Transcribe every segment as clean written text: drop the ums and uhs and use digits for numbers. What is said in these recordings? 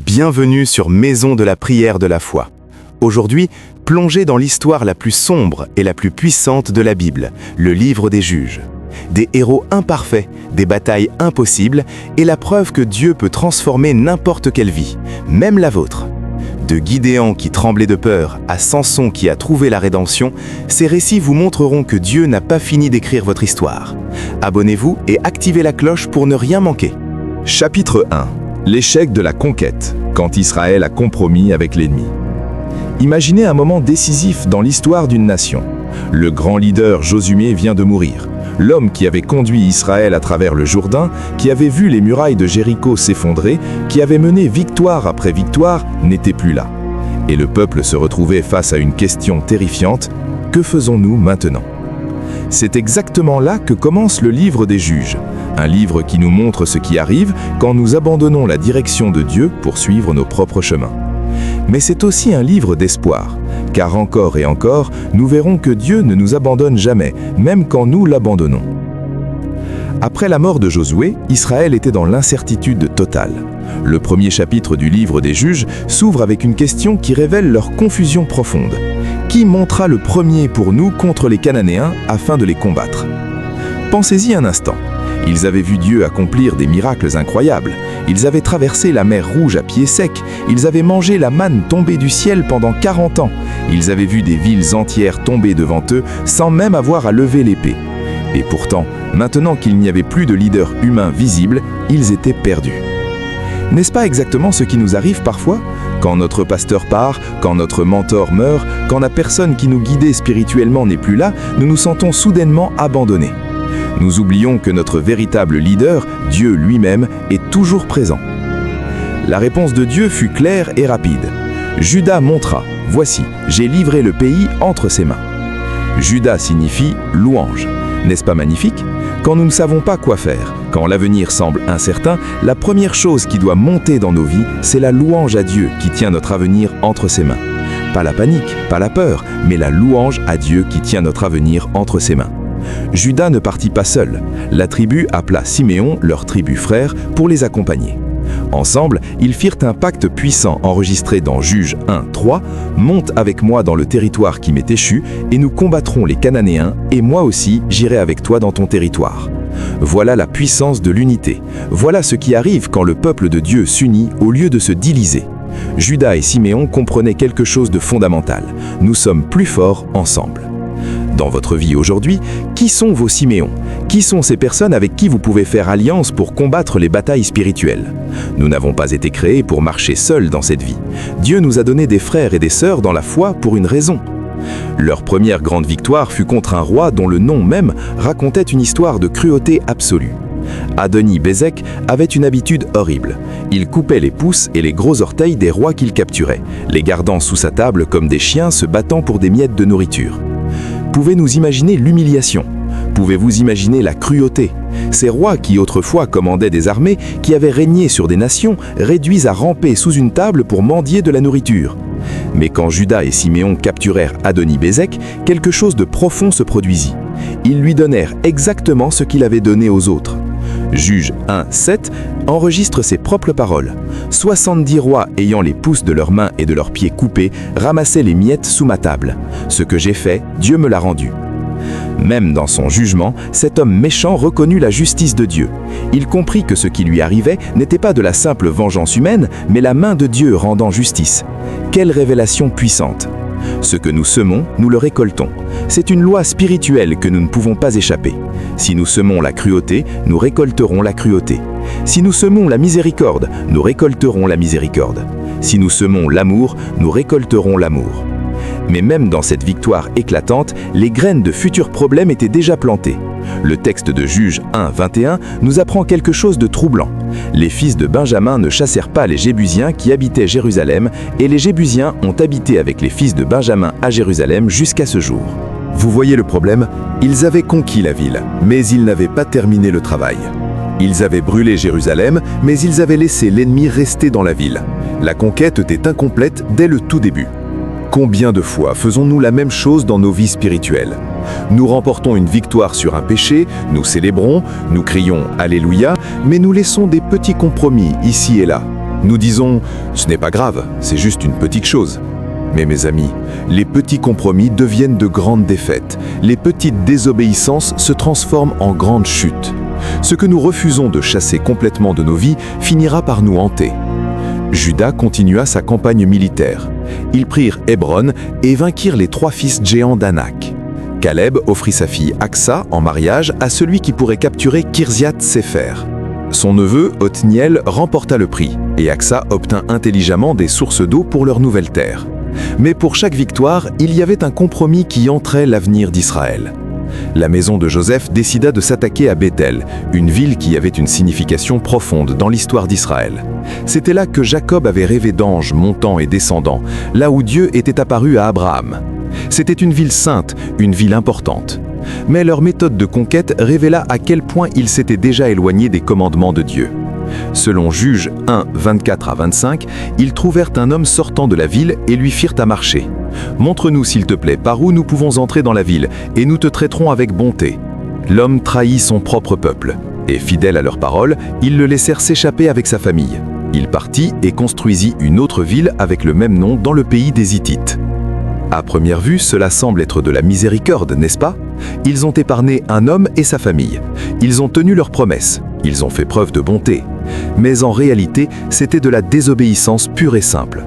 Bienvenue sur Maison de la prière de la foi. Aujourd'hui, plongez dans l'histoire la plus sombre et la plus puissante de la Bible, le livre des Juges. Des héros imparfaits, des batailles impossibles et la preuve que Dieu peut transformer n'importe quelle vie, même la vôtre. De Gidéon qui tremblait de peur à Samson qui a trouvé la rédemption, ces récits vous montreront que Dieu n'a pas fini d'écrire votre histoire. Abonnez-vous et activez la cloche pour ne rien manquer. Chapitre 1. L'échec de la conquête, quand Israël a compromis avec l'ennemi. Imaginez un moment décisif dans l'histoire d'une nation. Le grand leader Josué vient de mourir. L'homme qui avait conduit Israël à travers le Jourdain, qui avait vu les murailles de Jéricho s'effondrer, qui avait mené victoire après victoire, n'était plus là. Et le peuple se retrouvait face à une question terrifiante: que faisons-nous maintenant ? C'est exactement là que commence le livre des Juges, un livre qui nous montre ce qui arrive quand nous abandonnons la direction de Dieu pour suivre nos propres chemins. Mais c'est aussi un livre d'espoir, car encore et encore, nous verrons que Dieu ne nous abandonne jamais, même quand nous l'abandonnons. Après la mort de Josué, Israël était dans l'incertitude totale. Le premier chapitre du livre des Juges s'ouvre avec une question qui révèle leur confusion profonde. Qui montera le premier pour nous contre les Cananéens afin de les combattre ? Pensez-y un instant. Ils avaient vu Dieu accomplir des miracles incroyables. Ils avaient traversé la mer Rouge à pied sec. Ils avaient mangé la manne tombée du ciel pendant 40 ans. Ils avaient vu des villes entières tomber devant eux sans même avoir à lever l'épée. Et pourtant, maintenant qu'il n'y avait plus de leader humain visible, ils étaient perdus. N'est-ce pas exactement ce qui nous arrive parfois ? Quand notre pasteur part, quand notre mentor meurt, quand la personne qui nous guidait spirituellement n'est plus là, nous nous sentons soudainement abandonnés. Nous oublions que notre véritable leader, Dieu lui-même, est toujours présent. La réponse de Dieu fut claire et rapide. Juda montra: « Voici, j'ai livré le pays entre ses mains. » Juda signifie louange. N'est-ce pas magnifique ? Quand nous ne savons pas quoi faire, quand l'avenir semble incertain, la première chose qui doit monter dans nos vies, c'est la louange à Dieu qui tient notre avenir entre ses mains. Pas la panique, pas la peur, mais la louange à Dieu qui tient notre avenir entre ses mains. Juda ne partit pas seul. La tribu appela Siméon, leur tribu frère, pour les accompagner. Ensemble, ils firent un pacte puissant enregistré dans Juges 1, 3. « Monte avec moi dans le territoire qui m'est échu, et nous combattrons les Cananéens, et moi aussi j'irai avec toi dans ton territoire. » Voilà la puissance de l'unité. Voilà ce qui arrive quand le peuple de Dieu s'unit au lieu de se diviser. Juda et Siméon comprenaient quelque chose de fondamental. Nous sommes plus forts ensemble. Dans votre vie aujourd'hui, qui sont vos Siméons ? Qui sont ces personnes avec qui vous pouvez faire alliance pour combattre les batailles spirituelles ? Nous n'avons pas été créés pour marcher seuls dans cette vie. Dieu nous a donné des frères et des sœurs dans la foi pour une raison. Leur première grande victoire fut contre un roi dont le nom même racontait une histoire de cruauté absolue. Adoni-Bézek avait une habitude horrible. Il coupait les pouces et les gros orteils des rois qu'il capturait, les gardant sous sa table comme des chiens se battant pour des miettes de nourriture. Pouvez-nous imaginer l'humiliation ? Pouvez-vous imaginer la cruauté ? Ces rois qui autrefois commandaient des armées, qui avaient régné sur des nations, réduits à ramper sous une table pour mendier de la nourriture. Mais quand Juda et Siméon capturèrent Adoni-Bézek, quelque chose de profond se produisit. Ils lui donnèrent exactement ce qu'il avait donné aux autres. Juges 1, 7 enregistre ses propres paroles. 70 rois ayant les pouces de leurs mains et de leurs pieds coupés ramassaient les miettes sous ma table. Ce que j'ai fait, Dieu me l'a rendu. Même dans son jugement, cet homme méchant reconnut la justice de Dieu. Il comprit que ce qui lui arrivait n'était pas de la simple vengeance humaine, mais la main de Dieu rendant justice. Quelle révélation puissante! Ce que nous semons, nous le récoltons. C'est une loi spirituelle que nous ne pouvons pas échapper. Si nous semons la cruauté, nous récolterons la cruauté. Si nous semons la miséricorde, nous récolterons la miséricorde. Si nous semons l'amour, nous récolterons l'amour. Mais même dans cette victoire éclatante, les graines de futurs problèmes étaient déjà plantées. Le texte de Juges 1, 21 nous apprend quelque chose de troublant. Les fils de Benjamin ne chassèrent pas les Jébusiens qui habitaient Jérusalem, et les Jébusiens ont habité avec les fils de Benjamin à Jérusalem jusqu'à ce jour. Vous voyez le problème ? Ils avaient conquis la ville, mais ils n'avaient pas terminé le travail. Ils avaient brûlé Jérusalem, mais ils avaient laissé l'ennemi rester dans la ville. La conquête était incomplète dès le tout début. Combien de fois faisons-nous la même chose dans nos vies spirituelles ? Nous remportons une victoire sur un péché, nous célébrons, nous crions « Alléluia », mais nous laissons des petits compromis ici et là. Nous disons « ce n'est pas grave, c'est juste une petite chose ». Mais mes amis, les petits compromis deviennent de grandes défaites. Les petites désobéissances se transforment en grandes chutes. Ce que nous refusons de chasser complètement de nos vies finira par nous hanter. Juda continua sa campagne militaire. Ils prirent Hébron et vainquirent les 3 fils géants d'Anak. Caleb offrit sa fille Aksa en mariage à celui qui pourrait capturer Kirziath-Séfer. Son neveu, Othniel, remporta le prix, et Aksa obtint intelligemment des sources d'eau pour leur nouvelle terre. Mais pour chaque victoire, il y avait un compromis qui entrait l'avenir d'Israël. La maison de Joseph décida de s'attaquer à Béthel, une ville qui avait une signification profonde dans l'histoire d'Israël. C'était là que Jacob avait rêvé d'anges montant et descendant, là où Dieu était apparu à Abraham. C'était une ville sainte, une ville importante. Mais leur méthode de conquête révéla à quel point ils s'étaient déjà éloignés des commandements de Dieu. Selon Juges 1, 24 à 25, ils trouvèrent un homme sortant de la ville et lui firent à marcher. « Montre-nous, s'il te plaît, par où nous pouvons entrer dans la ville, et nous te traiterons avec bonté. » L'homme trahit son propre peuple, et fidèle à leur parole, ils le laissèrent s'échapper avec sa famille. Il partit et construisit une autre ville avec le même nom dans le pays des Hittites. À première vue, cela semble être de la miséricorde, n'est-ce pas? Ils ont épargné un homme et sa famille. Ils ont tenu leurs promesses. Ils ont fait preuve de bonté. Mais en réalité, c'était de la désobéissance pure et simple.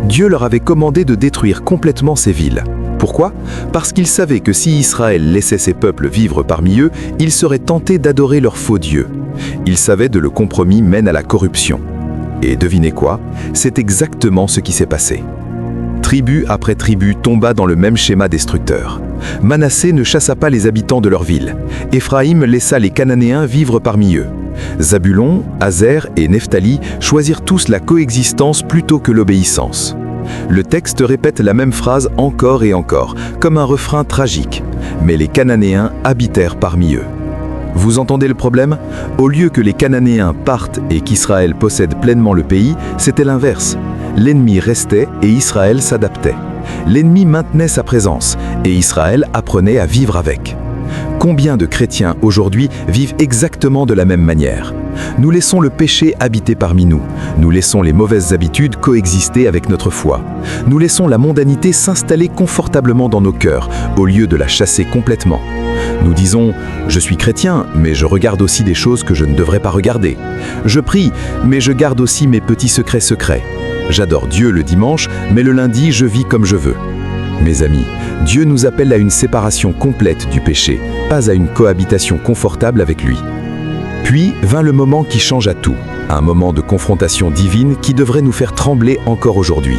Dieu leur avait commandé de détruire complètement ces villes. Pourquoi? Parce qu'ils savaient que si Israël laissait ses peuples vivre parmi eux, ils seraient tentés d'adorer leurs faux dieux. Ils savaient que le compromis mène à la corruption. Et devinez quoi? C'est exactement ce qui s'est passé. Tribu après tribu tomba dans le même schéma destructeur. Manassé ne chassa pas les habitants de leur ville. Éphraïm laissa les Cananéens vivre parmi eux. Zabulon, Azer et Nephtali choisirent tous la coexistence plutôt que l'obéissance. Le texte répète la même phrase encore et encore, comme un refrain tragique. Mais les Cananéens habitèrent parmi eux. Vous entendez le problème? Au lieu que les Cananéens partent et qu'Israël possède pleinement le pays, c'était l'inverse. L'ennemi restait et Israël s'adaptait. L'ennemi maintenait sa présence et Israël apprenait à vivre avec. Combien de chrétiens aujourd'hui vivent exactement de la même manière? Nous laissons le péché habiter parmi nous. Nous laissons les mauvaises habitudes coexister avec notre foi. Nous laissons la mondanité s'installer confortablement dans nos cœurs, au lieu de la chasser complètement. Nous disons « Je suis chrétien, mais je regarde aussi des choses que je ne devrais pas regarder. Je prie, mais je garde aussi mes petits secrets. J'adore Dieu le dimanche, mais le lundi, je vis comme je veux. » Mes amis, Dieu nous appelle à une séparation complète du péché, pas à une cohabitation confortable avec lui. Puis vint le moment qui changea tout, un moment de confrontation divine qui devrait nous faire trembler encore aujourd'hui.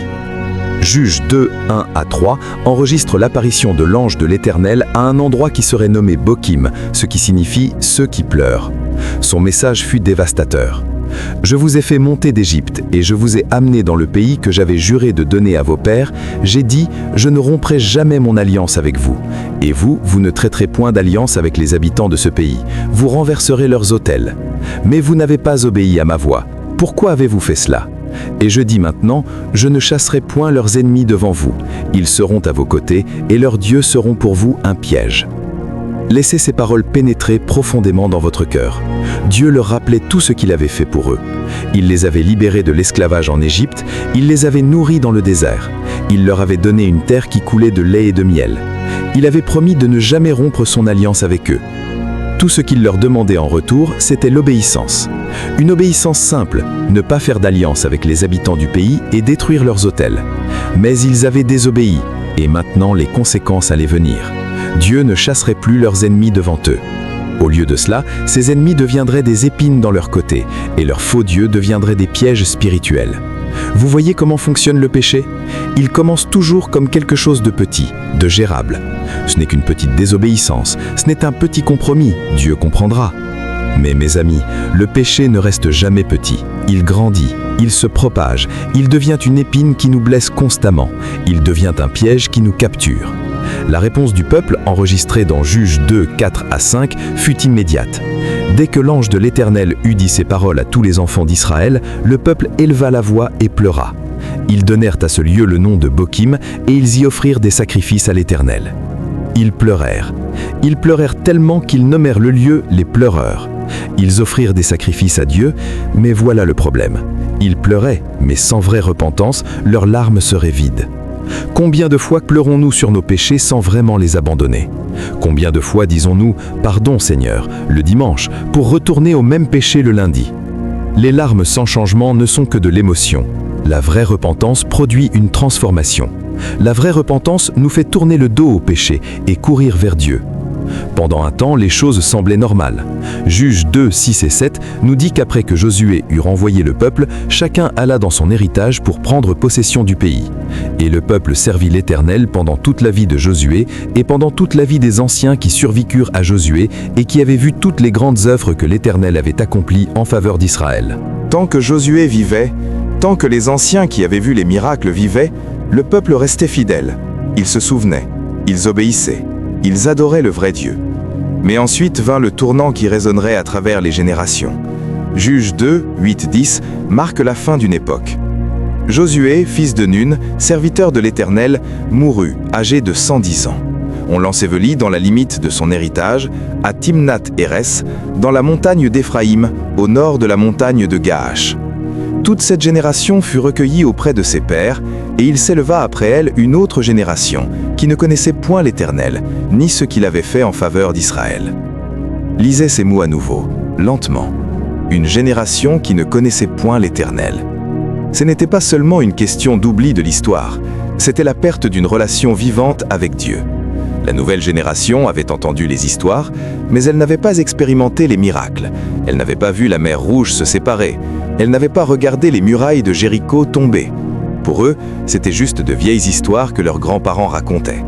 Juges 2, 1 à 3 enregistre l'apparition de l'ange de l'Éternel à un endroit qui serait nommé Bokim, ce qui signifie « ceux qui pleurent ». Son message fut dévastateur. « Je vous ai fait monter d'Égypte et je vous ai amené dans le pays que j'avais juré de donner à vos pères. J'ai dit, je ne romprai jamais mon alliance avec vous. Et vous, vous ne traiterez point d'alliance avec les habitants de ce pays. Vous renverserez leurs autels. Mais vous n'avez pas obéi à ma voix. Pourquoi avez-vous fait cela ? Et je dis maintenant, je ne chasserai point leurs ennemis devant vous. Ils seront à vos côtés et leurs dieux seront pour vous un piège. » Laissez ces paroles pénétrer profondément dans votre cœur. Dieu leur rappelait tout ce qu'il avait fait pour eux. Il les avait libérés de l'esclavage en Égypte, il les avait nourris dans le désert. Il leur avait donné une terre qui coulait de lait et de miel. Il avait promis de ne jamais rompre son alliance avec eux. Tout ce qu'il leur demandait en retour, c'était l'obéissance. Une obéissance simple, ne pas faire d'alliance avec les habitants du pays et détruire leurs autels. Mais ils avaient désobéi, et maintenant les conséquences allaient venir. Dieu ne chasserait plus leurs ennemis devant eux. Au lieu de cela, ces ennemis deviendraient des épines dans leur côté, et leurs faux dieux deviendraient des pièges spirituels. Vous voyez comment fonctionne le péché? Il commence toujours comme quelque chose de petit, de gérable. Ce n'est qu'une petite désobéissance, ce n'est un petit compromis, Dieu comprendra. Mais mes amis, le péché ne reste jamais petit. Il grandit, il se propage, il devient une épine qui nous blesse constamment, il devient un piège qui nous capture. La réponse du peuple, enregistrée dans Juges 2, 4 à 5, fut immédiate. Dès que l'ange de l'Éternel eut dit ces paroles à tous les enfants d'Israël, le peuple éleva la voix et pleura. Ils donnèrent à ce lieu le nom de Bokim et ils y offrirent des sacrifices à l'Éternel. Ils pleurèrent. Ils pleurèrent tellement qu'ils nommèrent le lieu les pleureurs. Ils offrirent des sacrifices à Dieu, mais voilà le problème. Ils pleuraient, mais sans vraie repentance, leurs larmes seraient vides. Combien de fois pleurons-nous sur nos péchés sans vraiment les abandonner? Combien de fois disons-nous « Pardon Seigneur » le dimanche pour retourner au même péché le lundi? Les larmes sans changement ne sont que de l'émotion. La vraie repentance produit une transformation. La vraie repentance nous fait tourner le dos au péché et courir vers Dieu. Pendant un temps, les choses semblaient normales. Juges 2, 6 et 7 nous dit qu'après que Josué eut renvoyé le peuple, chacun alla dans son héritage pour prendre possession du pays. Et le peuple servit l'Éternel pendant toute la vie de Josué et pendant toute la vie des anciens qui survécurent à Josué et qui avaient vu toutes les grandes œuvres que l'Éternel avait accomplies en faveur d'Israël. Tant que Josué vivait, tant que les anciens qui avaient vu les miracles vivaient, le peuple restait fidèle. Ils se souvenaient, ils obéissaient. Ils adoraient le vrai Dieu. Mais ensuite vint le tournant qui résonnerait à travers les générations. Juges 2, 8, 10 marque la fin d'une époque. Josué, fils de Nun, serviteur de l'Éternel, mourut, âgé de 110 ans. On l'ensevelit dans la limite de son héritage, à Timnath-Hérès, dans la montagne d'Éphraïm, au nord de la montagne de Gaash. Toute cette génération fut recueillie auprès de ses pères, et il s'éleva après elle une autre génération, qui ne connaissait point l'Éternel, ni ce qu'il avait fait en faveur d'Israël. Lisez ces mots à nouveau, lentement. Une génération qui ne connaissait point l'Éternel. Ce n'était pas seulement une question d'oubli de l'histoire, c'était la perte d'une relation vivante avec Dieu. La nouvelle génération avait entendu les histoires, mais elle n'avait pas expérimenté les miracles. Elle n'avait pas vu la mer Rouge se séparer. Elle n'avait pas regardé les murailles de Jéricho tomber. Pour eux, c'était juste de vieilles histoires que leurs grands-parents racontaient.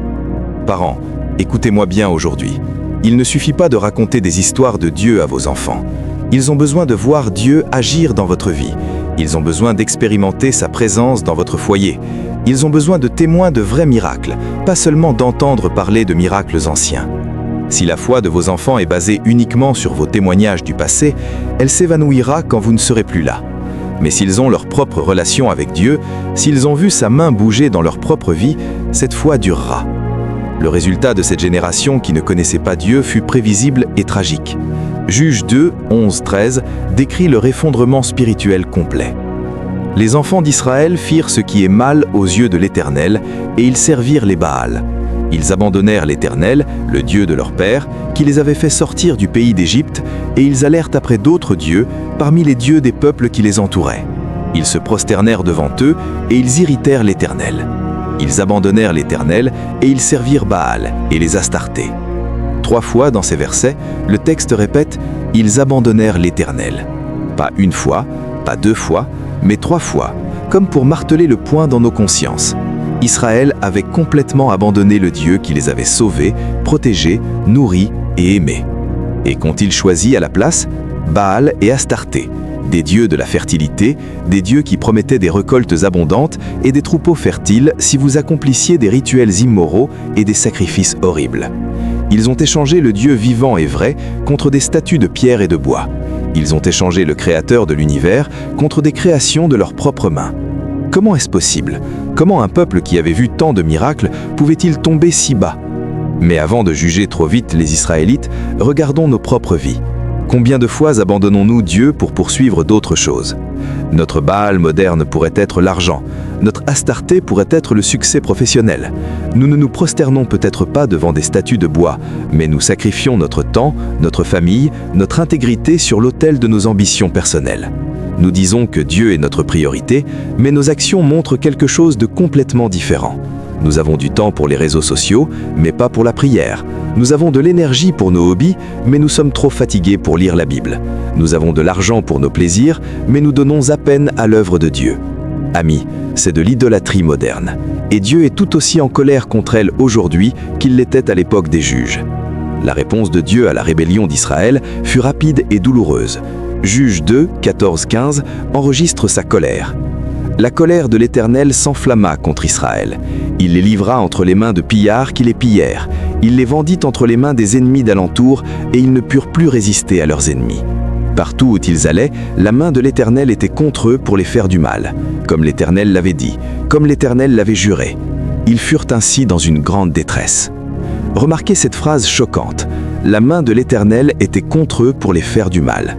Parents, écoutez-moi bien aujourd'hui. Il ne suffit pas de raconter des histoires de Dieu à vos enfants. Ils ont besoin de voir Dieu agir dans votre vie. Ils ont besoin d'expérimenter sa présence dans votre foyer. Ils ont besoin de témoins de vrais miracles, pas seulement d'entendre parler de miracles anciens. Si la foi de vos enfants est basée uniquement sur vos témoignages du passé, elle s'évanouira quand vous ne serez plus là. Mais s'ils ont leur propre relation avec Dieu, s'ils ont vu sa main bouger dans leur propre vie, cette foi durera. Le résultat de cette génération qui ne connaissait pas Dieu fut prévisible et tragique. Juges 2, 11, 13 décrit leur effondrement spirituel complet. Les enfants d'Israël firent ce qui est mal aux yeux de l'Éternel, et ils servirent les Baals. Ils abandonnèrent l'Éternel, le Dieu de leur père, qui les avait fait sortir du pays d'Égypte, et ils allèrent après d'autres dieux, parmi les dieux des peuples qui les entouraient. Ils se prosternèrent devant eux, et ils irritèrent l'Éternel. Ils abandonnèrent l'Éternel, et ils servirent Baal, et les Astartés. 3 fois dans ces versets, le texte répète « Ils abandonnèrent l'Éternel ». Pas une fois, pas 2 fois, mais 3 fois, comme pour marteler le point dans nos consciences. Israël avait complètement abandonné le Dieu qui les avait sauvés, protégés, nourris et aimés. Et qu'ont-ils choisi à la place? Baal et Astarté, des dieux de la fertilité, des dieux qui promettaient des récoltes abondantes et des troupeaux fertiles si vous accomplissiez des rituels immoraux et des sacrifices horribles. Ils ont échangé le Dieu vivant et vrai contre des statues de pierre et de bois. Ils ont échangé le Créateur de l'univers contre des créations de leurs propres mains. Comment est-ce possible? Comment un peuple qui avait vu tant de miracles pouvait-il tomber si bas? Mais avant de juger trop vite les Israélites, regardons nos propres vies. Combien de fois abandonnons-nous Dieu pour poursuivre d'autres choses? Notre Baal moderne pourrait être l'argent. Notre Astarté pourrait être le succès professionnel. Nous ne nous prosternons peut-être pas devant des statues de bois, mais nous sacrifions notre temps, notre famille, notre intégrité sur l'autel de nos ambitions personnelles. Nous disons que Dieu est notre priorité, mais nos actions montrent quelque chose de complètement différent. Nous avons du temps pour les réseaux sociaux, mais pas pour la prière. Nous avons de l'énergie pour nos hobbies, mais nous sommes trop fatigués pour lire la Bible. Nous avons de l'argent pour nos plaisirs, mais nous donnons à peine à l'œuvre de Dieu. Amis, c'est de l'idolâtrie moderne. Et Dieu est tout aussi en colère contre elle aujourd'hui qu'il l'était à l'époque des juges. La réponse de Dieu à la rébellion d'Israël fut rapide et douloureuse. Juges 2, 14-15 enregistre sa colère. La colère de l'Éternel s'enflamma contre Israël. Il les livra entre les mains de pillards qui les pillèrent. Il les vendit entre les mains des ennemis d'alentour, et ils ne purent plus résister à leurs ennemis. Partout où ils allaient, la main de l'Éternel était contre eux pour les faire du mal, comme l'Éternel l'avait dit, comme l'Éternel l'avait juré. Ils furent ainsi dans une grande détresse. Remarquez cette phrase choquante. La main de l'Éternel était contre eux pour les faire du mal.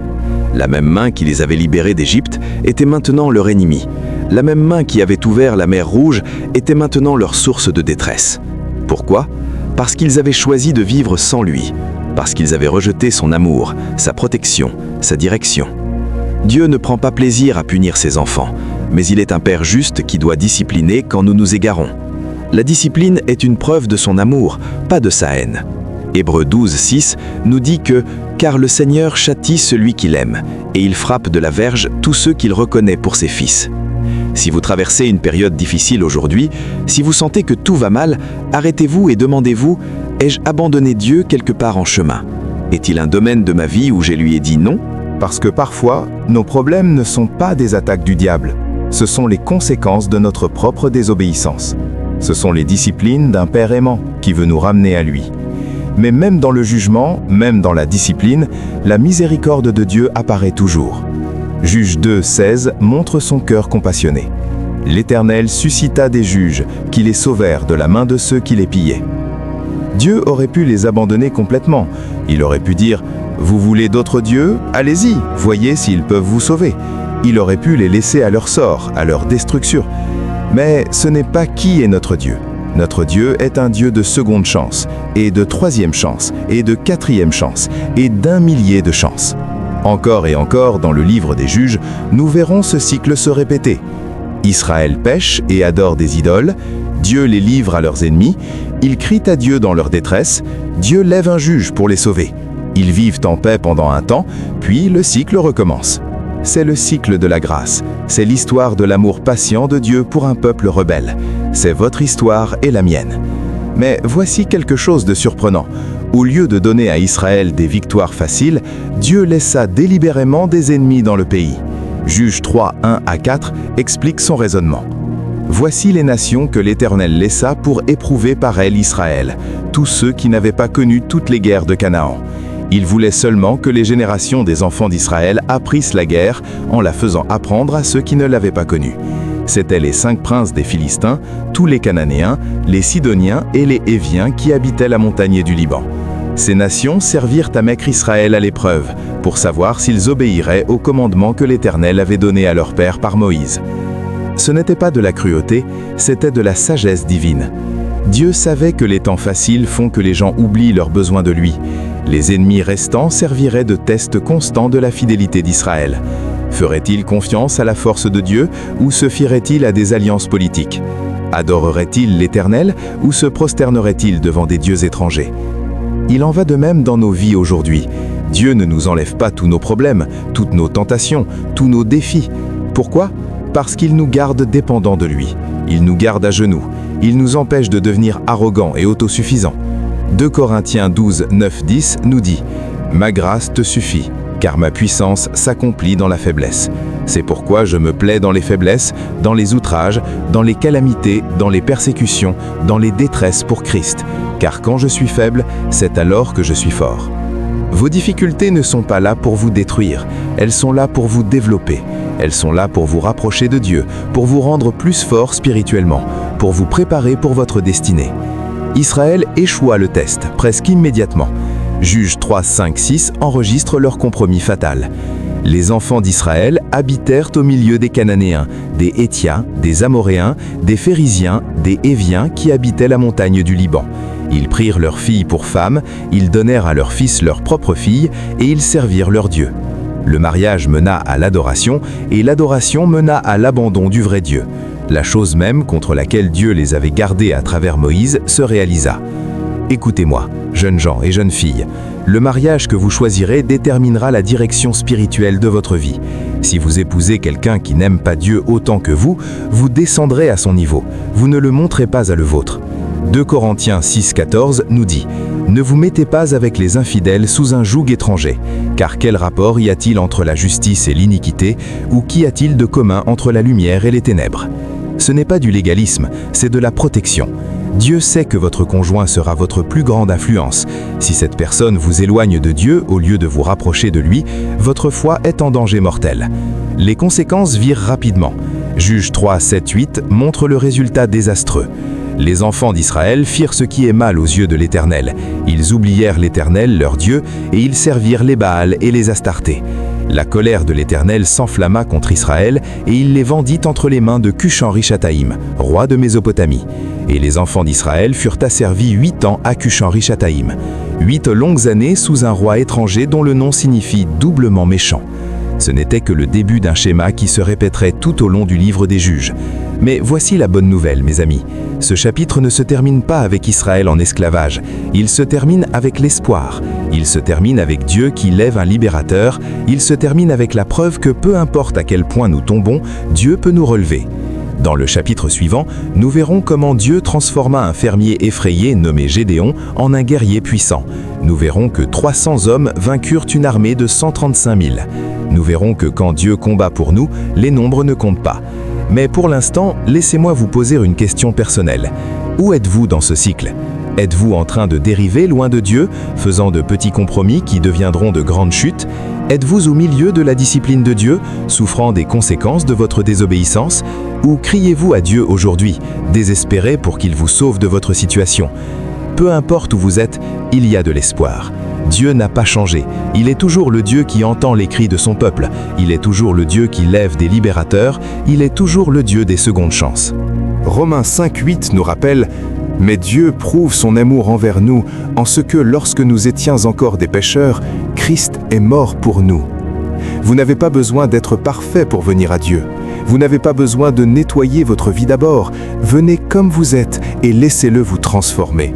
La même main qui les avait libérés d'Égypte était maintenant leur ennemi. La même main qui avait ouvert la mer Rouge était maintenant leur source de détresse. Pourquoi ? Parce qu'ils avaient choisi de vivre sans lui, parce qu'ils avaient rejeté son amour, sa protection, sa direction. Dieu ne prend pas plaisir à punir ses enfants, mais il est un Père juste qui doit discipliner quand nous nous égarons. La discipline est une preuve de son amour, pas de sa haine. Hébreux 12, 6 nous dit que « Car le Seigneur châtie celui qu'il aime, et il frappe de la verge tous ceux qu'il reconnaît pour ses fils. » Si vous traversez une période difficile aujourd'hui, si vous sentez que tout va mal, arrêtez-vous et demandez-vous « Ai-je abandonné Dieu quelque part en chemin ? Est-il un domaine de ma vie où je lui ai dit non ?» Parce que parfois, nos problèmes ne sont pas des attaques du diable. Ce sont les conséquences de notre propre désobéissance. Ce sont les disciplines d'un Père aimant qui veut nous ramener à lui. Mais même dans le jugement, même dans la discipline, la miséricorde de Dieu apparaît toujours. Juge 2, 16 montre son cœur compassionné. L'Éternel suscita des juges qui les sauvèrent de la main de ceux qui les pillaient. Dieu aurait pu les abandonner complètement. Il aurait pu dire « Vous voulez d'autres dieux ? Allez-y, voyez s'ils peuvent vous sauver. » Il aurait pu les laisser à leur sort, à leur destruction. Mais ce n'est pas qui est notre Dieu. Notre Dieu est un Dieu de seconde chance, et de troisième chance, et de quatrième chance, et d'un millier de chances. Encore et encore, dans le livre des juges, nous verrons ce cycle se répéter. Israël pêche et adore des idoles, Dieu les livre à leurs ennemis, ils crient à Dieu dans leur détresse, Dieu lève un juge pour les sauver. Ils vivent en paix pendant un temps, puis le cycle recommence. C'est le cycle de la grâce, c'est l'histoire de l'amour patient de Dieu pour un peuple rebelle. C'est votre histoire et la mienne. Mais voici quelque chose de surprenant. Au lieu de donner à Israël des victoires faciles, Dieu laissa délibérément des ennemis dans le pays. Juge 3, 1 à 4 explique son raisonnement. Voici les nations que l'Éternel laissa pour éprouver par elles Israël, tous ceux qui n'avaient pas connu toutes les guerres de Canaan. Il voulait seulement que les générations des enfants d'Israël apprissent la guerre en la faisant apprendre à ceux qui ne l'avaient pas connue. C'étaient les 5 princes des Philistins, tous les Cananéens, les Sidoniens et les Héviens qui habitaient la montagne du Liban. Ces nations servirent à mettre Israël à l'épreuve, pour savoir s'ils obéiraient au commandement que l'Éternel avait donné à leur père par Moïse. Ce n'était pas de la cruauté, c'était de la sagesse divine. Dieu savait que les temps faciles font que les gens oublient leurs besoins de lui. Les ennemis restants serviraient de test constant de la fidélité d'Israël. Ferait-il confiance à la force de Dieu ou se fierait-il à des alliances politiques? Adorerait-il l'Éternel ou se prosternerait-il devant des dieux étrangers? Il en va de même dans nos vies aujourd'hui. Dieu ne nous enlève pas tous nos problèmes, toutes nos tentations, tous nos défis. Pourquoi? Parce qu'il nous garde dépendants de lui. Il nous garde à genoux. Il nous empêche de devenir arrogants et autosuffisants. 2 Corinthiens 12, 9, 10 nous dit « Ma grâce te suffit, car ma puissance s'accomplit dans la faiblesse. C'est pourquoi je me plais dans les faiblesses, dans les outrages, dans les calamités, dans les persécutions, dans les détresses pour Christ. Car quand je suis faible, c'est alors que je suis fort. » Vos difficultés ne sont pas là pour vous détruire, elles sont là pour vous développer. Elles sont là pour vous rapprocher de Dieu, pour vous rendre plus fort spirituellement, pour vous préparer pour votre destinée. Israël échoua le test, presque immédiatement. Juge 3, 5, 6 enregistre leur compromis fatal. Les enfants d'Israël habitèrent au milieu des Cananéens, des Héthiens, des Amoréens, des Phéryziens, des Héviens qui habitaient la montagne du Liban. Ils prirent leurs filles pour femmes, ils donnèrent à leurs fils leurs propres filles et ils servirent leurs dieux. Le mariage mena à l'adoration et l'adoration mena à l'abandon du vrai Dieu. La chose même contre laquelle Dieu les avait gardés à travers Moïse se réalisa. Écoutez-moi, jeunes gens et jeunes filles, le mariage que vous choisirez déterminera la direction spirituelle de votre vie. Si vous épousez quelqu'un qui n'aime pas Dieu autant que vous, vous descendrez à son niveau, vous ne le montrez pas à le vôtre. 2 Corinthiens 6, 14 nous dit « Ne vous mettez pas avec les infidèles sous un joug étranger, car quel rapport y a-t-il entre la justice et l'iniquité, ou qu'y a-t-il de commun entre la lumière et les ténèbres ?» Ce n'est pas du légalisme, c'est de la protection. Dieu sait que votre conjoint sera votre plus grande influence. Si cette personne vous éloigne de Dieu au lieu de vous rapprocher de lui, votre foi est en danger mortel. Les conséquences virent rapidement. Juge 3, 7, 8 montre le résultat désastreux. Les enfants d'Israël firent ce qui est mal aux yeux de l'Éternel. Ils oublièrent l'Éternel, leur Dieu, et ils servirent les Baals et les Astartés. La colère de l'Éternel s'enflamma contre Israël, et il les vendit entre les mains de Cushan-Rishathaïm, roi de Mésopotamie. Et les enfants d'Israël furent asservis 8 ans à Cushan-Rishathaïm. 8 longues années sous un roi étranger dont le nom signifie doublement méchant. Ce n'était que le début d'un schéma qui se répéterait tout au long du livre des Juges. Mais voici la bonne nouvelle, mes amis. Ce chapitre ne se termine pas avec Israël en esclavage. Il se termine avec l'espoir. Il se termine avec Dieu qui lève un libérateur. Il se termine avec la preuve que peu importe à quel point nous tombons, Dieu peut nous relever. Dans le chapitre suivant, nous verrons comment Dieu transforma un fermier effrayé nommé Gédéon en un guerrier puissant. Nous verrons que 300 hommes vaincurent une armée de 135 000. Nous verrons que quand Dieu combat pour nous, les nombres ne comptent pas. Mais pour l'instant, laissez-moi vous poser une question personnelle. Où êtes-vous dans ce cycle ? Êtes-vous en train de dériver loin de Dieu, faisant de petits compromis qui deviendront de grandes chutes ? Êtes-vous au milieu de la discipline de Dieu, souffrant des conséquences de votre désobéissance ? Ou criez-vous à Dieu aujourd'hui, désespéré pour qu'il vous sauve de votre situation ? Peu importe où vous êtes, il y a de l'espoir. Dieu n'a pas changé. Il est toujours le Dieu qui entend les cris de son peuple. Il est toujours le Dieu qui lève des libérateurs. Il est toujours le Dieu des secondes chances. Romains 5:8 nous rappelle « Mais Dieu prouve son amour envers nous en ce que lorsque nous étions encore des pécheurs, Christ est mort pour nous. » Vous n'avez pas besoin d'être parfait pour venir à Dieu. Vous n'avez pas besoin de nettoyer votre vie d'abord. Venez comme vous êtes et laissez-le vous transformer.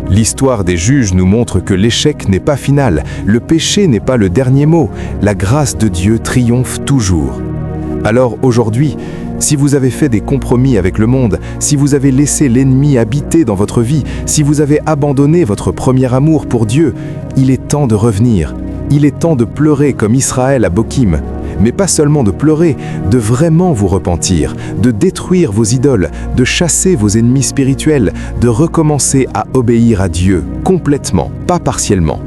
L'histoire des Juges nous montre que l'échec n'est pas final, le péché n'est pas le dernier mot, la grâce de Dieu triomphe toujours. Alors aujourd'hui, si vous avez fait des compromis avec le monde, si vous avez laissé l'ennemi habiter dans votre vie, si vous avez abandonné votre premier amour pour Dieu, il est temps de revenir. Il est temps de pleurer comme Israël à Bokim. Mais pas seulement de pleurer, de vraiment vous repentir, de détruire vos idoles, de chasser vos ennemis spirituels, de recommencer à obéir à Dieu, complètement, pas partiellement.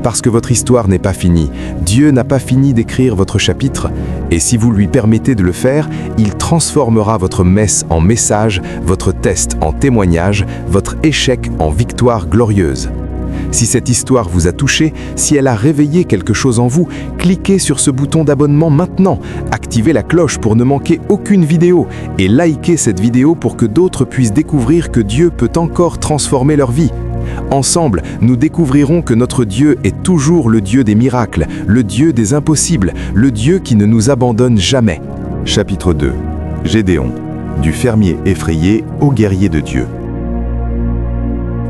Parce que votre histoire n'est pas finie, Dieu n'a pas fini d'écrire votre chapitre, et si vous lui permettez de le faire, il transformera votre messe en message, votre test en témoignage, votre échec en victoire glorieuse. Si cette histoire vous a touché, si elle a réveillé quelque chose en vous, cliquez sur ce bouton d'abonnement maintenant, activez la cloche pour ne manquer aucune vidéo et likez cette vidéo pour que d'autres puissent découvrir que Dieu peut encore transformer leur vie. Ensemble, nous découvrirons que notre Dieu est toujours le Dieu des miracles, le Dieu des impossibles, le Dieu qui ne nous abandonne jamais. Chapitre 2. Gédéon, du fermier effrayé au guerrier de Dieu.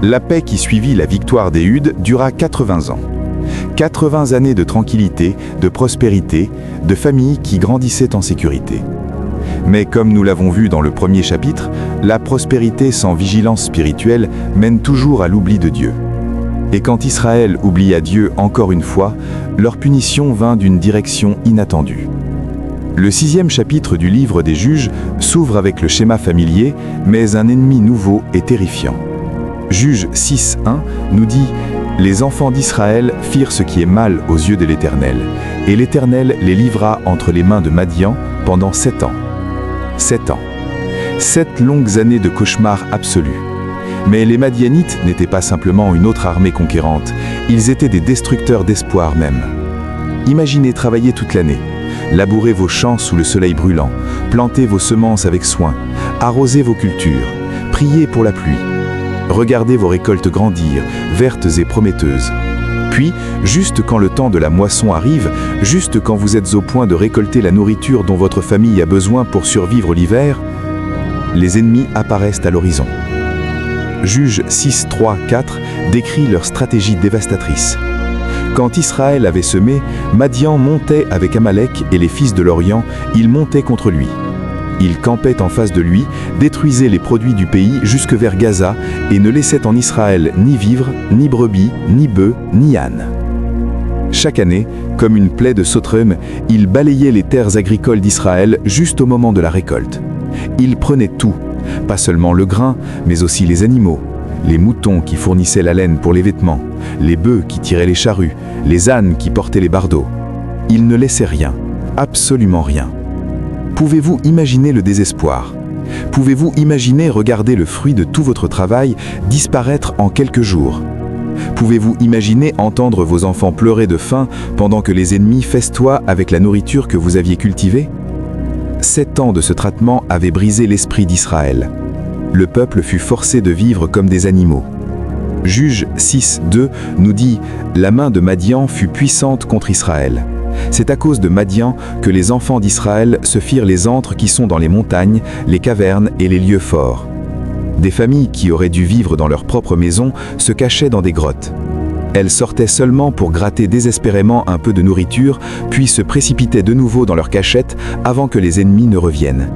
La paix qui suivit la victoire d'Éhud dura 80 ans. 80 années de tranquillité, de prospérité, de familles qui grandissaient en sécurité. Mais comme nous l'avons vu dans le premier chapitre, la prospérité sans vigilance spirituelle mène toujours à l'oubli de Dieu. Et quand Israël oublia Dieu encore une fois, leur punition vint d'une direction inattendue. Le 6e chapitre du livre des Juges s'ouvre avec le schéma familier, mais un ennemi nouveau et terrifiant. Juges 6:1 nous dit « Les enfants d'Israël firent ce qui est mal aux yeux de l'Éternel, et l'Éternel les livra entre les mains de Madian pendant 7 ans. » 7 ans. 7 longues années de cauchemar absolu. Mais les Madianites n'étaient pas simplement une autre armée conquérante, ils étaient des destructeurs d'espoir même. Imaginez travailler toute l'année, labourer vos champs sous le soleil brûlant, planter vos semences avec soin, arroser vos cultures, prier pour la pluie. Regardez vos récoltes grandir, vertes et prometteuses. Puis, juste quand le temps de la moisson arrive, juste quand vous êtes au point de récolter la nourriture dont votre famille a besoin pour survivre l'hiver, les ennemis apparaissent à l'horizon. Juges 6:3-4 décrit leur stratégie dévastatrice. Quand Israël avait semé, Madian montait avec Amalek et les fils de l'Orient, ils montaient contre lui. Ils campaient en face de lui, détruisaient les produits du pays jusque vers Gaza et ne laissaient en Israël ni vivres, ni brebis, ni bœufs, ni ânes. Chaque année, comme une plaie de sauterelles, ils balayaient les terres agricoles d'Israël juste au moment de la récolte. Ils prenaient tout, pas seulement le grain, mais aussi les animaux, les moutons qui fournissaient la laine pour les vêtements, les bœufs qui tiraient les charrues, les ânes qui portaient les bardeaux. Ils ne laissaient rien, absolument rien. Pouvez-vous imaginer le désespoir? Pouvez-vous imaginer regarder le fruit de tout votre travail disparaître en quelques jours? Pouvez-vous imaginer entendre vos enfants pleurer de faim pendant que les ennemis festoient avec la nourriture que vous aviez cultivée? 7 ans de ce traitement avaient brisé l'esprit d'Israël. Le peuple fut forcé de vivre comme des animaux. Juge 6:2 nous dit « La main de Madian fut puissante contre Israël. C'est à cause de Madian que les enfants d'Israël se firent les antres qui sont dans les montagnes, les cavernes et les lieux forts. » Des familles qui auraient dû vivre dans leur propre maison se cachaient dans des grottes. Elles sortaient seulement pour gratter désespérément un peu de nourriture, puis se précipitaient de nouveau dans leur cachette avant que les ennemis ne reviennent.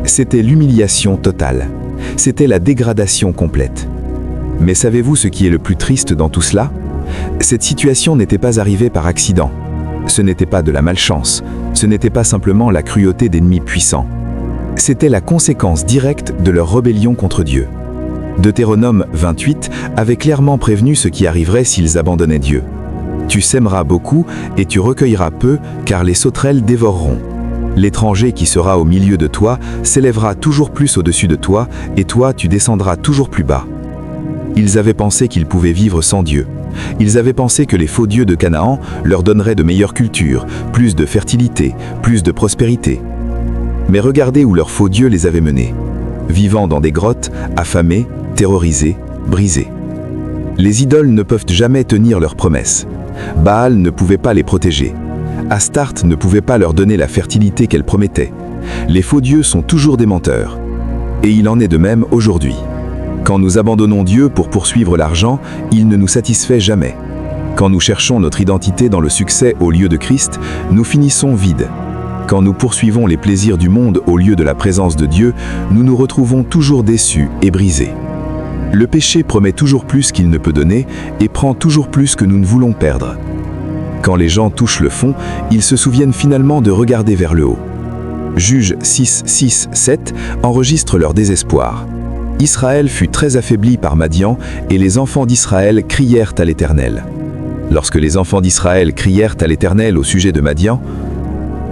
C'était l'humiliation totale. C'était la dégradation complète. Mais savez-vous ce qui est le plus triste dans tout cela? Cette situation n'était pas arrivée par accident. Ce n'était pas de la malchance. Ce n'était pas simplement la cruauté d'ennemis puissants. C'était la conséquence directe de leur rébellion contre Dieu. Deutéronome 28 avait clairement prévenu ce qui arriverait s'ils abandonnaient Dieu. Tu sèmeras beaucoup et tu recueilleras peu, car les sauterelles dévoreront. L'étranger qui sera au milieu de toi s'élèvera toujours plus au-dessus de toi, et toi tu descendras toujours plus bas. Ils avaient pensé qu'ils pouvaient vivre sans Dieu. Ils avaient pensé que les faux dieux de Canaan leur donneraient de meilleures cultures, plus de fertilité, plus de prospérité. Mais regardez où leurs faux dieux les avaient menés. Vivant dans des grottes, affamés, terrorisés, brisés. Les idoles ne peuvent jamais tenir leurs promesses. Baal ne pouvait pas les protéger. Astarte ne pouvait pas leur donner la fertilité qu'elle promettait. Les faux dieux sont toujours des menteurs. Et il en est de même aujourd'hui. Quand nous abandonnons Dieu pour poursuivre l'argent, il ne nous satisfait jamais. Quand nous cherchons notre identité dans le succès au lieu de Christ, nous finissons vides. Quand nous poursuivons les plaisirs du monde au lieu de la présence de Dieu, nous nous retrouvons toujours déçus et brisés. Le péché promet toujours plus qu'il ne peut donner et prend toujours plus que nous ne voulons perdre. Quand les gens touchent le fond, ils se souviennent finalement de regarder vers le haut. Juge 6:6-7 enregistre leur désespoir. Israël fut très affaibli par Madian et les enfants d'Israël crièrent à l'Éternel. Lorsque les enfants d'Israël crièrent à l'Éternel au sujet de Madian,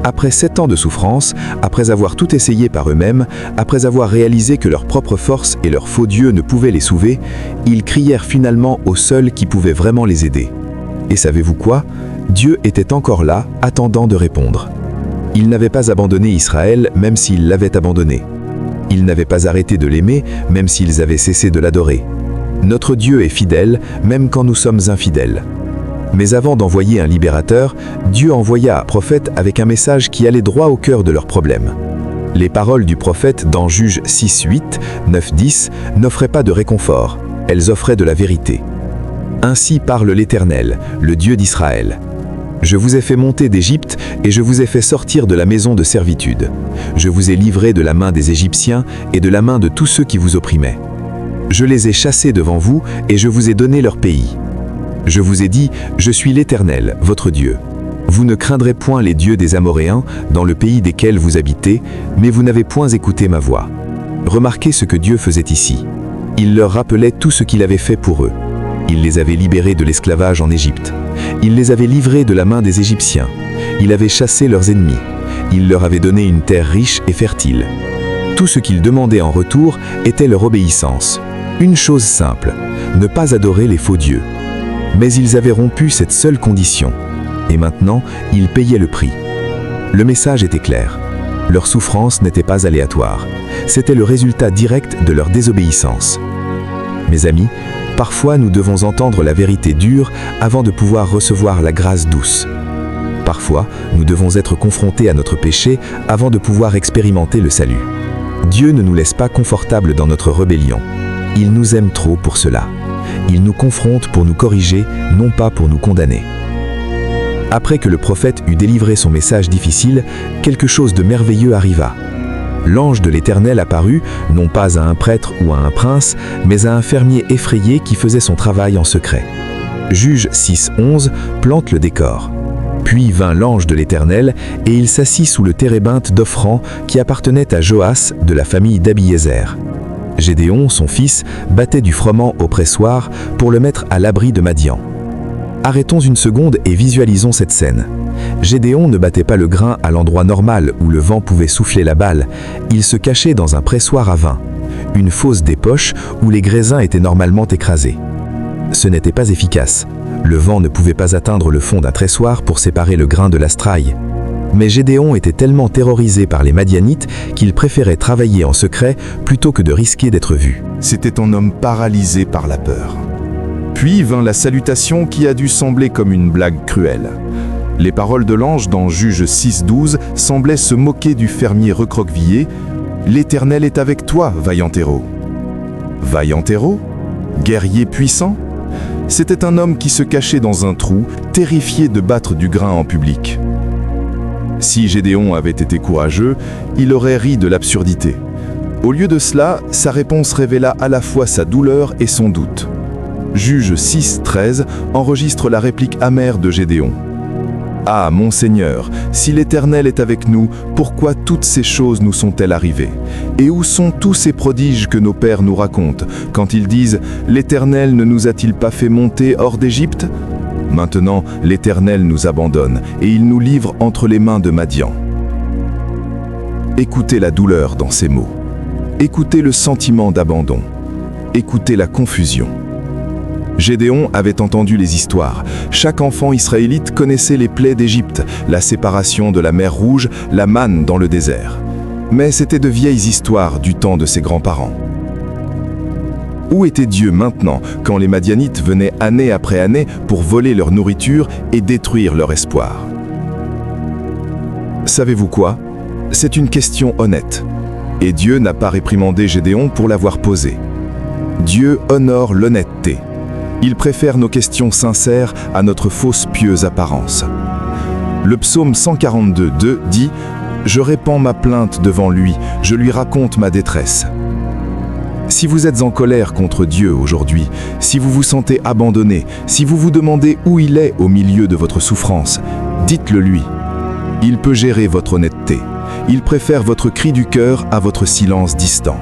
après 7 ans de souffrance, après avoir tout essayé par eux-mêmes, après avoir réalisé que leur propre force et leurs faux dieux ne pouvaient les sauver, ils crièrent finalement au seul qui pouvait vraiment les aider. Et savez-vous quoi? Dieu était encore là, attendant de répondre. Il n'avait pas abandonné Israël, même s'il l'avait abandonné. Il n'avait pas arrêté de l'aimer, même s'ils avaient cessé de l'adorer. Notre Dieu est fidèle, même quand nous sommes infidèles. Mais avant d'envoyer un libérateur, Dieu envoya un prophète avec un message qui allait droit au cœur de leurs problèmes. Les paroles du prophète dans Juge 6:8, 9:10 n'offraient pas de réconfort, elles offraient de la vérité. Ainsi parle l'Éternel, le Dieu d'Israël. Je vous ai fait monter d'Égypte et je vous ai fait sortir de la maison de servitude. Je vous ai livré de la main des Égyptiens et de la main de tous ceux qui vous opprimaient. Je les ai chassés devant vous et je vous ai donné leur pays. Je vous ai dit, je suis l'Éternel, votre Dieu. Vous ne craindrez point les dieux des Amoréens, dans le pays desquels vous habitez, mais vous n'avez point écouté ma voix. Remarquez ce que Dieu faisait ici. Il leur rappelait tout ce qu'il avait fait pour eux. Il les avait libérés de l'esclavage en Égypte. Il les avait livrés de la main des Égyptiens. Il avait chassé leurs ennemis. Il leur avait donné une terre riche et fertile. Tout ce qu'ils demandaient en retour était leur obéissance. Une chose simple, ne pas adorer les faux dieux. Mais ils avaient rompu cette seule condition. Et maintenant, ils payaient le prix. Le message était clair. Leur souffrance n'était pas aléatoire. C'était le résultat direct de leur désobéissance. Mes amis, parfois nous devons entendre la vérité dure avant de pouvoir recevoir la grâce douce. Parfois, nous devons être confrontés à notre péché avant de pouvoir expérimenter le salut. Dieu ne nous laisse pas confortables dans notre rébellion. Il nous aime trop pour cela. Il nous confronte pour nous corriger, non pas pour nous condamner. Après que le prophète eut délivré son message difficile, quelque chose de merveilleux arriva. L'ange de l'Éternel apparut, non pas à un prêtre ou à un prince, mais à un fermier effrayé qui faisait son travail en secret. Juge 6:11 plante le décor. Puis vint l'ange de l'Éternel, et il s'assit sous le térébinthe d'Ophran qui appartenait à Joas de la famille d'Abiézer. Gédéon, son fils, battait du froment au pressoir pour le mettre à l'abri de Madian. Arrêtons une seconde et visualisons cette scène. Gédéon ne battait pas le grain à l'endroit normal où le vent pouvait souffler la balle. Il se cachait dans un pressoir à vin, une fosse des poches où les graisins étaient normalement écrasés. Ce n'était pas efficace. Le vent ne pouvait pas atteindre le fond d'un tressoir pour séparer le grain de l'astraille. Mais Gédéon était tellement terrorisé par les Madianites qu'il préférait travailler en secret plutôt que de risquer d'être vu. C'était un homme paralysé par la peur. Puis vint la salutation qui a dû sembler comme une blague cruelle. Les paroles de l'ange dans Juge 6:12 semblaient se moquer du fermier recroquevillé. « L'Éternel est avec toi, vaillant héros. » Vaillant héros ? Guerrier puissant ? C'était un homme qui se cachait dans un trou, terrifié de battre du grain en public. Si Gédéon avait été courageux, il aurait ri de l'absurdité. Au lieu de cela, sa réponse révéla à la fois sa douleur et son doute. Juge 6:13 enregistre la réplique amère de Gédéon. « Ah, mon Seigneur, si l'Éternel est avec nous, pourquoi toutes ces choses nous sont-elles arrivées? Et où sont tous ces prodiges que nos pères nous racontent, quand ils disent « L'Éternel ne nous a-t-il pas fait monter hors d'Égypte ?» Maintenant, l'Éternel nous abandonne et il nous livre entre les mains de Madian. Écoutez la douleur dans ces mots. Écoutez le sentiment d'abandon. Écoutez la confusion. Gédéon avait entendu les histoires. Chaque enfant israélite connaissait les plaies d'Égypte, la séparation de la mer Rouge, la manne dans le désert. Mais c'étaient de vieilles histoires du temps de ses grands-parents. Où était Dieu maintenant, quand les Madianites venaient année après année pour voler leur nourriture et détruire leur espoir? Savez-vous quoi? C'est une question honnête. Et Dieu n'a pas réprimandé Gédéon pour l'avoir posée. Dieu honore l'honnêteté. Il préfère nos questions sincères à notre fausse pieuse apparence. Le psaume 142:2 dit « Je répands ma plainte devant lui, je lui raconte ma détresse ». Si vous êtes en colère contre Dieu aujourd'hui, si vous vous sentez abandonné, si vous vous demandez où il est au milieu de votre souffrance, dites-le lui. Il peut gérer votre honnêteté. Il préfère votre cri du cœur à votre silence distant.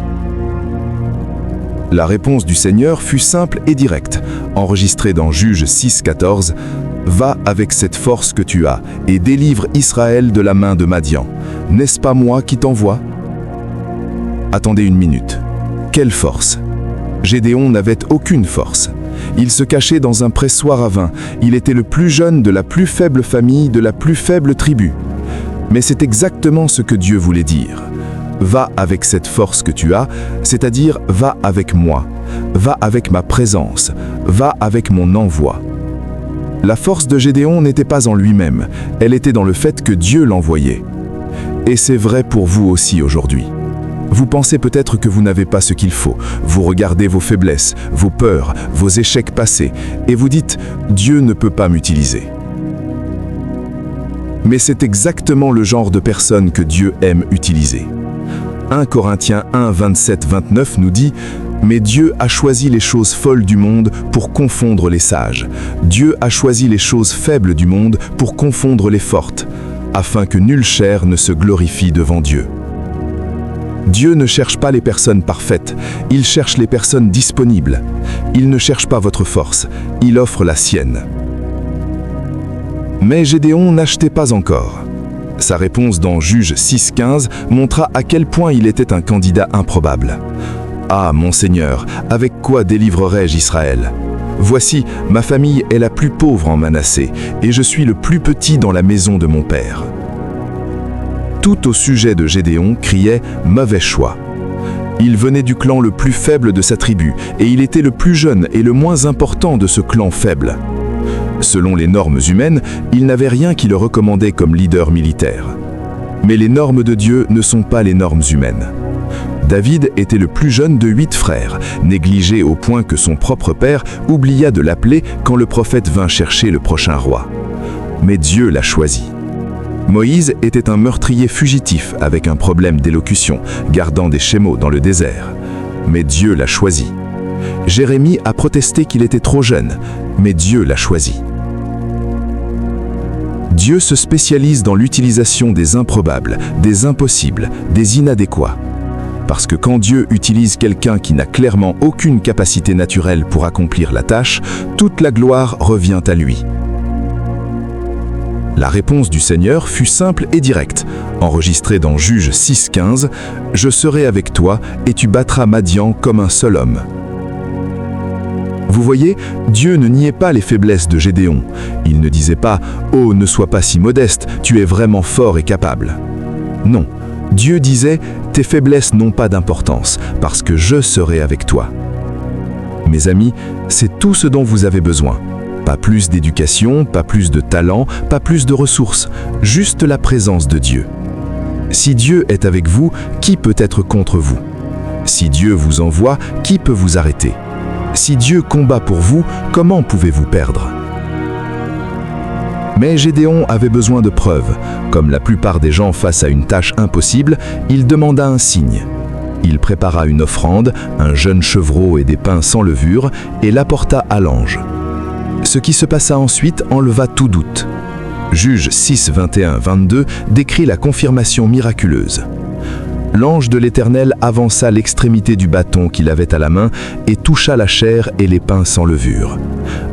La réponse du Seigneur fut simple et directe, enregistrée dans Juge 6:14. « Va avec cette force que tu as et délivre Israël de la main de Madian. N'est-ce pas moi qui t'envoie ?» Attendez une minute. Quelle force? Gédéon n'avait aucune force. Il se cachait dans un pressoir à vin. Il était le plus jeune de la plus faible famille, de la plus faible tribu. Mais c'est exactement ce que Dieu voulait dire. Va avec cette force que tu as, c'est-à-dire va avec moi. Va avec ma présence. Va avec mon envoi. La force de Gédéon n'était pas en lui-même. Elle était dans le fait que Dieu l'envoyait. Et c'est vrai pour vous aussi aujourd'hui. Vous pensez peut-être que vous n'avez pas ce qu'il faut. Vous regardez vos faiblesses, vos peurs, vos échecs passés, et vous dites « Dieu ne peut pas m'utiliser ». Mais c'est exactement le genre de personne que Dieu aime utiliser. 1 Corinthiens 1, 27-29 nous dit « Mais Dieu a choisi les choses folles du monde pour confondre les sages. Dieu a choisi les choses faibles du monde pour confondre les fortes, afin que nulle chair ne se glorifie devant Dieu. » Dieu ne cherche pas les personnes parfaites, il cherche les personnes disponibles. Il ne cherche pas votre force, il offre la sienne. Mais Gédéon n'achetait pas encore. Sa réponse dans Juge 6:15 montra à quel point il était un candidat improbable. « Ah, mon Seigneur, avec quoi délivrerai-je Israël? Voici, ma famille est la plus pauvre en Manassé, et je suis le plus petit dans la maison de mon père. » Tout au sujet de Gédéon criait « mauvais choix ». Il venait du clan le plus faible de sa tribu, et il était le plus jeune et le moins important de ce clan faible. Selon les normes humaines, il n'avait rien qui le recommandait comme leader militaire. Mais les normes de Dieu ne sont pas les normes humaines. David était le plus jeune de 8 frères, négligé au point que son propre père oublia de l'appeler quand le prophète vint chercher le prochain roi. Mais Dieu l'a choisi. Moïse était un meurtrier fugitif avec un problème d'élocution, gardant des chameaux dans le désert. Mais Dieu l'a choisi. Jérémie a protesté qu'il était trop jeune, mais Dieu l'a choisi. Dieu se spécialise dans l'utilisation des improbables, des impossibles, des inadéquats. Parce que quand Dieu utilise quelqu'un qui n'a clairement aucune capacité naturelle pour accomplir la tâche, toute la gloire revient à lui. La réponse du Seigneur fut simple et directe, enregistrée dans Juge 6:15 « Je serai avec toi et tu battras Madian comme un seul homme. » Vous voyez, Dieu ne niait pas les faiblesses de Gédéon. Il ne disait pas « Oh, ne sois pas si modeste, tu es vraiment fort et capable ». Non, Dieu disait « Tes faiblesses n'ont pas d'importance, parce que je serai avec toi ». Mes amis, c'est tout ce dont vous avez besoin. Pas plus d'éducation, pas plus de talent, pas plus de ressources, juste la présence de Dieu. Si Dieu est avec vous, qui peut être contre vous? Si Dieu vous envoie, qui peut vous arrêter? Si Dieu combat pour vous, comment pouvez-vous perdre? Mais Gédéon avait besoin de preuves. Comme la plupart des gens face à une tâche impossible, il demanda un signe. Il prépara une offrande, un jeune chevreau et des pains sans levure, et l'apporta à l'ange. Ce qui se passa ensuite enleva tout doute. Juges 6, 21-22 décrit la confirmation miraculeuse. L'ange de l'Éternel avança l'extrémité du bâton qu'il avait à la main et toucha la chair et les pains sans levure.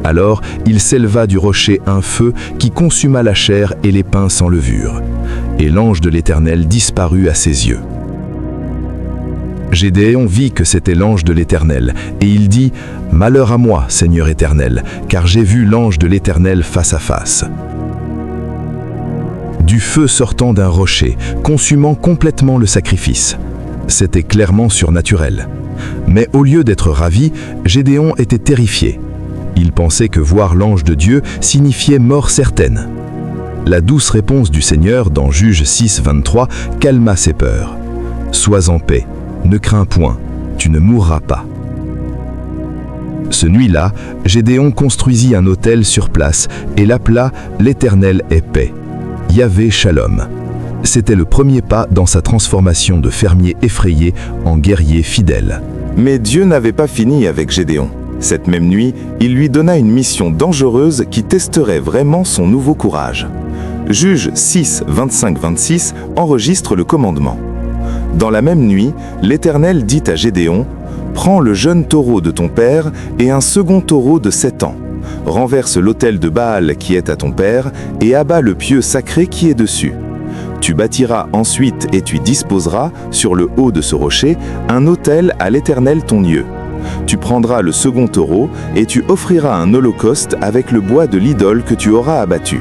Alors il s'éleva du rocher un feu qui consuma la chair et les pains sans levure. Et l'ange de l'Éternel disparut à ses yeux. Gédéon vit que c'était l'ange de l'Éternel, et il dit « Malheur à moi, Seigneur Éternel, car j'ai vu l'ange de l'Éternel face à face. » Du feu sortant d'un rocher, consumant complètement le sacrifice. C'était clairement surnaturel. Mais au lieu d'être ravi, Gédéon était terrifié. Il pensait que voir l'ange de Dieu signifiait mort certaine. La douce réponse du Seigneur dans Juges 6, 23 calma ses peurs. « Sois en paix. Ne crains point, tu ne mourras pas. » Ce nuit-là, Gédéon construisit un autel sur place et l'appela « L'Éternel est paix ». Yahvé Shalom. C'était le premier pas dans sa transformation de fermier effrayé en guerrier fidèle. Mais Dieu n'avait pas fini avec Gédéon. Cette même nuit, il lui donna une mission dangereuse qui testerait vraiment son nouveau courage. Juges 6, 25-26 enregistre le commandement. Dans la même nuit, l'Éternel dit à Gédéon, « Prends le jeune taureau de ton père et un second taureau de 7 ans. Renverse l'autel de Baal qui est à ton père et abat le pieu sacré qui est dessus. Tu bâtiras ensuite et tu disposeras, sur le haut de ce rocher, un autel à l'Éternel ton Dieu. Tu prendras le second taureau et tu offriras un holocauste avec le bois de l'idole que tu auras abattu. »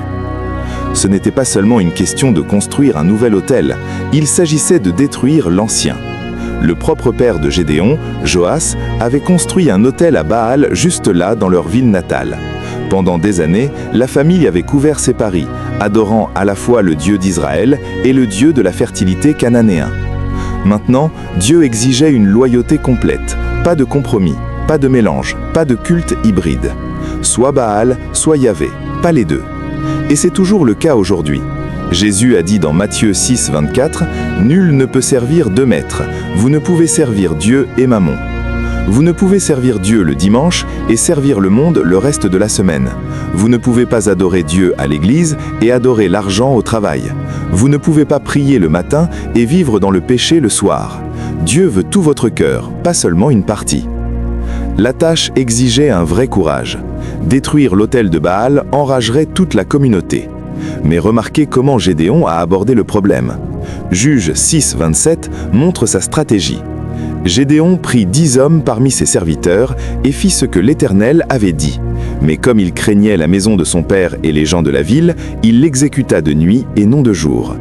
Ce n'était pas seulement une question de construire un nouvel autel, il s'agissait de détruire l'ancien. Le propre père de Gédéon, Joas, avait construit un autel à Baal juste là dans leur ville natale. Pendant des années, la famille avait couvert ses paris, adorant à la fois le Dieu d'Israël et le Dieu de la fertilité cananéen. Maintenant, Dieu exigeait une loyauté complète, pas de compromis, pas de mélange, pas de culte hybride. Soit Baal, soit Yahvé, pas les deux. Et c'est toujours le cas aujourd'hui. Jésus a dit dans Matthieu 6, 24, « Nul ne peut servir deux maîtres. Vous ne pouvez servir Dieu et Mammon. Vous ne pouvez servir Dieu le dimanche et servir le monde le reste de la semaine. Vous ne pouvez pas adorer Dieu à l'église et adorer l'argent au travail. Vous ne pouvez pas prier le matin et vivre dans le péché le soir. Dieu veut tout votre cœur, pas seulement une partie. » La tâche exigeait un vrai courage. Détruire l'autel de Baal enragerait toute la communauté. Mais remarquez comment Gédéon a abordé le problème. Juges 6, 27 montre sa stratégie. Gédéon prit 10 hommes parmi ses serviteurs et fit ce que l'Éternel avait dit. Mais comme il craignait la maison de son père et les gens de la ville, il l'exécuta de nuit et non de jour.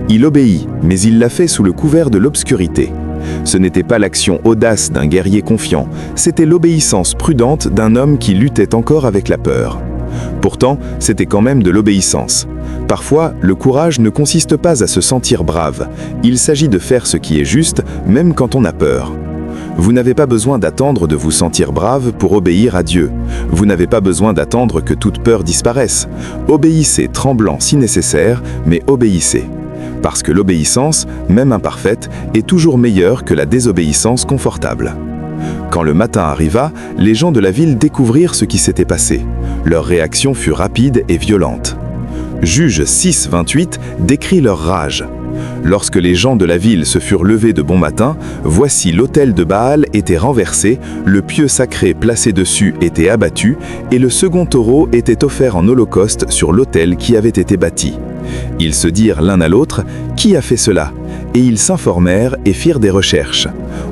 Il obéit, mais il l'a fait sous le couvert de l'obscurité. Ce n'était pas l'action audace d'un guerrier confiant, c'était l'obéissance prudente d'un homme qui luttait encore avec la peur. Pourtant, c'était quand même de l'obéissance. Parfois, le courage ne consiste pas à se sentir brave. Il s'agit de faire ce qui est juste, même quand on a peur. Vous n'avez pas besoin d'attendre de vous sentir brave pour obéir à Dieu. Vous n'avez pas besoin d'attendre que toute peur disparaisse. Obéissez tremblant si nécessaire, mais obéissez. Parce que l'obéissance, même imparfaite, est toujours meilleure que la désobéissance confortable. Quand le matin arriva, les gens de la ville découvrirent ce qui s'était passé. Leur réaction fut rapide et violente. Juges 6, 28 décrit leur rage. Lorsque les gens de la ville se furent levés de bon matin, voici l'autel de Baal était renversé, le pieu sacré placé dessus était abattu, et le second taureau était offert en holocauste sur l'autel qui avait été bâti. Ils se dirent l'un à l'autre, « Qui a fait cela ?» Et ils s'informèrent et firent des recherches.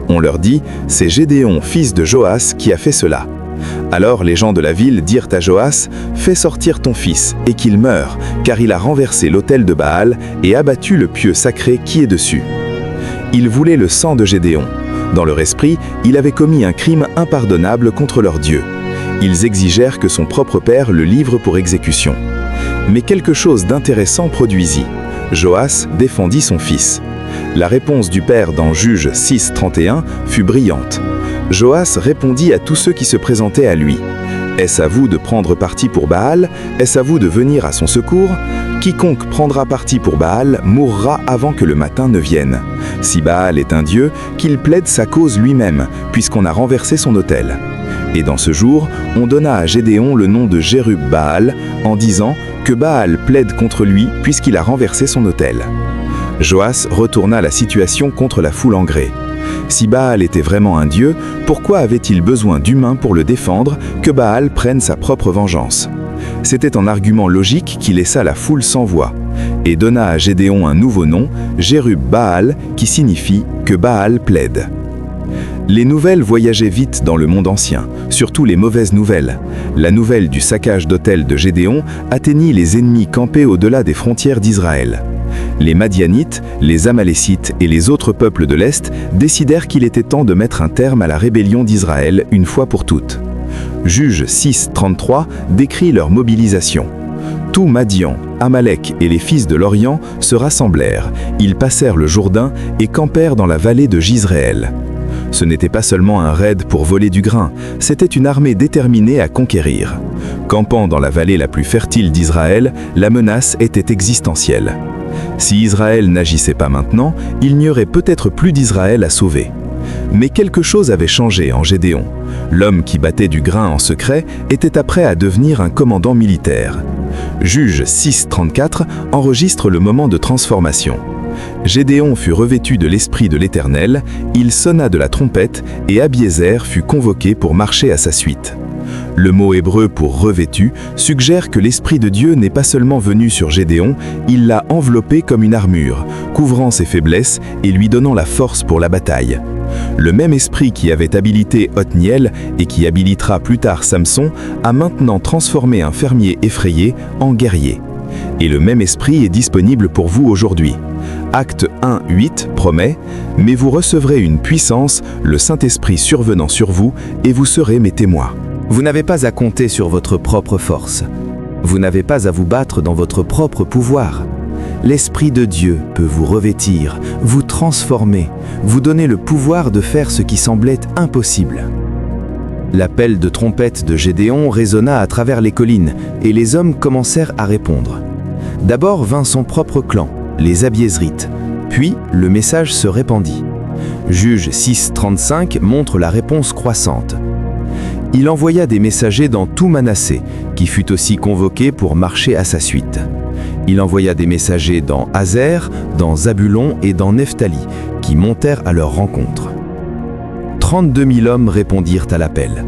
On leur dit, « C'est Gédéon, fils de Joas, qui a fait cela. » Alors les gens de la ville dirent à Joas, « Fais sortir ton fils, et qu'il meure, car il a renversé l'autel de Baal et abattu le pieu sacré qui est dessus. » Ils voulaient le sang de Gédéon. Dans leur esprit, il avait commis un crime impardonnable contre leur Dieu. Ils exigèrent que son propre père le livre pour exécution. Mais quelque chose d'intéressant produisit. Joas défendit son fils. La réponse du père dans Juges 6, 31 fut brillante. Joas répondit à tous ceux qui se présentaient à lui. « Est-ce à vous de prendre parti pour Baal? Est-ce à vous de venir à son secours? Quiconque prendra parti pour Baal mourra avant que le matin ne vienne. Si Baal est un dieu, qu'il plaide sa cause lui-même, puisqu'on a renversé son autel. » Et dans ce jour, on donna à Gédéon le nom de Jérub-Baal, en disant que Baal plaide contre lui puisqu'il a renversé son autel. Joas retourna la situation contre la foule en gré. Si Baal était vraiment un dieu, pourquoi avait-il besoin d'humains pour le défendre, que Baal prenne sa propre vengeance? C'était un argument logique qui laissa la foule sans voix, et donna à Gédéon un nouveau nom, Jérub-Baal, qui signifie que Baal plaide. Les nouvelles voyageaient vite dans le monde ancien, surtout les mauvaises nouvelles. La nouvelle du saccage d'autel de Gédéon atteignit les ennemis campés au-delà des frontières d'Israël. Les Madianites, les Amalécites et les autres peuples de l'Est décidèrent qu'il était temps de mettre un terme à la rébellion d'Israël une fois pour toutes. Juges 6, 33 décrit leur mobilisation. Tout Madian, Amalek et les fils de l'Orient se rassemblèrent, ils passèrent le Jourdain et campèrent dans la vallée de Jizréel. Ce n'était pas seulement un raid pour voler du grain, c'était une armée déterminée à conquérir. Campant dans la vallée la plus fertile d'Israël, la menace était existentielle. Si Israël n'agissait pas maintenant, il n'y aurait peut-être plus d'Israël à sauver. Mais quelque chose avait changé en Gédéon. L'homme qui battait du grain en secret était prêt à devenir un commandant militaire. Juges 6, 34 enregistre le moment de transformation. Gédéon fut revêtu de l'Esprit de l'Éternel, il sonna de la trompette et Abiézer fut convoqué pour marcher à sa suite. Le mot hébreu pour revêtu suggère que l'Esprit de Dieu n'est pas seulement venu sur Gédéon, il l'a enveloppé comme une armure, couvrant ses faiblesses et lui donnant la force pour la bataille. Le même esprit qui avait habilité Othniel et qui habilitera plus tard Samson a maintenant transformé un fermier effrayé en guerrier. Et le même esprit est disponible pour vous aujourd'hui. Acte 1, 8 promet « Mais vous recevrez une puissance, le Saint-Esprit survenant sur vous, et vous serez mes témoins. » Vous n'avez pas à compter sur votre propre force. Vous n'avez pas à vous battre dans votre propre pouvoir. L'Esprit de Dieu peut vous revêtir, vous transformer, vous donner le pouvoir de faire ce qui semblait impossible. L'appel de trompette de Gédéon résonna à travers les collines et les hommes commencèrent à répondre. D'abord vint son propre clan, les Abiézrites, puis le message se répandit. Juges 6, 35 montre la réponse croissante. Il envoya des messagers dans tout Manassé, qui fut aussi convoqué pour marcher à sa suite. Il envoya des messagers dans Azer, dans Zabulon et dans Nephtali, qui montèrent à leur rencontre. 32 000 hommes répondirent à l'appel.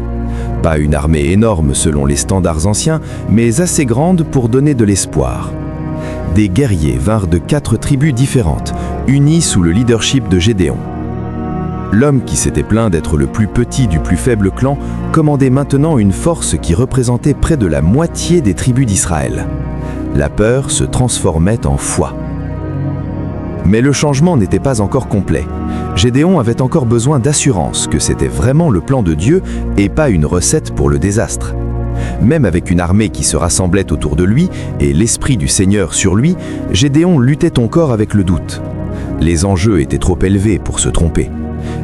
Pas une armée énorme selon les standards anciens, mais assez grande pour donner de l'espoir. Des guerriers vinrent de 4 tribus différentes, unis sous le leadership de Gédéon. L'homme qui s'était plaint d'être le plus petit du plus faible clan commandait maintenant une force qui représentait près de la moitié des tribus d'Israël. La peur se transformait en foi. Mais le changement n'était pas encore complet. Gédéon avait encore besoin d'assurance que c'était vraiment le plan de Dieu et pas une recette pour le désastre. Même avec une armée qui se rassemblait autour de lui et l'esprit du Seigneur sur lui, Gédéon luttait encore avec le doute. Les enjeux étaient trop élevés pour se tromper.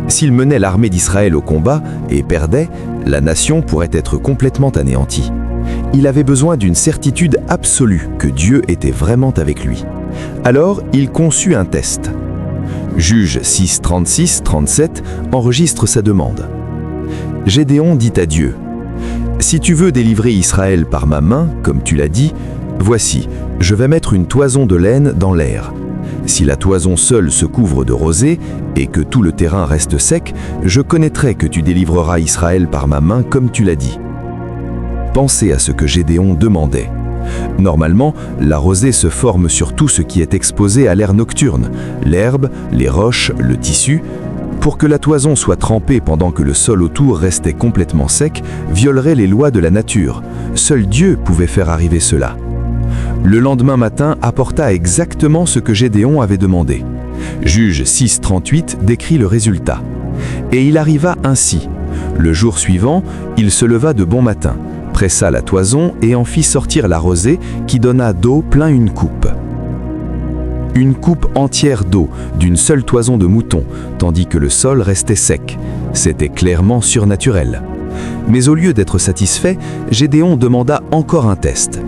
S'il menait l'armée d'Israël au combat et perdait, la nation pourrait être complètement anéantie. Il avait besoin d'une certitude absolue que Dieu était vraiment avec lui. Alors, il conçut un test. Juges 6, 36, 37 enregistre sa demande. Gédéon dit à Dieu, « Si tu veux délivrer Israël par ma main, comme tu l'as dit, voici, je vais mettre une toison de laine dans l'air. Si la toison seule se couvre de rosée et que tout le terrain reste sec, je connaîtrai que tu délivreras Israël par ma main comme tu l'as dit. » Pensez à ce que Gédéon demandait. Normalement, la rosée se forme sur tout ce qui est exposé à l'air nocturne, l'herbe, les roches, le tissu. Pour que la toison soit trempée pendant que le sol autour restait complètement sec, violerait les lois de la nature. Seul Dieu pouvait faire arriver cela. Le lendemain matin apporta exactement ce que Gédéon avait demandé. Juge 6:38 décrit le résultat. Et il arriva ainsi. Le jour suivant, il se leva de bon matin, pressa la toison et en fit sortir la rosée qui donna d'eau plein une coupe. Une coupe entière d'eau, d'une seule toison de mouton, tandis que le sol restait sec. C'était clairement surnaturel. Mais au lieu d'être satisfait, Gédéon demanda encore un test.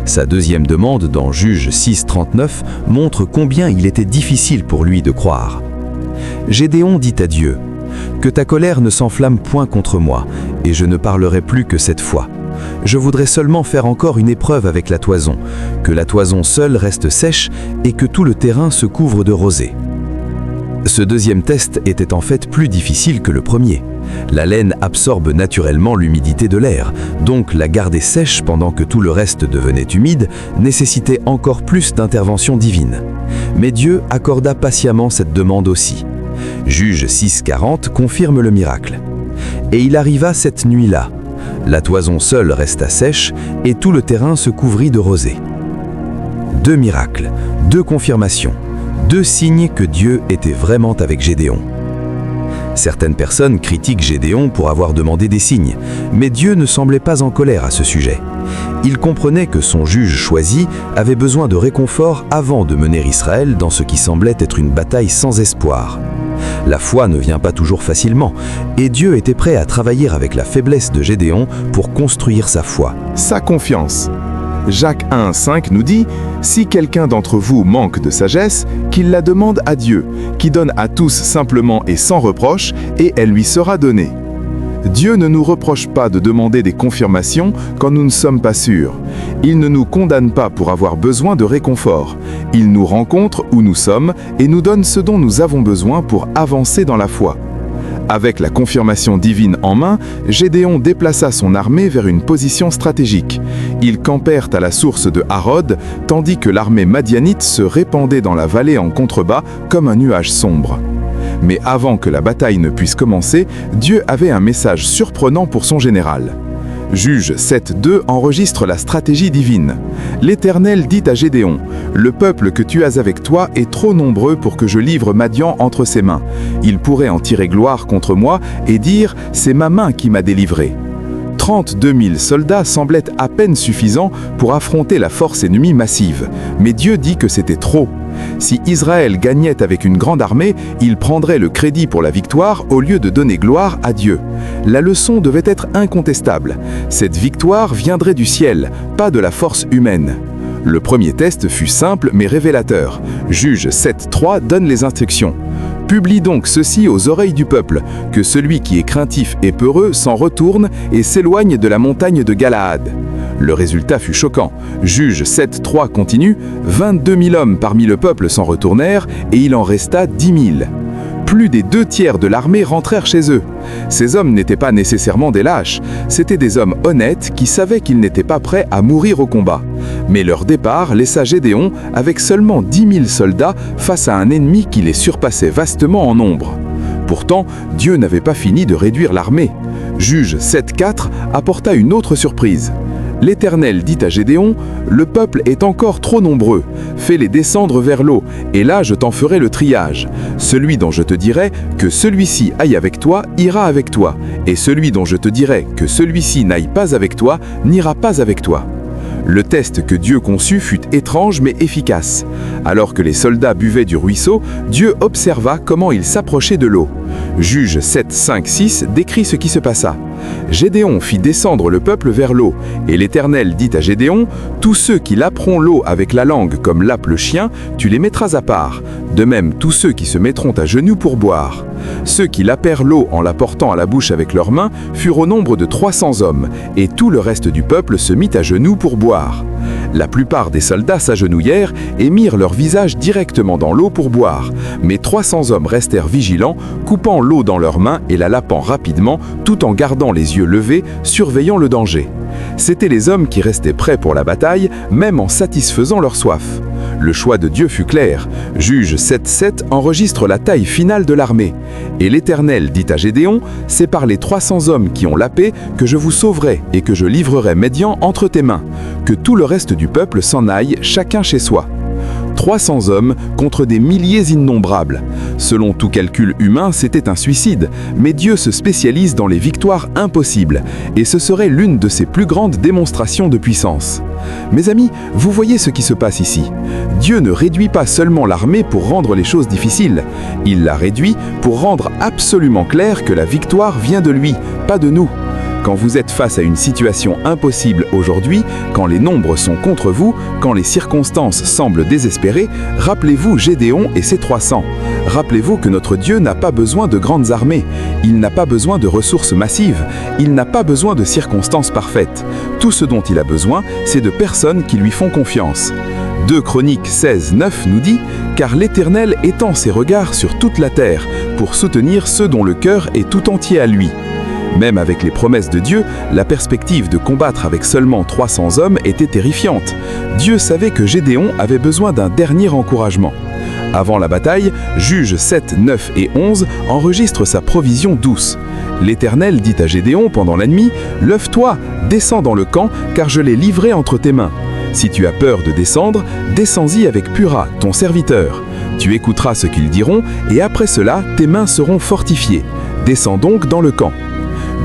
Sa deuxième demande dans Juge 6:39 montre combien il était difficile pour lui de croire. Gédéon dit à Dieu : « Que ta colère ne s'enflamme point contre moi, et je ne parlerai plus que cette fois. Je voudrais seulement faire encore une épreuve avec la toison, que la toison seule reste sèche et que tout le terrain se couvre de rosée. » Ce deuxième test était en fait plus difficile que le premier. La laine absorbe naturellement l'humidité de l'air, donc la garder sèche pendant que tout le reste devenait humide nécessitait encore plus d'intervention divine. Mais Dieu accorda patiemment cette demande aussi. Juge 6:40 confirme le miracle. Et il arriva cette nuit-là. La toison seule resta sèche et tout le terrain se couvrit de rosée. Deux miracles, deux confirmations, deux signes que Dieu était vraiment avec Gédéon. Certaines personnes critiquent Gédéon pour avoir demandé des signes, mais Dieu ne semblait pas en colère à ce sujet. Il comprenait que son juge choisi avait besoin de réconfort avant de mener Israël dans ce qui semblait être une bataille sans espoir. La foi ne vient pas toujours facilement, et Dieu était prêt à travailler avec la faiblesse de Gédéon pour construire sa foi. Sa confiance. Jacques 1:5 nous dit « Si quelqu'un d'entre vous manque de sagesse, qu'il la demande à Dieu, qui donne à tous simplement et sans reproche, et elle lui sera donnée. » Dieu ne nous reproche pas de demander des confirmations quand nous ne sommes pas sûrs. Il ne nous condamne pas pour avoir besoin de réconfort. Il nous rencontre où nous sommes et nous donne ce dont nous avons besoin pour avancer dans la foi. Avec la confirmation divine en main, Gédéon déplaça son armée vers une position stratégique. Ils campèrent à la source de Harod, tandis que l'armée madianite se répandait dans la vallée en contrebas comme un nuage sombre. Mais avant que la bataille ne puisse commencer, Dieu avait un message surprenant pour son général. Juge 7:2 enregistre la stratégie divine. L'Éternel dit à Gédéon : « Le peuple que tu as avec toi est trop nombreux pour que je livre Madian entre ses mains. Il pourrait en tirer gloire contre moi et dire : c'est ma main qui m'a délivré. » 32 000 soldats semblaient à peine suffisants pour affronter la force ennemie massive. Mais Dieu dit que c'était trop. Si Israël gagnait avec une grande armée, il prendrait le crédit pour la victoire au lieu de donner gloire à Dieu. La leçon devait être incontestable. Cette victoire viendrait du ciel, pas de la force humaine. Le premier test fut simple mais révélateur. Juge 7:3 donne les instructions. Publie donc ceci aux oreilles du peuple, que celui qui est craintif et peureux s'en retourne et s'éloigne de la montagne de Galaad. Le résultat fut choquant. Juge 7:3 continue, 22 000 hommes parmi le peuple s'en retournèrent et il en resta 10 000. Plus des 2/3 de l'armée rentrèrent chez eux. Ces hommes n'étaient pas nécessairement des lâches, c'étaient des hommes honnêtes qui savaient qu'ils n'étaient pas prêts à mourir au combat. Mais leur départ laissa Gédéon avec seulement 10 000 soldats face à un ennemi qui les surpassait vastement en nombre. Pourtant, Dieu n'avait pas fini de réduire l'armée. Juge 7:4 apporta une autre surprise. L'Éternel dit à Gédéon : « Le peuple est encore trop nombreux. Fais-les descendre vers l'eau, et là je t'en ferai le triage. Celui dont je te dirai que celui-ci aille avec toi, ira avec toi. Et celui dont je te dirai que celui-ci n'aille pas avec toi, n'ira pas avec toi. » Le test que Dieu conçut fut étrange mais efficace. Alors que les soldats buvaient du ruisseau, Dieu observa comment ils s'approchaient de l'eau. Juge 7:5-6 décrit ce qui se passa. Gédéon fit descendre le peuple vers l'eau, et l'Éternel dit à Gédéon : « Tous ceux qui laperont l'eau avec la langue comme lappe le chien, tu les mettras à part. De même, tous ceux qui se mettront à genoux pour boire. » Ceux qui lapèrent l'eau en la portant à la bouche avec leurs mains furent au nombre de 300 hommes, et tout le reste du peuple se mit à genoux pour boire. La plupart des soldats s'agenouillèrent et mirent leur visage directement dans l'eau pour boire, mais 300 hommes restèrent vigilants, coupant l'eau dans leurs mains et la lapant rapidement, tout en gardant les yeux levés, surveillant le danger. C'étaient les hommes qui restaient prêts pour la bataille, même en satisfaisant leur soif. Le choix de Dieu fut clair. Juge 7.7 enregistre la taille finale de l'armée. Et l'Éternel dit à Gédéon, « C'est par les 300 hommes qui ont la paix que je vous sauverai et que je livrerai Médian entre tes mains. Que tout le reste du peuple s'en aille, chacun chez soi. » 300 hommes contre des milliers innombrables. Selon tout calcul humain, c'était un suicide, mais Dieu se spécialise dans les victoires impossibles, et ce serait l'une de ses plus grandes démonstrations de puissance. Mes amis, vous voyez ce qui se passe ici. Dieu ne réduit pas seulement l'armée pour rendre les choses difficiles, il la réduit pour rendre absolument clair que la victoire vient de lui, pas de nous. Quand vous êtes face à une situation impossible aujourd'hui, quand les nombres sont contre vous, quand les circonstances semblent désespérées, rappelez-vous Gédéon et ses 300. Rappelez-vous que notre Dieu n'a pas besoin de grandes armées, il n'a pas besoin de ressources massives, il n'a pas besoin de circonstances parfaites. Tout ce dont il a besoin, c'est de personnes qui lui font confiance. 2 Chroniques 16.9 nous dit « Car l'Éternel étend ses regards sur toute la terre pour soutenir ceux dont le cœur est tout entier à lui. » Même avec les promesses de Dieu, la perspective de combattre avec seulement 300 hommes était terrifiante. Dieu savait que Gédéon avait besoin d'un dernier encouragement. Avant la bataille, Juges 7, 9 et 11 enregistrent sa provision douce. L'Éternel dit à Gédéon pendant la nuit, « Lève-toi, descends dans le camp, car je l'ai livré entre tes mains. Si tu as peur de descendre, descends-y avec Pura, ton serviteur. Tu écouteras ce qu'ils diront, et après cela, tes mains seront fortifiées. Descends donc dans le camp. »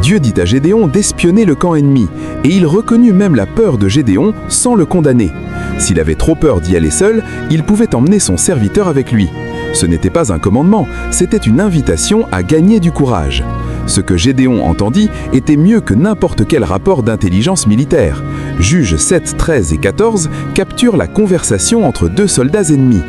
Dieu dit à Gédéon d'espionner le camp ennemi, et il reconnut même la peur de Gédéon sans le condamner. S'il avait trop peur d'y aller seul, il pouvait emmener son serviteur avec lui. Ce n'était pas un commandement, c'était une invitation à gagner du courage. Ce que Gédéon entendit était mieux que n'importe quel rapport d'intelligence militaire. Juges 7, 13 et 14 capturent la conversation entre 2 soldats ennemis.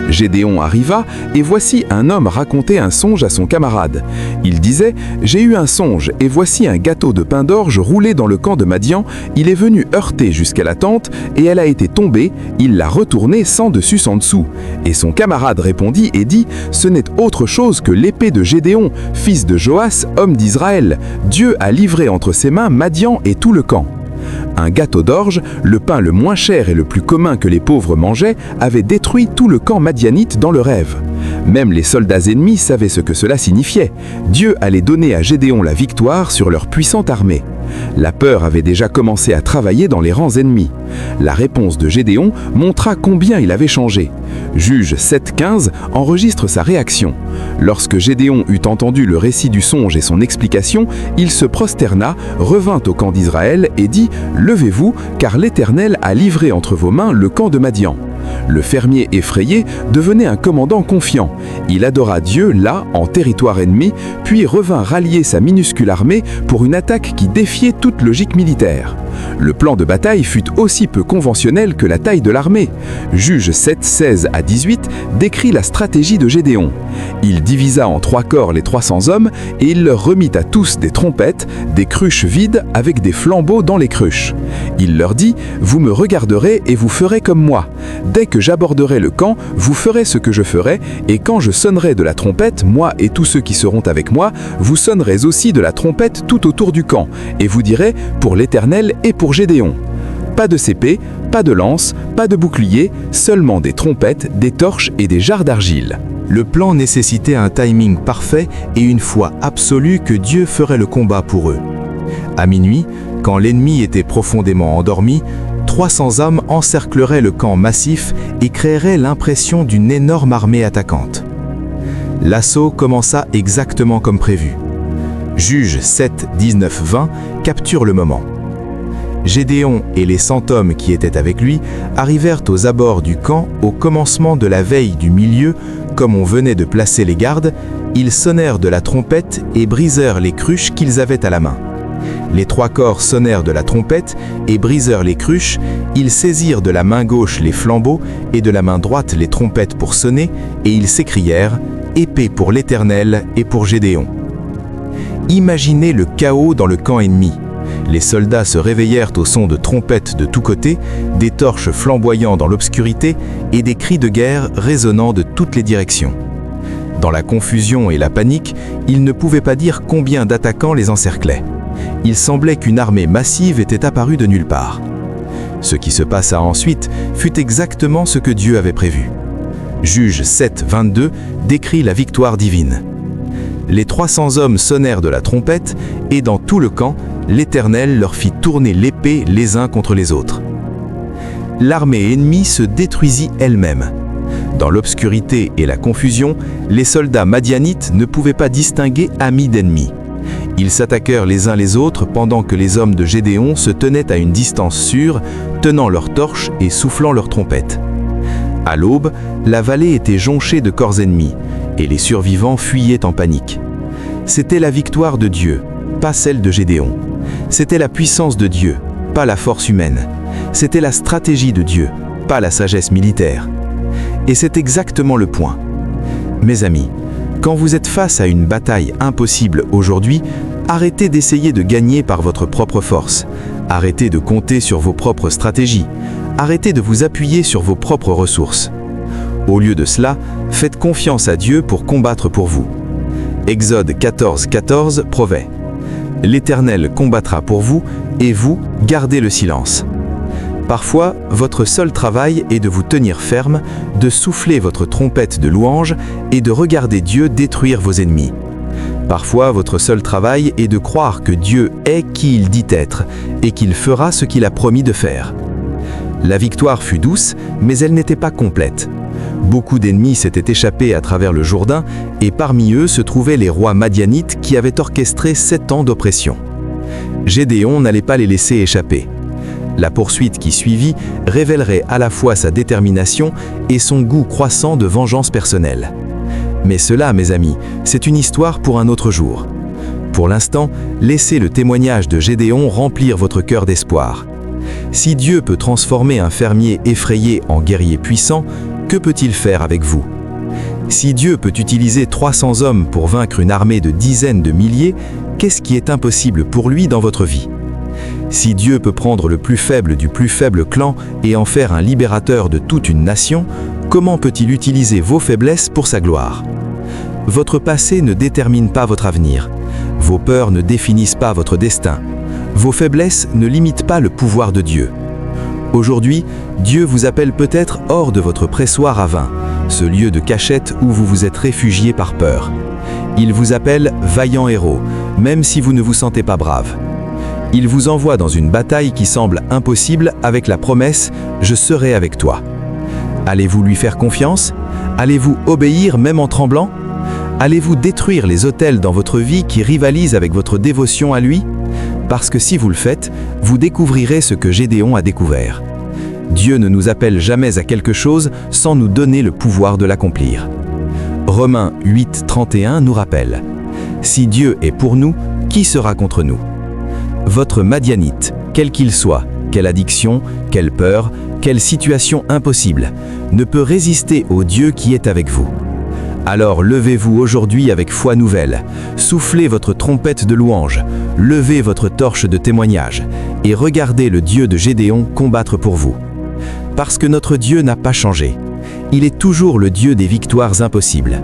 Gédéon arriva, et voici un homme raconter un songe à son camarade. Il disait « J'ai eu un songe, et voici un gâteau de pain d'orge roulé dans le camp de Madian. Il est venu heurter jusqu'à la tente, et elle a été tombée. Il l'a retournée sans dessus sans dessous. » Et son camarade répondit et dit « Ce n'est autre chose que l'épée de Gédéon, fils de Joas, homme d'Israël. Dieu a livré entre ses mains Madian et tout le camp. » Un gâteau d'orge, le pain le moins cher et le plus commun que les pauvres mangeaient, avait détruit tout le camp madianite dans le rêve. Même les soldats ennemis savaient ce que cela signifiait. Dieu allait donner à Gédéon la victoire sur leur puissante armée. La peur avait déjà commencé à travailler dans les rangs ennemis. La réponse de Gédéon montra combien il avait changé. Juges 7.15 enregistre sa réaction. Lorsque Gédéon eut entendu le récit du songe et son explication, il se prosterna, revint au camp d'Israël et dit « Levez-vous, car l'Éternel a livré entre vos mains le camp de Madian. » Le fermier effrayé devenait un commandant confiant. Il adora Dieu là, en territoire ennemi, puis revint rallier sa minuscule armée pour une attaque qui défiait toute logique militaire. Le plan de bataille fut aussi peu conventionnel que la taille de l'armée. Juges 7, 16 à 18 décrit la stratégie de Gédéon. Il divisa en 3 corps les 300 hommes et il leur remit à tous des trompettes, des cruches vides avec des flambeaux dans les cruches. Il leur dit « Vous me regarderez et vous ferez comme moi. Dès que j'aborderai le camp, vous ferez ce que je ferai, et quand je sonnerai de la trompette, moi et tous ceux qui seront avec moi, vous sonnerez aussi de la trompette tout autour du camp, et vous direz « Pour l'Éternel et pour Gédéon ». Pas de épée, pas de lance, pas de bouclier, seulement des trompettes, des torches et des jarres d'argile. Le plan nécessitait un timing parfait et une foi absolue que Dieu ferait le combat pour eux. À minuit, quand l'ennemi était profondément endormi, 300 hommes encercleraient le camp massif et créeraient l'impression d'une énorme armée attaquante. L'assaut commença exactement comme prévu. Juges 7, 19, 20 capturent le moment. Gédéon et les 100 hommes qui étaient avec lui arrivèrent aux abords du camp au commencement de la veille du milieu. Comme on venait de placer les gardes, ils sonnèrent de la trompette et brisèrent les cruches qu'ils avaient à la main. Les 3 corps sonnèrent de la trompette et brisèrent les cruches. Ils saisirent de la main gauche les flambeaux et de la main droite les trompettes pour sonner, et ils s'écrièrent « Épée pour l'Éternel et pour Gédéon ». Imaginez le chaos dans le camp ennemi. Les soldats se réveillèrent au son de trompettes de tous côtés, des torches flamboyant dans l'obscurité et des cris de guerre résonnant de toutes les directions. Dans la confusion et la panique, ils ne pouvaient pas dire combien d'attaquants les encerclaient. Il semblait qu'une armée massive était apparue de nulle part. Ce qui se passa ensuite fut exactement ce que Dieu avait prévu. Juges 7, 22 décrit la victoire divine. Les 300 hommes sonnèrent de la trompette, et dans tout le camp, l'Éternel leur fit tourner l'épée les uns contre les autres. L'armée ennemie se détruisit elle-même. Dans l'obscurité et la confusion, les soldats madianites ne pouvaient pas distinguer amis d'ennemis. Ils s'attaquèrent les uns les autres pendant que les hommes de Gédéon se tenaient à une distance sûre, tenant leurs torches et soufflant leurs trompettes. À l'aube, la vallée était jonchée de corps ennemis, et les survivants fuyaient en panique. C'était la victoire de Dieu, pas celle de Gédéon. C'était la puissance de Dieu, pas la force humaine. C'était la stratégie de Dieu, pas la sagesse militaire. Et c'est exactement le point. Mes amis, quand vous êtes face à une bataille impossible aujourd'hui, arrêtez d'essayer de gagner par votre propre force. Arrêtez de compter sur vos propres stratégies. Arrêtez de vous appuyer sur vos propres ressources. Au lieu de cela, faites confiance à Dieu pour combattre pour vous. Exode 14, 14 promet « L'Éternel combattra pour vous, et vous, gardez le silence ». Parfois, votre seul travail est de vous tenir ferme, de souffler votre trompette de louange et de regarder Dieu détruire vos ennemis. Parfois, votre seul travail est de croire que Dieu est qui il dit être et qu'il fera ce qu'il a promis de faire. La victoire fut douce, mais elle n'était pas complète. Beaucoup d'ennemis s'étaient échappés à travers le Jourdain, et parmi eux se trouvaient les rois madianites qui avaient orchestré 7 ans d'oppression. Gédéon n'allait pas les laisser échapper. La poursuite qui suivit révélerait à la fois sa détermination et son goût croissant de vengeance personnelle. Mais cela, mes amis, c'est une histoire pour un autre jour. Pour l'instant, laissez le témoignage de Gédéon remplir votre cœur d'espoir. Si Dieu peut transformer un fermier effrayé en guerrier puissant, que peut-il faire avec vous? Si Dieu peut utiliser 300 hommes pour vaincre une armée de dizaines de milliers, qu'est-ce qui est impossible pour lui dans votre vie? Si Dieu peut prendre le plus faible du plus faible clan et en faire un libérateur de toute une nation, comment peut-il utiliser vos faiblesses pour sa gloire? Votre passé ne détermine pas votre avenir. Vos peurs ne définissent pas votre destin. Vos faiblesses ne limitent pas le pouvoir de Dieu. Aujourd'hui, Dieu vous appelle peut-être hors de votre pressoir à vin, ce lieu de cachette où vous vous êtes réfugié par peur. Il vous appelle vaillant héros, même si vous ne vous sentez pas brave. Il vous envoie dans une bataille qui semble impossible avec la promesse « Je serai avec toi ». Allez-vous lui faire confiance? Allez-vous obéir même en tremblant? Allez-vous détruire les autels dans votre vie qui rivalisent avec votre dévotion à lui? Parce que si vous le faites, vous découvrirez ce que Gédéon a découvert. Dieu ne nous appelle jamais à quelque chose sans nous donner le pouvoir de l'accomplir. Romains 8, 31 nous rappelle « Si Dieu est pour nous, qui sera contre nous ?» Votre Madianite, quel qu'il soit, quelle addiction, quelle peur, quelle situation impossible, ne peut résister au Dieu qui est avec vous. Alors levez-vous aujourd'hui avec foi nouvelle, soufflez votre trompette de louange, levez votre torche de témoignage et regardez le Dieu de Gédéon combattre pour vous. Parce que notre Dieu n'a pas changé. Il est toujours le Dieu des victoires impossibles.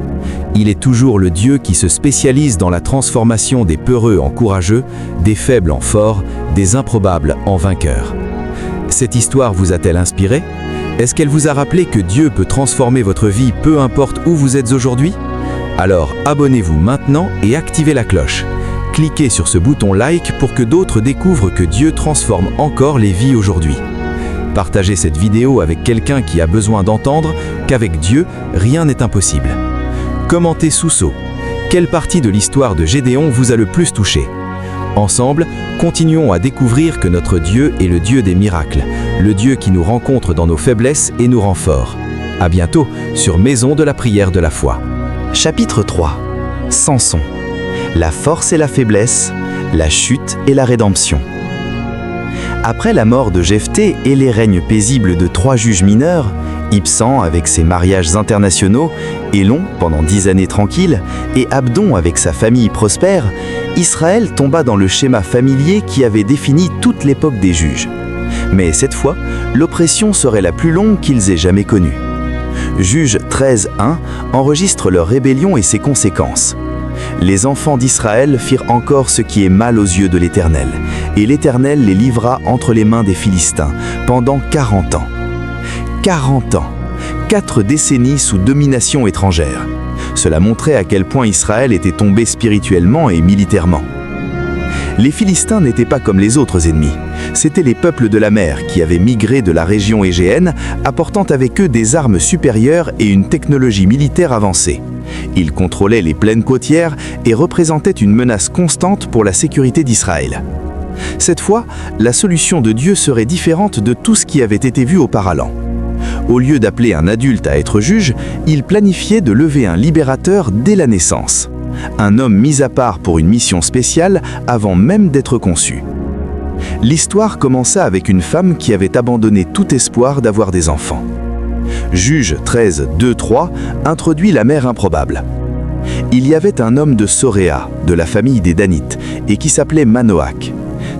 Il est toujours le Dieu qui se spécialise dans la transformation des peureux en courageux, des faibles en forts, des improbables en vainqueurs. Cette histoire vous a-t-elle inspiré? Est-ce qu'elle vous a rappelé que Dieu peut transformer votre vie peu importe où vous êtes aujourd'hui? Alors abonnez-vous maintenant et activez la cloche. Cliquez sur ce bouton like pour que d'autres découvrent que Dieu transforme encore les vies aujourd'hui. Partagez cette vidéo avec quelqu'un qui a besoin d'entendre qu'avec Dieu, rien n'est impossible. Commentez sous-saut. Quelle partie de l'histoire de Gédéon vous a le plus touché? Ensemble, continuons à découvrir que notre Dieu est le Dieu des miracles, le Dieu qui nous rencontre dans nos faiblesses et nous rend forts. À bientôt sur Maison de la prière de la foi. Chapitre 3. Samson. La force et la faiblesse, la chute et la rédemption. Après la mort de Jephthé et les règnes paisibles de 3 juges mineurs, Ibsan avec ses mariages internationaux, Élon pendant 10 années tranquilles et Abdon avec sa famille prospère, Israël tomba dans le schéma familier qui avait défini toute l'époque des juges. Mais cette fois, l'oppression serait la plus longue qu'ils aient jamais connue. Juges 13:1 enregistre leur rébellion et ses conséquences. Les enfants d'Israël firent encore ce qui est mal aux yeux de l'Éternel, et l'Éternel les livra entre les mains des Philistins pendant 40 ans. 40 ans, 4 décennies sous domination étrangère. Cela montrait à quel point Israël était tombé spirituellement et militairement. Les Philistins n'étaient pas comme les autres ennemis. C'étaient les peuples de la mer qui avaient migré de la région égéenne, apportant avec eux des armes supérieures et une technologie militaire avancée. Ils contrôlaient les plaines côtières et représentaient une menace constante pour la sécurité d'Israël. Cette fois, la solution de Dieu serait différente de tout ce qui avait été vu auparavant. Au lieu d'appeler un adulte à être juge, il planifiait de lever un libérateur dès la naissance. Un homme mis à part pour une mission spéciale avant même d'être conçu. L'histoire commença avec une femme qui avait abandonné tout espoir d'avoir des enfants. Juge 13, 2, 3 introduit la mère improbable. Il y avait un homme de Soréa, de la famille des Danites, et qui s'appelait Manoach.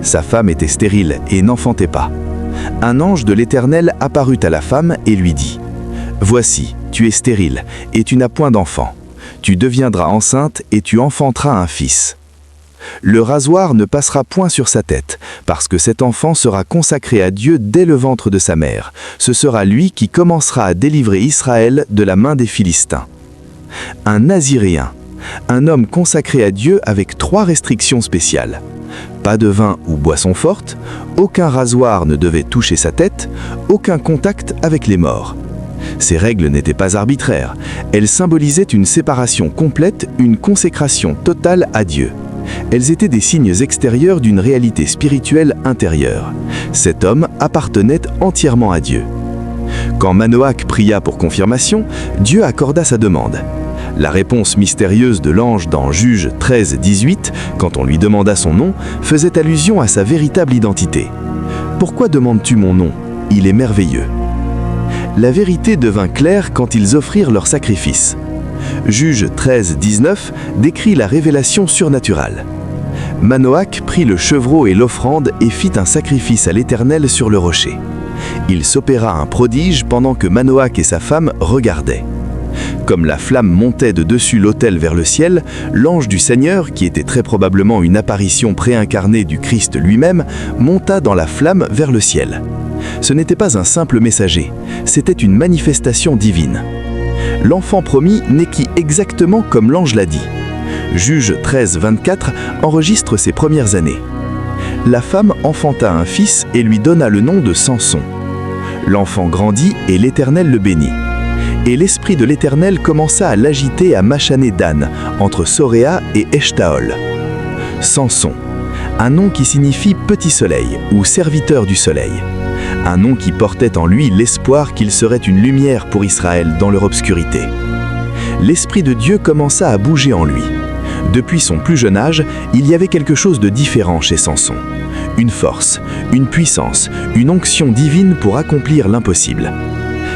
Sa femme était stérile et n'enfantait pas. Un ange de l'Éternel apparut à la femme et lui dit : « Voici, tu es stérile et tu n'as point d'enfant. Tu deviendras enceinte et tu enfanteras un fils. Le rasoir ne passera point sur sa tête, parce que cet enfant sera consacré à Dieu dès le ventre de sa mère. Ce sera lui qui commencera à délivrer Israël de la main des Philistins. » Un Naziréen, un homme consacré à Dieu avec 3 restrictions spéciales. Pas de vin ou boisson forte, aucun rasoir ne devait toucher sa tête, aucun contact avec les morts. Ces règles n'étaient pas arbitraires, elles symbolisaient une séparation complète, une consécration totale à Dieu. Elles étaient des signes extérieurs d'une réalité spirituelle intérieure. Cet homme appartenait entièrement à Dieu. Quand Manoach pria pour confirmation, Dieu accorda sa demande. La réponse mystérieuse de l'ange dans Juge 13, 18, quand on lui demanda son nom, faisait allusion à sa véritable identité. « Pourquoi demandes-tu mon nom ? Il est merveilleux. » La vérité devint claire quand ils offrirent leur sacrifice. Juge 13, 19 décrit la révélation surnaturelle. Manoach prit le chevreau et l'offrande et fit un sacrifice à l'Éternel sur le rocher. Il s'opéra un prodige pendant que Manoach et sa femme regardaient. Comme la flamme montait de dessus l'autel vers le ciel, l'ange du Seigneur, qui était très probablement une apparition préincarnée du Christ lui-même, monta dans la flamme vers le ciel. Ce n'était pas un simple messager, c'était une manifestation divine. L'enfant promis naquit exactement comme l'ange l'a dit. Juge 13, 24 enregistre ses premières années. La femme enfanta un fils et lui donna le nom de Samson. L'enfant grandit et l'Éternel le bénit. Et l'esprit de l'Éternel commença à l'agiter à Machané Dan, entre Soréa et Eshtaol. Samson, un nom qui signifie petit soleil ou serviteur du soleil. Un nom qui portait en lui l'espoir qu'il serait une lumière pour Israël dans leur obscurité. L'Esprit de Dieu commença à bouger en lui. Depuis son plus jeune âge, il y avait quelque chose de différent chez Samson. Une force, une puissance, une onction divine pour accomplir l'impossible.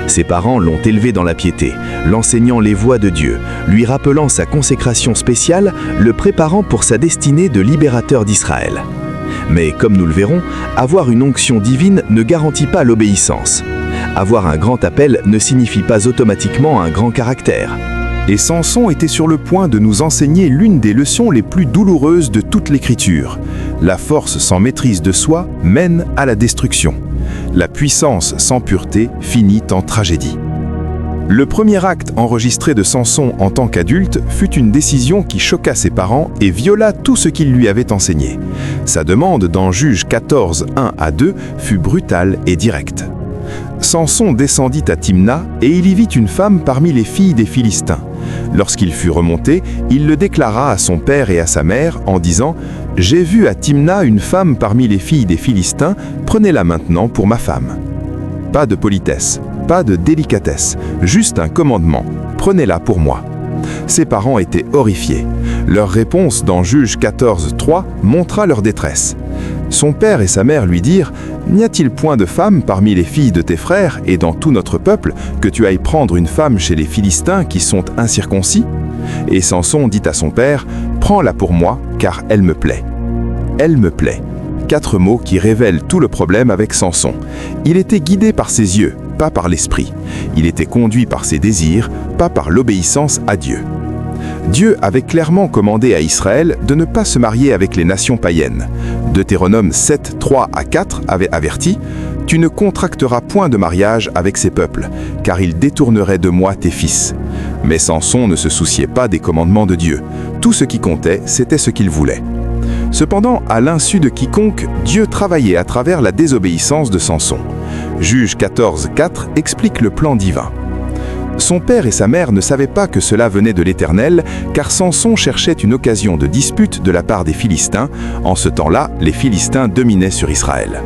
Ses parents l'ont élevé dans la piété, l'enseignant les voies de Dieu, lui rappelant sa consécration spéciale, le préparant pour sa destinée de libérateur d'Israël. Mais comme nous le verrons, avoir une onction divine ne garantit pas l'obéissance. Avoir un grand appel ne signifie pas automatiquement un grand caractère. Et Samson était sur le point de nous enseigner l'une des leçons les plus douloureuses de toute l'Écriture. La force sans maîtrise de soi mène à la destruction. La puissance sans pureté finit en tragédie. Le premier acte enregistré de Samson en tant qu'adulte fut une décision qui choqua ses parents et viola tout ce qu'il lui avait enseigné. Sa demande dans Juge 14, 1 à 2 fut brutale et directe. Samson descendit à Timna et il y vit une femme parmi les filles des Philistins. Lorsqu'il fut remonté, il le déclara à son père et à sa mère en disant « J'ai vu à Timna une femme parmi les filles des Philistins, prenez-la maintenant pour ma femme. » Pas de politesse, pas de délicatesse, juste un commandement « Prenez-la pour moi. » Ses parents étaient horrifiés. Leur réponse dans Juge 14, 3 montra leur détresse. Son père et sa mère lui dirent « N'y a-t-il point de femme parmi les filles de tes frères et dans tout notre peuple que tu ailles prendre une femme chez les Philistins qui sont incirconcis ?» Et Samson dit à son père « Prends-la pour moi, car elle me plaît. » Elle me plaît. 4 mots qui révèlent tout le problème avec Samson. Il était guidé par ses yeux, pas par l'esprit. Il était conduit par ses désirs, pas par l'obéissance à Dieu. Dieu avait clairement commandé à Israël de ne pas se marier avec les nations païennes. Deutéronome 7, 3 à 4 avait averti « Tu ne contracteras point de mariage avec ces peuples, car ils détourneraient de moi tes fils. » Mais Samson ne se souciait pas des commandements de Dieu. Tout ce qui comptait, c'était ce qu'il voulait. Cependant, à l'insu de quiconque, Dieu travaillait à travers la désobéissance de Samson. Juge 14, 4 explique le plan divin. Son père et sa mère ne savaient pas que cela venait de l'Éternel, car Samson cherchait une occasion de dispute de la part des Philistins. En ce temps-là, les Philistins dominaient sur Israël.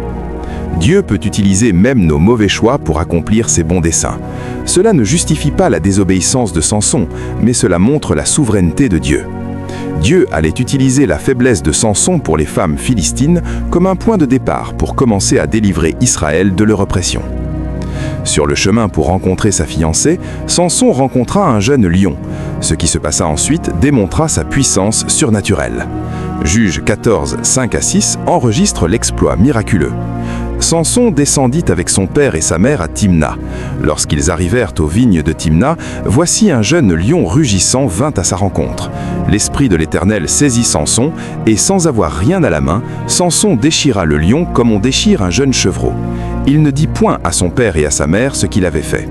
Dieu peut utiliser même nos mauvais choix pour accomplir ses bons desseins. Cela ne justifie pas la désobéissance de Samson, mais cela montre la souveraineté de Dieu. Dieu allait utiliser la faiblesse de Samson pour les femmes philistines comme un point de départ pour commencer à délivrer Israël de leur oppression. Sur le chemin pour rencontrer sa fiancée, Samson rencontra un jeune lion. Ce qui se passa ensuite démontra sa puissance surnaturelle. Juge 14, 5 à 6 enregistre l'exploit miraculeux. Samson descendit avec son père et sa mère à Timna. Lorsqu'ils arrivèrent aux vignes de Timna, voici un jeune lion rugissant vint à sa rencontre. L'Esprit de l'Éternel saisit Samson, et sans avoir rien à la main, Samson déchira le lion comme on déchire un jeune chevreau. Il ne dit point à son père et à sa mère ce qu'il avait fait.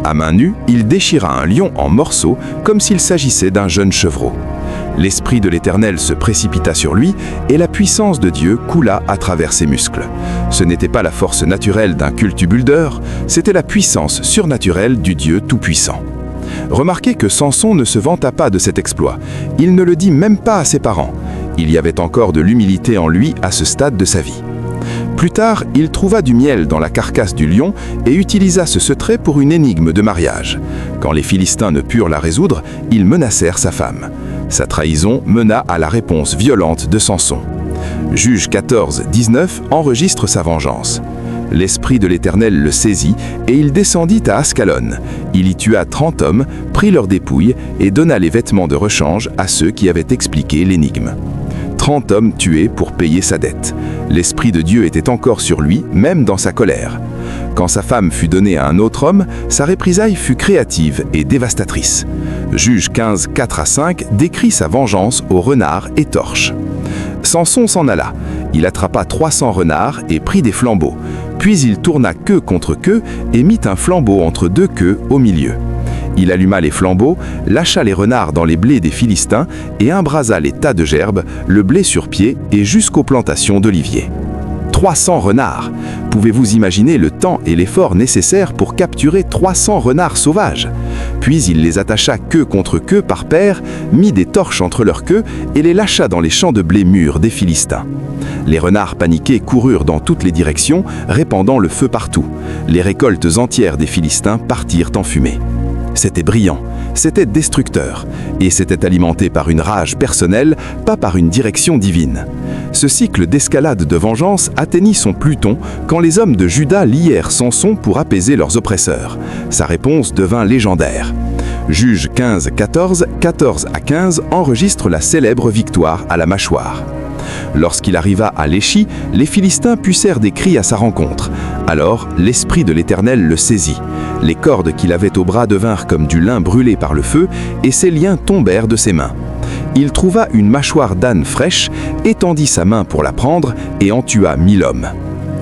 À main nue, il déchira un lion en morceaux comme s'il s'agissait d'un jeune chevreau. L'Esprit de l'Éternel se précipita sur lui et la puissance de Dieu coula à travers ses muscles. Ce n'était pas la force naturelle d'un cultibuilder, c'était la puissance surnaturelle du Dieu Tout-Puissant. Remarquez que Samson ne se vanta pas de cet exploit. Il ne le dit même pas à ses parents. Il y avait encore de l'humilité en lui à ce stade de sa vie. Plus tard, il trouva du miel dans la carcasse du lion et utilisa ce secret pour une énigme de mariage. Quand les Philistins ne purent la résoudre, ils menacèrent sa femme. Sa trahison mena à la réponse violente de Samson. Juge 14, 19 enregistre sa vengeance. L'Esprit de l'Éternel le saisit et il descendit à Ascalon. Il y tua 30 hommes, prit leurs dépouilles et donna les vêtements de rechange à ceux qui avaient expliqué l'énigme. 30 hommes tués pour payer sa dette. L'Esprit de Dieu était encore sur lui, même dans sa colère. Quand sa femme fut donnée à un autre homme, sa représaille fut créative et dévastatrice. Juge 15, 4 à 5 décrit sa vengeance aux renards et torches. Samson s'en alla. Il attrapa 300 renards et prit des flambeaux. Puis il tourna queue contre queue et mit un flambeau entre deux queues au milieu. Il alluma les flambeaux, lâcha les renards dans les blés des Philistins et embrasa les tas de gerbes, le blé sur pied et jusqu'aux plantations d'oliviers. 300 renards! Pouvez-vous imaginer le temps et l'effort nécessaires pour capturer 300 renards sauvages? Puis il les attacha queue contre queue par paire, mit des torches entre leurs queues et les lâcha dans les champs de blé mûrs des Philistins. Les renards paniqués coururent dans toutes les directions, répandant le feu partout. Les récoltes entières des Philistins partirent en fumée. C'était brillant, c'était destructeur, et c'était alimenté par une rage personnelle, pas par une direction divine. Ce cycle d'escalade de vengeance atteignit son Pluton quand les hommes de Juda lièrent Samson pour apaiser leurs oppresseurs. Sa réponse devint légendaire. Juge 15, 14, 14 à 15 enregistre la célèbre victoire à la mâchoire. Lorsqu'il arriva à Léchi, les Philistins poussèrent des cris à sa rencontre. Alors, l'Esprit de l'Éternel le saisit. Les cordes qu'il avait au bras devinrent comme du lin brûlé par le feu, et ses liens tombèrent de ses mains. Il trouva une mâchoire d'âne fraîche, étendit sa main pour la prendre, et en tua 1000 hommes.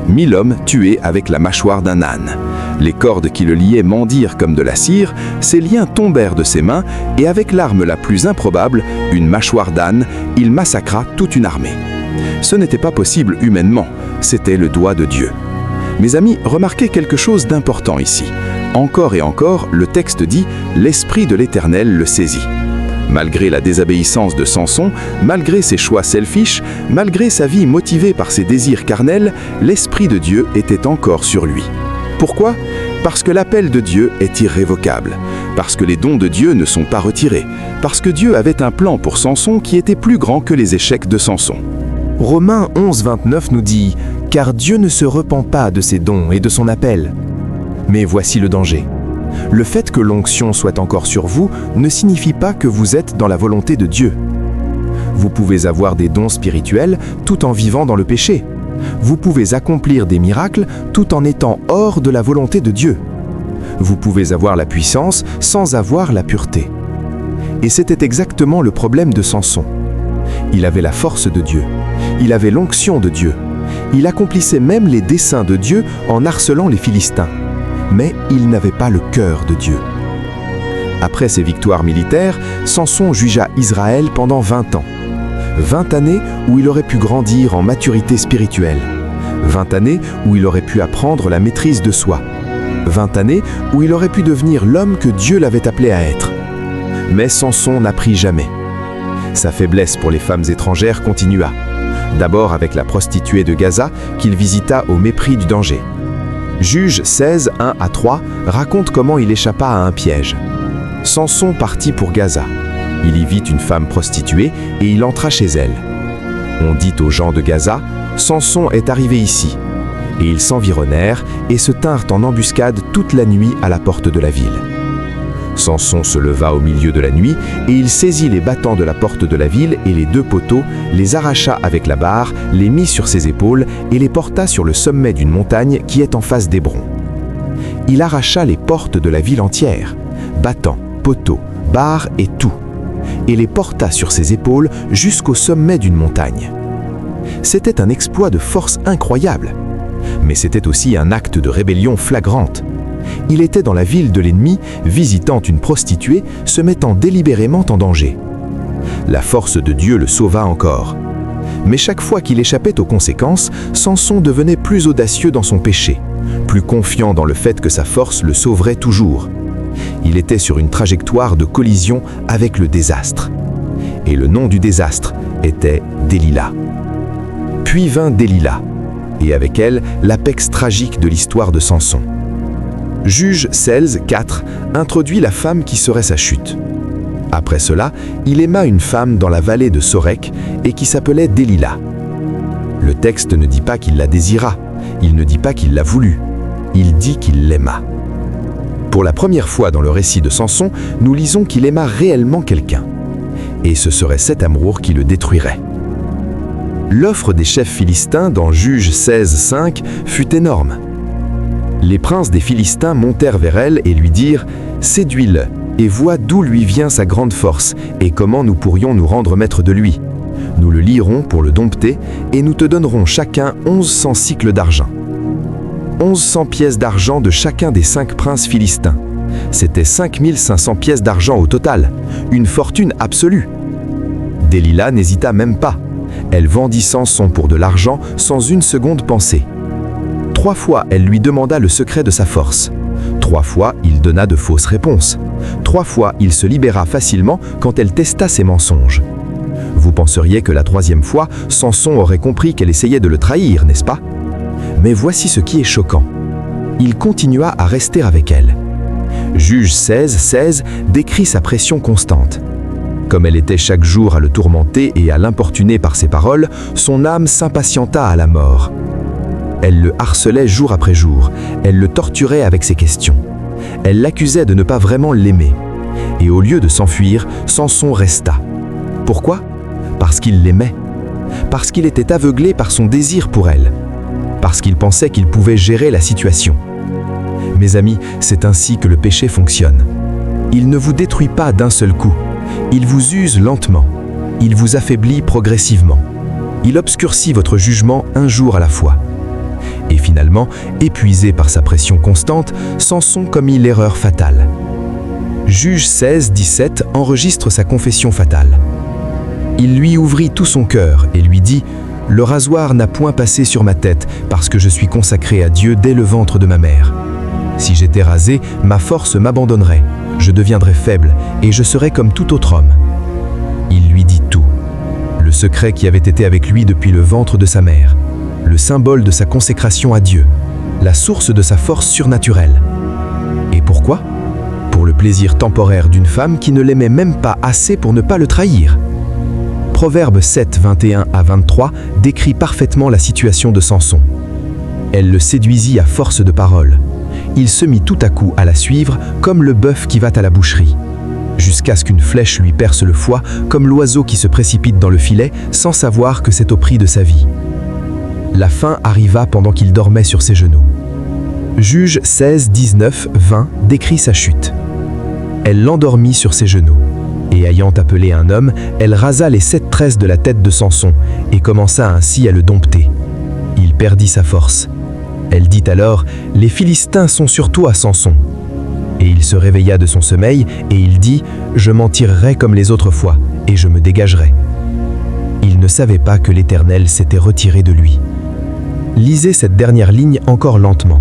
1000 hommes tués avec la mâchoire d'un âne. Les cordes qui le liaient mendirent comme de la cire, ses liens tombèrent de ses mains, et avec l'arme la plus improbable, une mâchoire d'âne, il massacra toute une armée. Ce n'était pas possible humainement, c'était le doigt de Dieu. Mes amis, remarquez quelque chose d'important ici. Encore et encore, le texte dit « L'Esprit de l'Éternel le saisit ». Malgré la désobéissance de Samson, malgré ses choix selfish, malgré sa vie motivée par ses désirs carnels, l'Esprit de Dieu était encore sur lui. Pourquoi? Parce que l'appel de Dieu est irrévocable, parce que les dons de Dieu ne sont pas retirés, parce que Dieu avait un plan pour Samson qui était plus grand que les échecs de Samson. Romains 11, 29 nous dit « Car Dieu ne se repent pas de ses dons et de son appel. » Mais voici le danger. Le fait que l'onction soit encore sur vous ne signifie pas que vous êtes dans la volonté de Dieu. Vous pouvez avoir des dons spirituels tout en vivant dans le péché. Vous pouvez accomplir des miracles tout en étant hors de la volonté de Dieu. Vous pouvez avoir la puissance sans avoir la pureté. Et c'était exactement le problème de Samson. Il avait la force de Dieu. Il avait l'onction de Dieu. Il accomplissait même les desseins de Dieu en harcelant les Philistins. Mais il n'avait pas le cœur de Dieu. Après ses victoires militaires, Samson jugea Israël pendant 20 ans. 20 années où il aurait pu grandir en maturité spirituelle. 20 années où il aurait pu apprendre la maîtrise de soi. 20 années où il aurait pu devenir l'homme que Dieu l'avait appelé à être. Mais Samson n'apprit jamais. Sa faiblesse pour les femmes étrangères continua. D'abord avec la prostituée de Gaza qu'il visita au mépris du danger. Juges 16, 1 à 3 raconte comment il échappa à un piège. Samson partit pour Gaza. Il y vit une femme prostituée et il entra chez elle. On dit aux gens de Gaza, « Samson est arrivé ici ». Et ils s'environnèrent et se tinrent en embuscade toute la nuit à la porte de la ville. Samson se leva au milieu de la nuit et il saisit les battants de la porte de la ville et les 2 poteaux, les arracha avec la barre, les mit sur ses épaules et les porta sur le sommet d'une montagne qui est en face d'Hébron. Il arracha les portes de la ville entière, battants, poteaux, barres et tout, et les porta sur ses épaules jusqu'au sommet d'une montagne. C'était un exploit de force incroyable, mais c'était aussi un acte de rébellion flagrante. Il était dans la ville de l'ennemi, visitant une prostituée, se mettant délibérément en danger. La force de Dieu le sauva encore. Mais chaque fois qu'il échappait aux conséquences, Samson devenait plus audacieux dans son péché, plus confiant dans le fait que sa force le sauverait toujours. Il était sur une trajectoire de collision avec le désastre. Et le nom du désastre était Delilah. Puis vint Delilah, et avec elle, l'apex tragique de l'histoire de Samson. Juge 16, 4 introduit la femme qui serait sa chute. Après cela, il aima une femme dans la vallée de Sorek et qui s'appelait Delilah. Le texte ne dit pas qu'il la désira, il ne dit pas qu'il la voulut, il dit qu'il l'aima. Pour la première fois dans le récit de Samson, nous lisons qu'il aima réellement quelqu'un. Et ce serait cet amour qui le détruirait. L'offre des chefs philistins dans Juges 16, 5 fut énorme. Les princes des Philistins montèrent vers elle et lui dirent « Séduis-le, et vois d'où lui vient sa grande force, et comment nous pourrions nous rendre maîtres de lui. Nous le lierons pour le dompter, et nous te donnerons chacun 1100 cycles d'argent. » 1100 pièces d'argent de chacun des 5 princes philistins. C'était 5500 pièces d'argent au total, une fortune absolue. Delilah n'hésita même pas. Elle vendit Samson pour de l'argent sans une seconde pensée. 3 fois, elle lui demanda le secret de sa force. 3 fois, il donna de fausses réponses. 3 fois, il se libéra facilement quand elle testa ses mensonges. Vous penseriez que la 3e fois, Samson aurait compris qu'elle essayait de le trahir, n'est-ce pas? Mais voici ce qui est choquant. Il continua à rester avec elle. Juge 16, 16 décrit sa pression constante. Comme elle était chaque jour à le tourmenter et à l'importuner par ses paroles, son âme s'impatienta à la mort. Elle le harcelait jour après jour, elle le torturait avec ses questions. Elle l'accusait de ne pas vraiment l'aimer. Et au lieu de s'enfuir, Samson resta. Pourquoi? Parce qu'il l'aimait. Parce qu'il était aveuglé par son désir pour elle. Parce qu'il pensait qu'il pouvait gérer la situation. Mes amis, c'est ainsi que le péché fonctionne. Il ne vous détruit pas d'un seul coup. Il vous use lentement. Il vous affaiblit progressivement. Il obscurcit votre jugement un jour à la fois. Et finalement, épuisé par sa pression constante, Samson commit l'erreur fatale. Juge 16, 17 enregistre sa confession fatale. Il lui ouvrit tout son cœur et lui dit « Le rasoir n'a point passé sur ma tête parce que je suis consacré à Dieu dès le ventre de ma mère. Si j'étais rasé, ma force m'abandonnerait, je deviendrais faible et je serais comme tout autre homme. » Il lui dit tout. Le secret qui avait été avec lui depuis le ventre de sa mère, le symbole de sa consécration à Dieu, la source de sa force surnaturelle. Et pourquoi? Pour le plaisir temporaire d'une femme qui ne l'aimait même pas assez pour ne pas le trahir. Proverbe 7, 21 à 23 décrit parfaitement la situation de Samson. Elle le séduisit à force de paroles. Il se mit tout à coup à la suivre comme le bœuf qui va à la boucherie, jusqu'à ce qu'une flèche lui perce le foie comme l'oiseau qui se précipite dans le filet sans savoir que c'est au prix de sa vie. La fin arriva pendant qu'il dormait sur ses genoux. Juge 16, 19, 20 décrit sa chute. Elle l'endormit sur ses genoux. Et ayant appelé un homme, elle rasa les 7 tresses de la tête de Samson et commença ainsi à le dompter. Il perdit sa force. Elle dit alors, « Les Philistins sont sur toi, Samson. » Et il se réveilla de son sommeil et il dit, « Je m'en tirerai comme les autres fois et je me dégagerai. » Il ne savait pas que l'Éternel s'était retiré de lui. Lisez cette dernière ligne encore lentement.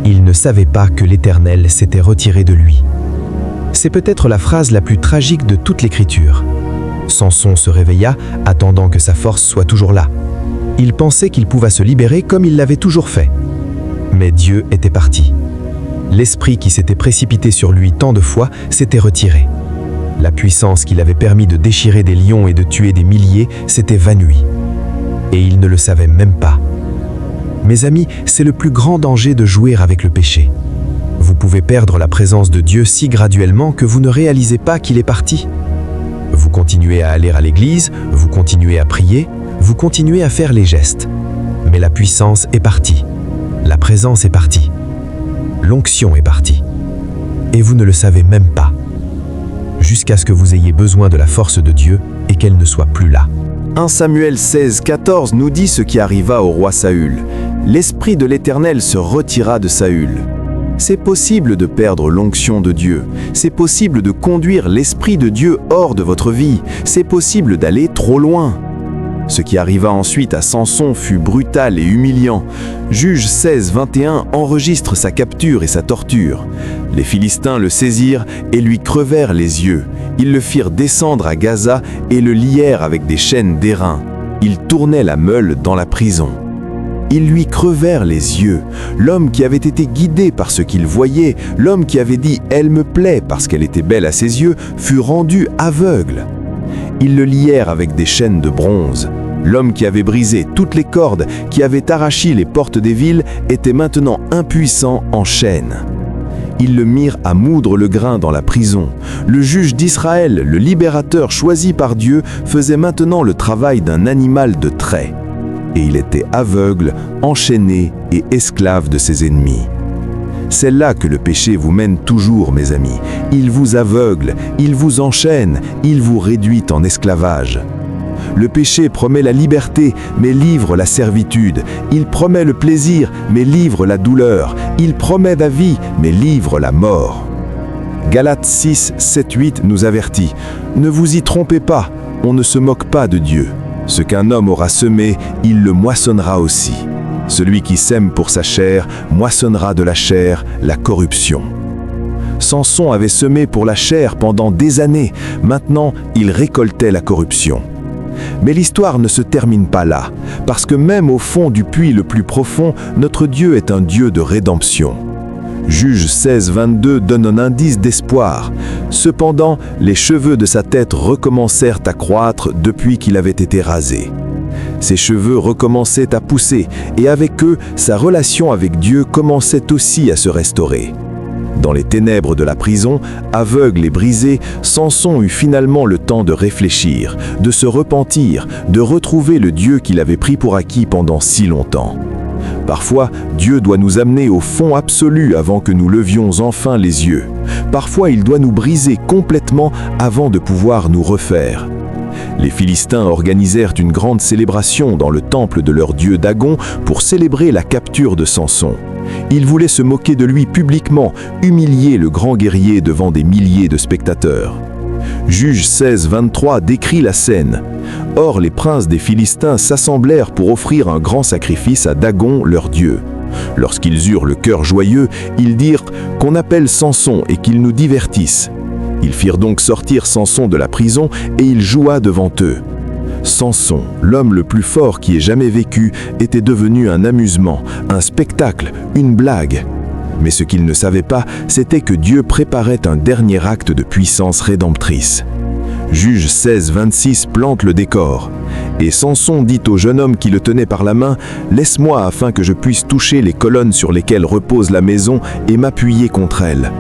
Il ne savait pas que l'Éternel s'était retiré de lui. C'est peut-être la phrase la plus tragique de toute l'Écriture. Samson se réveilla, attendant que sa force soit toujours là. Il pensait qu'il pouvait se libérer comme il l'avait toujours fait. Mais Dieu était parti. L'esprit qui s'était précipité sur lui tant de fois s'était retiré. La puissance qui l'avait permis de déchirer des lions et de tuer des milliers s'était évanouie. Et il ne le savait même pas. Mes amis, c'est le plus grand danger de jouer avec le péché. Vous pouvez perdre la présence de Dieu si graduellement que vous ne réalisez pas qu'il est parti. Vous continuez à aller à l'église, vous continuez à prier, vous continuez à faire les gestes. Mais la puissance est partie. La présence est partie. L'onction est partie. Et vous ne le savez même pas. Jusqu'à ce que vous ayez besoin de la force de Dieu et qu'elle ne soit plus là. 1 Samuel 16, 14 nous dit ce qui arriva au roi Saül. L'esprit de l'Éternel se retira de Saül. C'est possible de perdre l'onction de Dieu. C'est possible de conduire l'Esprit de Dieu hors de votre vie. C'est possible d'aller trop loin. Ce qui arriva ensuite à Samson fut brutal et humiliant. Juge 16, 21 enregistre sa capture et sa torture. Les Philistins le saisirent et lui crevèrent les yeux. Ils le firent descendre à Gaza et le lièrent avec des chaînes d'airain. Ils tournaient la meule dans la prison. Ils lui crevèrent les yeux. L'homme qui avait été guidé par ce qu'il voyait, l'homme qui avait dit « Elle me plaît » parce qu'elle était belle à ses yeux, fut rendu aveugle. Ils le lièrent avec des chaînes de bronze. L'homme qui avait brisé toutes les cordes, qui avait arraché les portes des villes, était maintenant impuissant en chaînes. Ils le mirent à moudre le grain dans la prison. Le juge d'Israël, le libérateur choisi par Dieu, faisait maintenant le travail d'un animal de trait. Et il était aveugle, enchaîné et esclave de ses ennemis. C'est là que le péché vous mène toujours, mes amis. Il vous aveugle, il vous enchaîne, il vous réduit en esclavage. Le péché promet la liberté, mais livre la servitude. Il promet le plaisir, mais livre la douleur. Il promet la vie, mais livre la mort. Galates 6, 7, 8 nous avertit. Ne vous y trompez pas, on ne se moque pas de Dieu. Ce qu'un homme aura semé, il le moissonnera aussi. Celui qui sème pour sa chair, moissonnera de la chair la corruption. Samson avait semé pour la chair pendant des années. Maintenant, il récoltait la corruption. Mais l'histoire ne se termine pas là, parce que même au fond du puits le plus profond, notre Dieu est un Dieu de rédemption. Juge 16, 22 donne un indice d'espoir. Cependant, les cheveux de sa tête recommencèrent à croître depuis qu'il avait été rasé. Ses cheveux recommençaient à pousser, et avec eux, sa relation avec Dieu commençait aussi à se restaurer. Dans les ténèbres de la prison, aveugle et brisé, Samson eut finalement le temps de réfléchir, de se repentir, de retrouver le Dieu qu'il avait pris pour acquis pendant si longtemps. Parfois, Dieu doit nous amener au fond absolu avant que nous levions enfin les yeux. Parfois, il doit nous briser complètement avant de pouvoir nous refaire. Les Philistins organisèrent une grande célébration dans le temple de leur dieu Dagon pour célébrer la capture de Samson. Ils voulaient se moquer de lui publiquement, humilier le grand guerrier devant des milliers de spectateurs. Juge 16, 23 décrit la scène. Or, les princes des Philistins s'assemblèrent pour offrir un grand sacrifice à Dagon, leur dieu. Lorsqu'ils eurent le cœur joyeux, ils dirent qu'on appelle Samson et qu'il nous divertisse. Ils firent donc sortir Samson de la prison et il joua devant eux. Samson, l'homme le plus fort qui ait jamais vécu, était devenu un amusement, un spectacle, une blague. Mais ce qu'il ne savait pas, c'était que Dieu préparait un dernier acte de puissance rédemptrice. Juge 16, 26 plante le décor. Et Samson dit au jeune homme qui le tenait par la main « Laisse-moi afin que je puisse toucher les colonnes sur lesquelles repose la maison et m'appuyer contre elles. »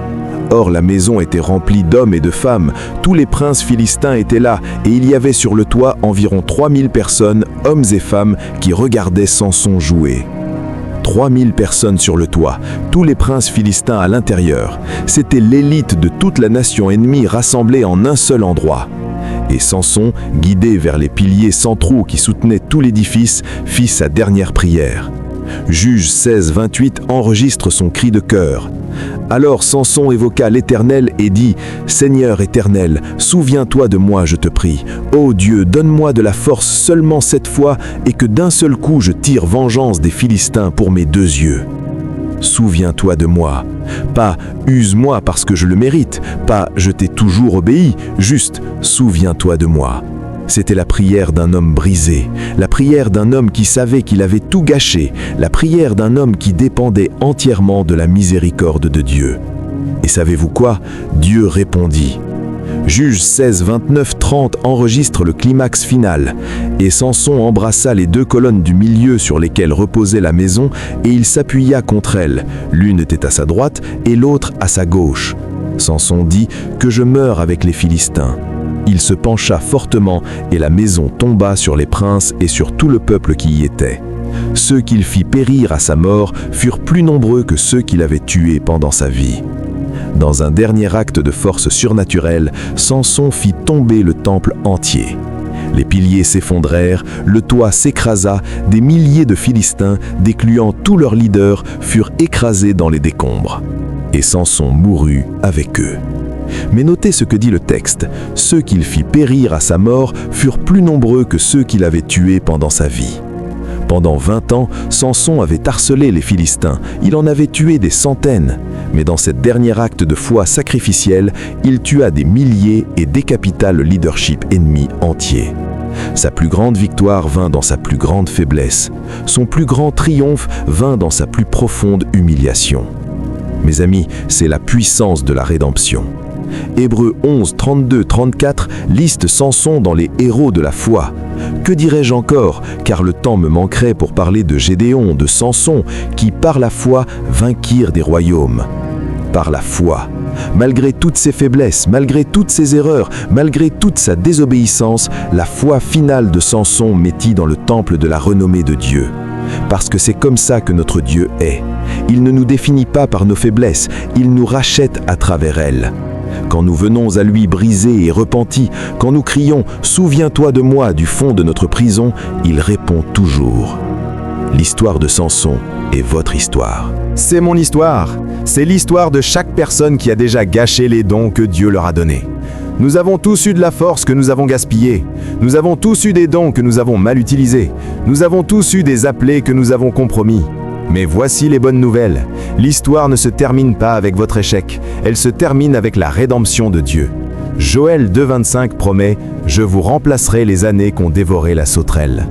Or la maison était remplie d'hommes et de femmes, tous les princes philistins étaient là, et il y avait sur le toit environ 3000 personnes, hommes et femmes, qui regardaient Samson jouer. 3000 personnes sur le toit, tous les princes philistins à l'intérieur. C'était l'élite de toute la nation ennemie rassemblée en un seul endroit. Et Samson, guidé vers les piliers centraux qui soutenaient tout l'édifice, fit sa dernière prière. Juge 16, 28 enregistre son cri de cœur. Alors Samson évoqua l'Éternel et dit « Seigneur éternel, souviens-toi de moi, je te prie. Ô Dieu, donne-moi de la force seulement cette fois et que d'un seul coup je tire vengeance des Philistins pour mes 2 yeux. Souviens-toi de moi. Pas « use-moi parce que je le mérite », pas « je t'ai toujours obéi », juste « souviens-toi de moi ». C'était la prière d'un homme brisé, la prière d'un homme qui savait qu'il avait tout gâché, la prière d'un homme qui dépendait entièrement de la miséricorde de Dieu. Et savez-vous quoi? Dieu répondit. Juge 16, 29, 30 enregistre le climax final. Et Samson embrassa les 2 colonnes du milieu sur lesquelles reposait la maison et il s'appuya contre elles. L'une était à sa droite et l'autre à sa gauche. Samson dit « Que je meure avec les Philistins ». Il se pencha fortement et la maison tomba sur les princes et sur tout le peuple qui y était. Ceux qu'il fit périr à sa mort furent plus nombreux que ceux qu'il avait tués pendant sa vie. Dans un dernier acte de force surnaturelle, Samson fit tomber le temple entier. Les piliers s'effondrèrent, le toit s'écrasa, des milliers de Philistins, décluant tous leurs leaders, furent écrasés dans les décombres. Et Samson mourut avec eux. Mais notez ce que dit le texte. Ceux qu'il fit périr à sa mort furent plus nombreux que ceux qu'il avait tués pendant sa vie. Pendant 20 ans, Samson avait harcelé les Philistins. Il en avait tué des centaines. Mais dans cet dernier acte de foi sacrificielle, il tua des milliers et décapita le leadership ennemi entier. Sa plus grande victoire vint dans sa plus grande faiblesse. Son plus grand triomphe vint dans sa plus profonde humiliation. Mes amis, c'est la puissance de la rédemption. Hébreux 11, 32, 34 liste Samson dans les héros de la foi. Que dirais-je encore, car le temps me manquerait pour parler de Gédéon, de Samson, qui par la foi vainquirent des royaumes. Par la foi. Malgré toutes ses faiblesses, malgré toutes ses erreurs, malgré toute sa désobéissance, la foi finale de Samson métit dans le temple de la renommée de Dieu. Parce que c'est comme ça que notre Dieu est. Il ne nous définit pas par nos faiblesses, il nous rachète à travers elles. Quand nous venons à lui brisés et repentis, quand nous crions « Souviens-toi de moi » du fond de notre prison, il répond toujours. L'histoire de Samson est votre histoire. C'est mon histoire. C'est l'histoire de chaque personne qui a déjà gâché les dons que Dieu leur a donnés. Nous avons tous eu de la force que nous avons gaspillée. Nous avons tous eu des dons que nous avons mal utilisés. Nous avons tous eu des appelés que nous avons compromis. Mais voici les bonnes nouvelles. L'histoire ne se termine pas avec votre échec. Elle se termine avec la rédemption de Dieu. Joël 2,25 promet « Je vous remplacerai les années qu'ont dévoré la sauterelle ».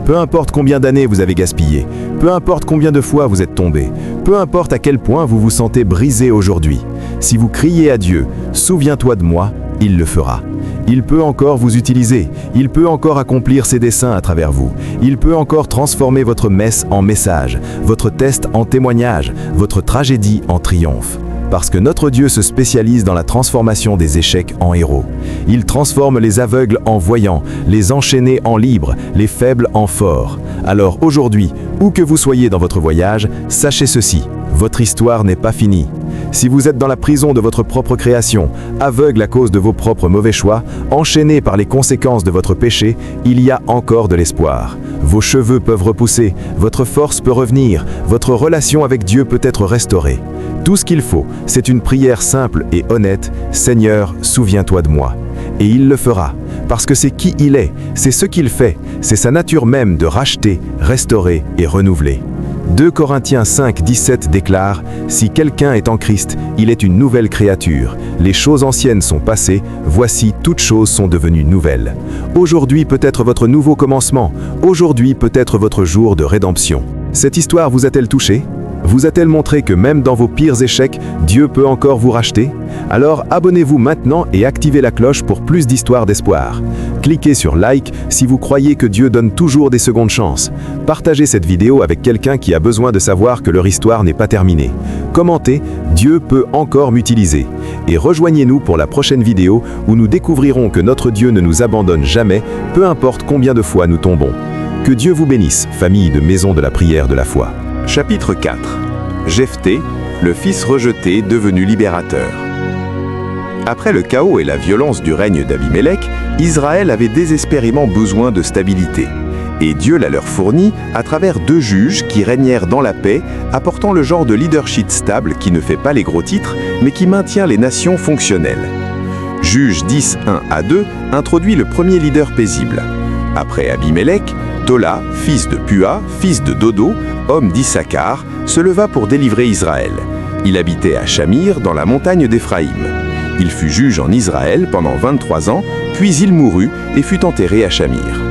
Peu importe combien d'années vous avez gaspillé, peu importe combien de fois vous êtes tombé, peu importe à quel point vous vous sentez brisé aujourd'hui, si vous criez à Dieu « Souviens-toi de moi », il le fera. Il peut encore vous utiliser, il peut encore accomplir ses desseins à travers vous, il peut encore transformer votre messe en message, votre test en témoignage, votre tragédie en triomphe. Parce que notre Dieu se spécialise dans la transformation des échecs en héros. Il transforme les aveugles en voyants, les enchaînés en libres, les faibles en forts. Alors aujourd'hui, où que vous soyez dans votre voyage, sachez ceci, votre histoire n'est pas finie. Si vous êtes dans la prison de votre propre création, aveugle à cause de vos propres mauvais choix, enchaîné par les conséquences de votre péché, il y a encore de l'espoir. Vos cheveux peuvent repousser, votre force peut revenir, votre relation avec Dieu peut être restaurée. Tout ce qu'il faut, c'est une prière simple et honnête, « Seigneur, souviens-toi de moi ». Et il le fera, parce que c'est qui il est, c'est ce qu'il fait, c'est sa nature même de racheter, restaurer et renouveler. 2 Corinthiens 5, 17 déclare « Si quelqu'un est en Christ, il est une nouvelle créature. Les choses anciennes sont passées, voici toutes choses sont devenues nouvelles. » Aujourd'hui peut être votre nouveau commencement, aujourd'hui peut être votre jour de rédemption. Cette histoire vous a-t-elle touché ? Vous a-t-elle montré que même dans vos pires échecs, Dieu peut encore vous racheter? Alors abonnez-vous maintenant et activez la cloche pour plus d'histoires d'espoir. Cliquez sur like si vous croyez que Dieu donne toujours des secondes chances. Partagez cette vidéo avec quelqu'un qui a besoin de savoir que leur histoire n'est pas terminée. Commentez « Dieu peut encore m'utiliser » et rejoignez-nous pour la prochaine vidéo où nous découvrirons que notre Dieu ne nous abandonne jamais, peu importe combien de fois nous tombons. Que Dieu vous bénisse, famille de Maison de la Prière de la Foi. Chapitre 4. Jephté, le fils rejeté devenu libérateur. Après le chaos et la violence du règne d'Abimélec, Israël avait désespérément besoin de stabilité. Et Dieu la leur fournit à travers 2 juges qui régnèrent dans la paix, apportant le genre de leadership stable qui ne fait pas les gros titres, mais qui maintient les nations fonctionnelles. Juge 10, 1 à 2 introduit le premier leader paisible. Après Abimélec, Tola, fils de Pua, fils de Dodo, homme d'Issachar, se leva pour délivrer Israël. Il habitait à Shamir, dans la montagne d'Éphraïm. Il fut juge en Israël pendant 23 ans, puis il mourut et fut enterré à Shamir.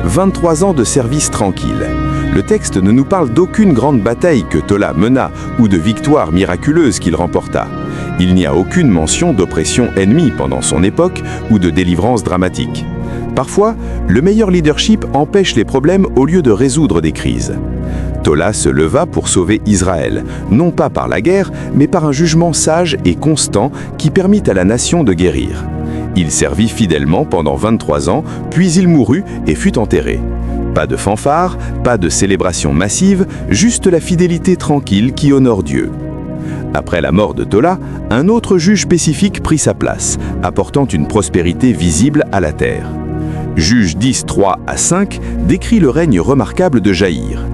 23 ans de service tranquille. Le texte ne nous parle d'aucune grande bataille que Tola mena ou de victoire miraculeuse qu'il remporta. Il n'y a aucune mention d'oppression ennemie pendant son époque ou de délivrance dramatique. Parfois, le meilleur leadership empêche les problèmes au lieu de résoudre des crises. Tola se leva pour sauver Israël, non pas par la guerre, mais par un jugement sage et constant qui permit à la nation de guérir. Il servit fidèlement pendant 23 ans, puis il mourut et fut enterré. Pas de fanfare, pas de célébration massive, juste la fidélité tranquille qui honore Dieu. Après la mort de Tola, un autre juge spécifique prit sa place, apportant une prospérité visible à la terre. Juge 10, 3 à 5 décrit le règne remarquable de Jaïr.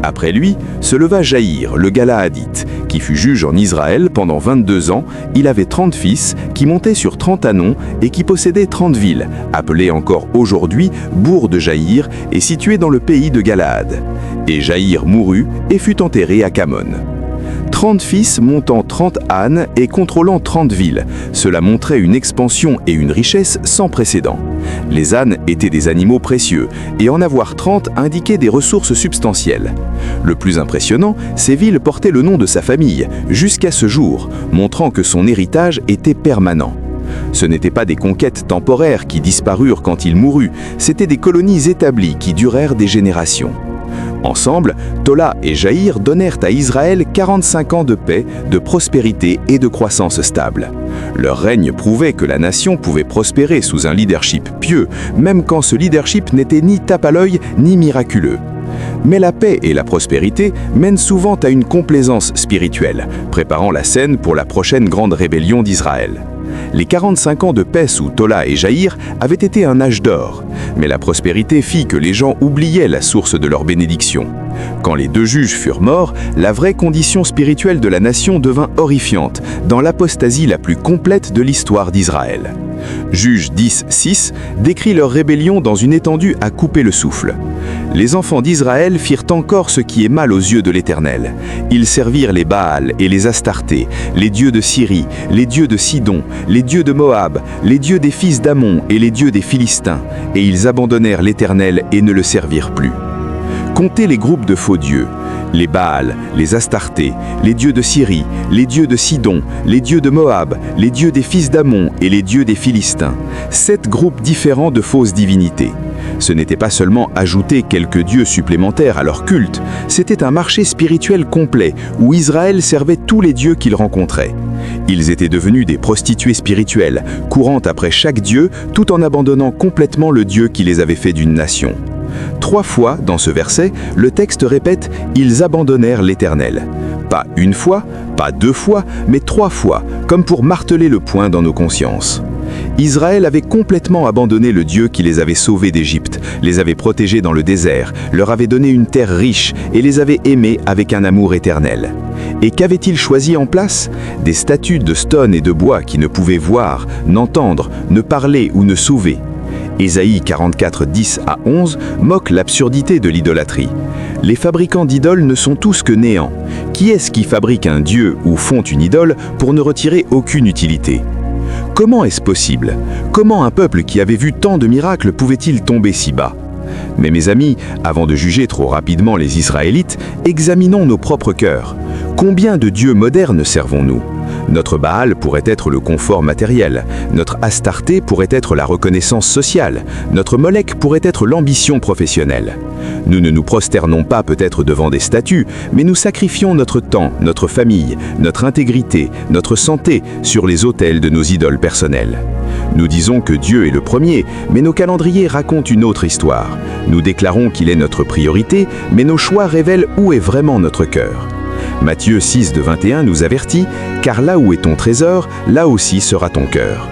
Après lui, se leva Jaïr, le Galaadite, qui fut juge en Israël pendant 22 ans. Il avait 30 fils, qui montaient sur 30 ânons et qui possédaient 30 villes, appelées encore aujourd'hui bourgs de Jaïr et situées dans le pays de Galaad. Et Jaïr mourut et fut enterré à Camon. 30 fils montant 30 ânes et contrôlant 30 villes. Cela montrait une expansion et une richesse sans précédent. Les ânes étaient des animaux précieux, et en avoir 30 indiquait des ressources substantielles. Le plus impressionnant, ces villes portaient le nom de sa famille, jusqu'à ce jour, montrant que son héritage était permanent. Ce n'étaient pas des conquêtes temporaires qui disparurent quand il mourut, c'étaient des colonies établies qui durèrent des générations. Ensemble, Tola et Jaïr donnèrent à Israël 45 ans de paix, de prospérité et de croissance stable. Leur règne prouvait que la nation pouvait prospérer sous un leadership pieux, même quand ce leadership n'était ni tape à l'œil ni miraculeux. Mais la paix et la prospérité mènent souvent à une complaisance spirituelle, préparant la scène pour la prochaine grande rébellion d'Israël. Les 45 ans de paix sous Tola et Jaïr avaient été un âge d'or, mais la prospérité fit que les gens oubliaient la source de leur bénédiction. Quand les 2 juges furent morts, la vraie condition spirituelle de la nation devint horrifiante, dans l'apostasie la plus complète de l'histoire d'Israël. Juge 10, 6 décrit leur rébellion dans une étendue à couper le souffle. Les enfants d'Israël firent encore ce qui est mal aux yeux de l'Éternel. Ils servirent les Baals et les Astartés, les dieux de Syrie, les dieux de Sidon, les dieux de Moab, les dieux des fils d'Ammon et les dieux des Philistins, et ils abandonnèrent l'Éternel et ne le servirent plus. Comptez les groupes de faux dieux. Les Baals, les Astartés, les dieux de Syrie, les dieux de Sidon, les dieux de Moab, les dieux des fils d'Ammon et les dieux des Philistins. 7 groupes différents de fausses divinités. Ce n'était pas seulement ajouter quelques dieux supplémentaires à leur culte, c'était un marché spirituel complet où Israël servait tous les dieux qu'il rencontrait. Ils étaient devenus des prostituées spirituelles, courant après chaque dieu tout en abandonnant complètement le Dieu qui les avait fait d'une nation. 3 fois, dans ce verset, le texte répète « Ils abandonnèrent l'Éternel ». Pas une fois, pas 2 fois, mais 3 fois, comme pour marteler le point dans nos consciences. Israël avait complètement abandonné le Dieu qui les avait sauvés d'Égypte, les avait protégés dans le désert, leur avait donné une terre riche et les avait aimés avec un amour éternel. Et qu'avait-il choisi en place? Des statues de stone et de bois qui ne pouvaient voir, n'entendre, ne parler ou ne sauver. Ésaïe 44, 10 à 11 moque l'absurdité de l'idolâtrie. Les fabricants d'idoles ne sont tous que néants. Qui est-ce qui fabrique un dieu ou font une idole pour ne retirer aucune utilité? Comment est-ce possible? Comment un peuple qui avait vu tant de miracles pouvait-il tomber si bas? Mais mes amis, avant de juger trop rapidement les Israélites, examinons nos propres cœurs. Combien de dieux modernes servons-nous? Notre Baal pourrait être le confort matériel, notre Astarté pourrait être la reconnaissance sociale, notre Molech pourrait être l'ambition professionnelle. Nous ne nous prosternons pas peut-être devant des statues, mais nous sacrifions notre temps, notre famille, notre intégrité, notre santé sur les autels de nos idoles personnelles. Nous disons que Dieu est le premier, mais nos calendriers racontent une autre histoire. Nous déclarons qu'il est notre priorité, mais nos choix révèlent où est vraiment notre cœur. Matthieu 6 de 21 nous avertit « Car là où est ton trésor, là aussi sera ton cœur ».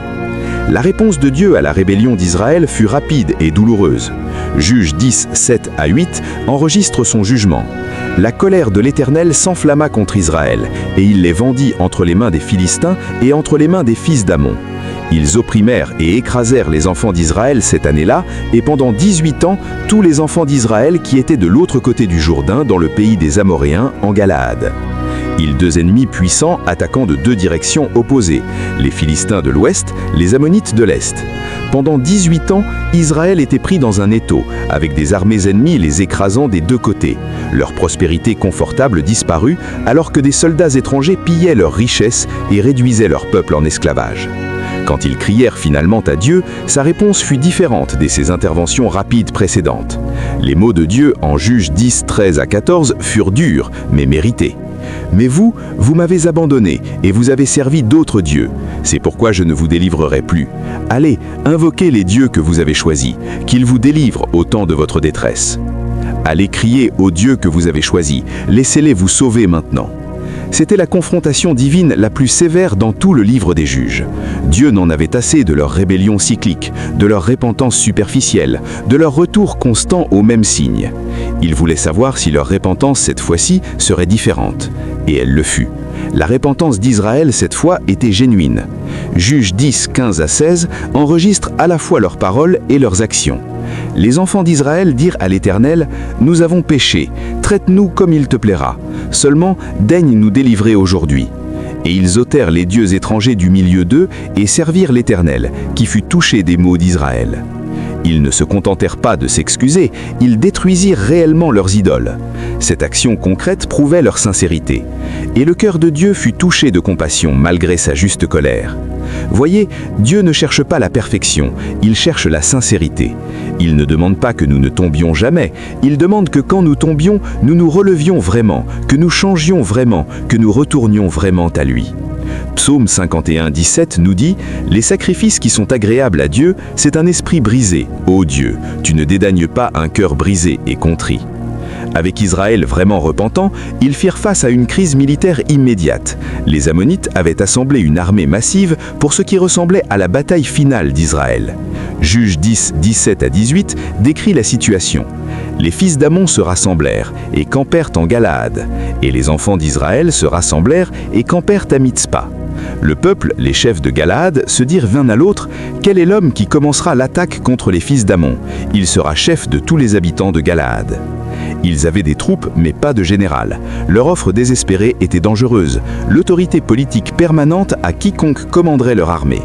La réponse de Dieu à la rébellion d'Israël fut rapide et douloureuse. Juge 10, 7 à 8 enregistre son jugement. La colère de l'Éternel s'enflamma contre Israël, et il les vendit entre les mains des Philistins et entre les mains des fils d'Ammon. Ils opprimèrent et écrasèrent les enfants d'Israël cette année-là, et pendant 18 ans, tous les enfants d'Israël qui étaient de l'autre côté du Jourdain, dans le pays des Amoréens, en Galaad. Ils deux ennemis puissants attaquant de deux directions opposées, les Philistins de l'ouest, les Ammonites de l'est. Pendant 18 ans, Israël était pris dans un étau, avec des armées ennemies les écrasant des deux côtés. Leur prospérité confortable disparut, alors que des soldats étrangers pillaient leurs richesses et réduisaient leur peuple en esclavage. Quand ils crièrent finalement à Dieu, sa réponse fut différente de ses interventions rapides précédentes. Les mots de Dieu en Juge 10, 13 à 14 furent durs, mais mérités. « Mais vous, vous m'avez abandonné, et vous avez servi d'autres dieux. C'est pourquoi je ne vous délivrerai plus. Allez, invoquez les dieux que vous avez choisis, qu'ils vous délivrent au temps de votre détresse. Allez crier aux dieux que vous avez choisis, laissez-les vous sauver maintenant. » C'était la confrontation divine la plus sévère dans tout le livre des Juges. Dieu n'en avait assez de leur rébellion cyclique, de leur repentance superficielle, de leur retour constant aux mêmes signes. Il voulait savoir si leur repentance cette fois-ci serait différente. Et elle le fut. La repentance d'Israël cette fois était genuine. Juges 10, 15 à 16 enregistrent à la fois leurs paroles et leurs actions. Les enfants d'Israël dirent à l'Éternel « Nous avons péché, traite-nous comme il te plaira. Seulement, daigne nous délivrer aujourd'hui. » Et ils ôtèrent les dieux étrangers du milieu d'eux et servirent l'Éternel, qui fut touché des maux d'Israël. Ils ne se contentèrent pas de s'excuser, ils détruisirent réellement leurs idoles. Cette action concrète prouvait leur sincérité. Et le cœur de Dieu fut touché de compassion malgré sa juste colère. Voyez, Dieu ne cherche pas la perfection, il cherche la sincérité. Il ne demande pas que nous ne tombions jamais, il demande que quand nous tombions, nous nous relevions vraiment, que nous changions vraiment, que nous retournions vraiment à lui. Psaume 51, 17 nous dit « Les sacrifices qui sont agréables à Dieu, c'est un esprit brisé. Ô Dieu, tu ne dédaignes pas un cœur brisé et contrit. » Avec Israël vraiment repentant, ils firent face à une crise militaire immédiate. Les Ammonites avaient assemblé une armée massive pour ce qui ressemblait à la bataille finale d'Israël. Juge 10, 17 à 18 décrit la situation. Les fils d'Ammon se rassemblèrent et campèrent en Galaad, et les enfants d'Israël se rassemblèrent et campèrent à Mitzpa. Le peuple, les chefs de Galaad, se dirent l'un à l'autre « Quel est l'homme qui commencera l'attaque contre les fils d'Ammon? Il sera chef de tous les habitants de Galaad. » Ils avaient des troupes, mais pas de général. Leur offre désespérée était dangereuse, l'autorité politique permanente à quiconque commanderait leur armée.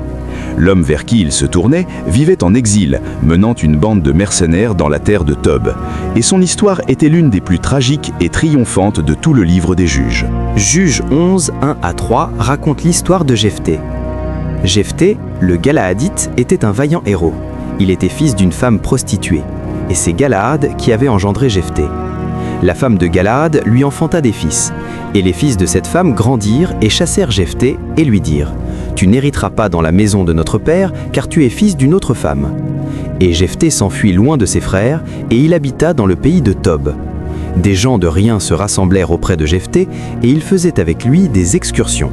L'homme vers qui ils se tournaient vivait en exil, menant une bande de mercenaires dans la terre de Tob. Et son histoire était l'une des plus tragiques et triomphantes de tout le livre des Juges. Juge 11, 1 à 3 raconte l'histoire de Jephthé. Jephthé, le Galaadite, était un vaillant héros. Il était fils d'une femme prostituée. Et c'est Galaad qui avait engendré Jephthé. La femme de Galaad lui enfanta des fils. Et les fils de cette femme grandirent et chassèrent Jephthé et lui dirent « Tu n'hériteras pas dans la maison de notre père, car tu es fils d'une autre femme. » Et Jephthé s'enfuit loin de ses frères, et il habita dans le pays de Tob. Des gens de rien se rassemblèrent auprès de Jephthé, et ils faisaient avec lui des excursions.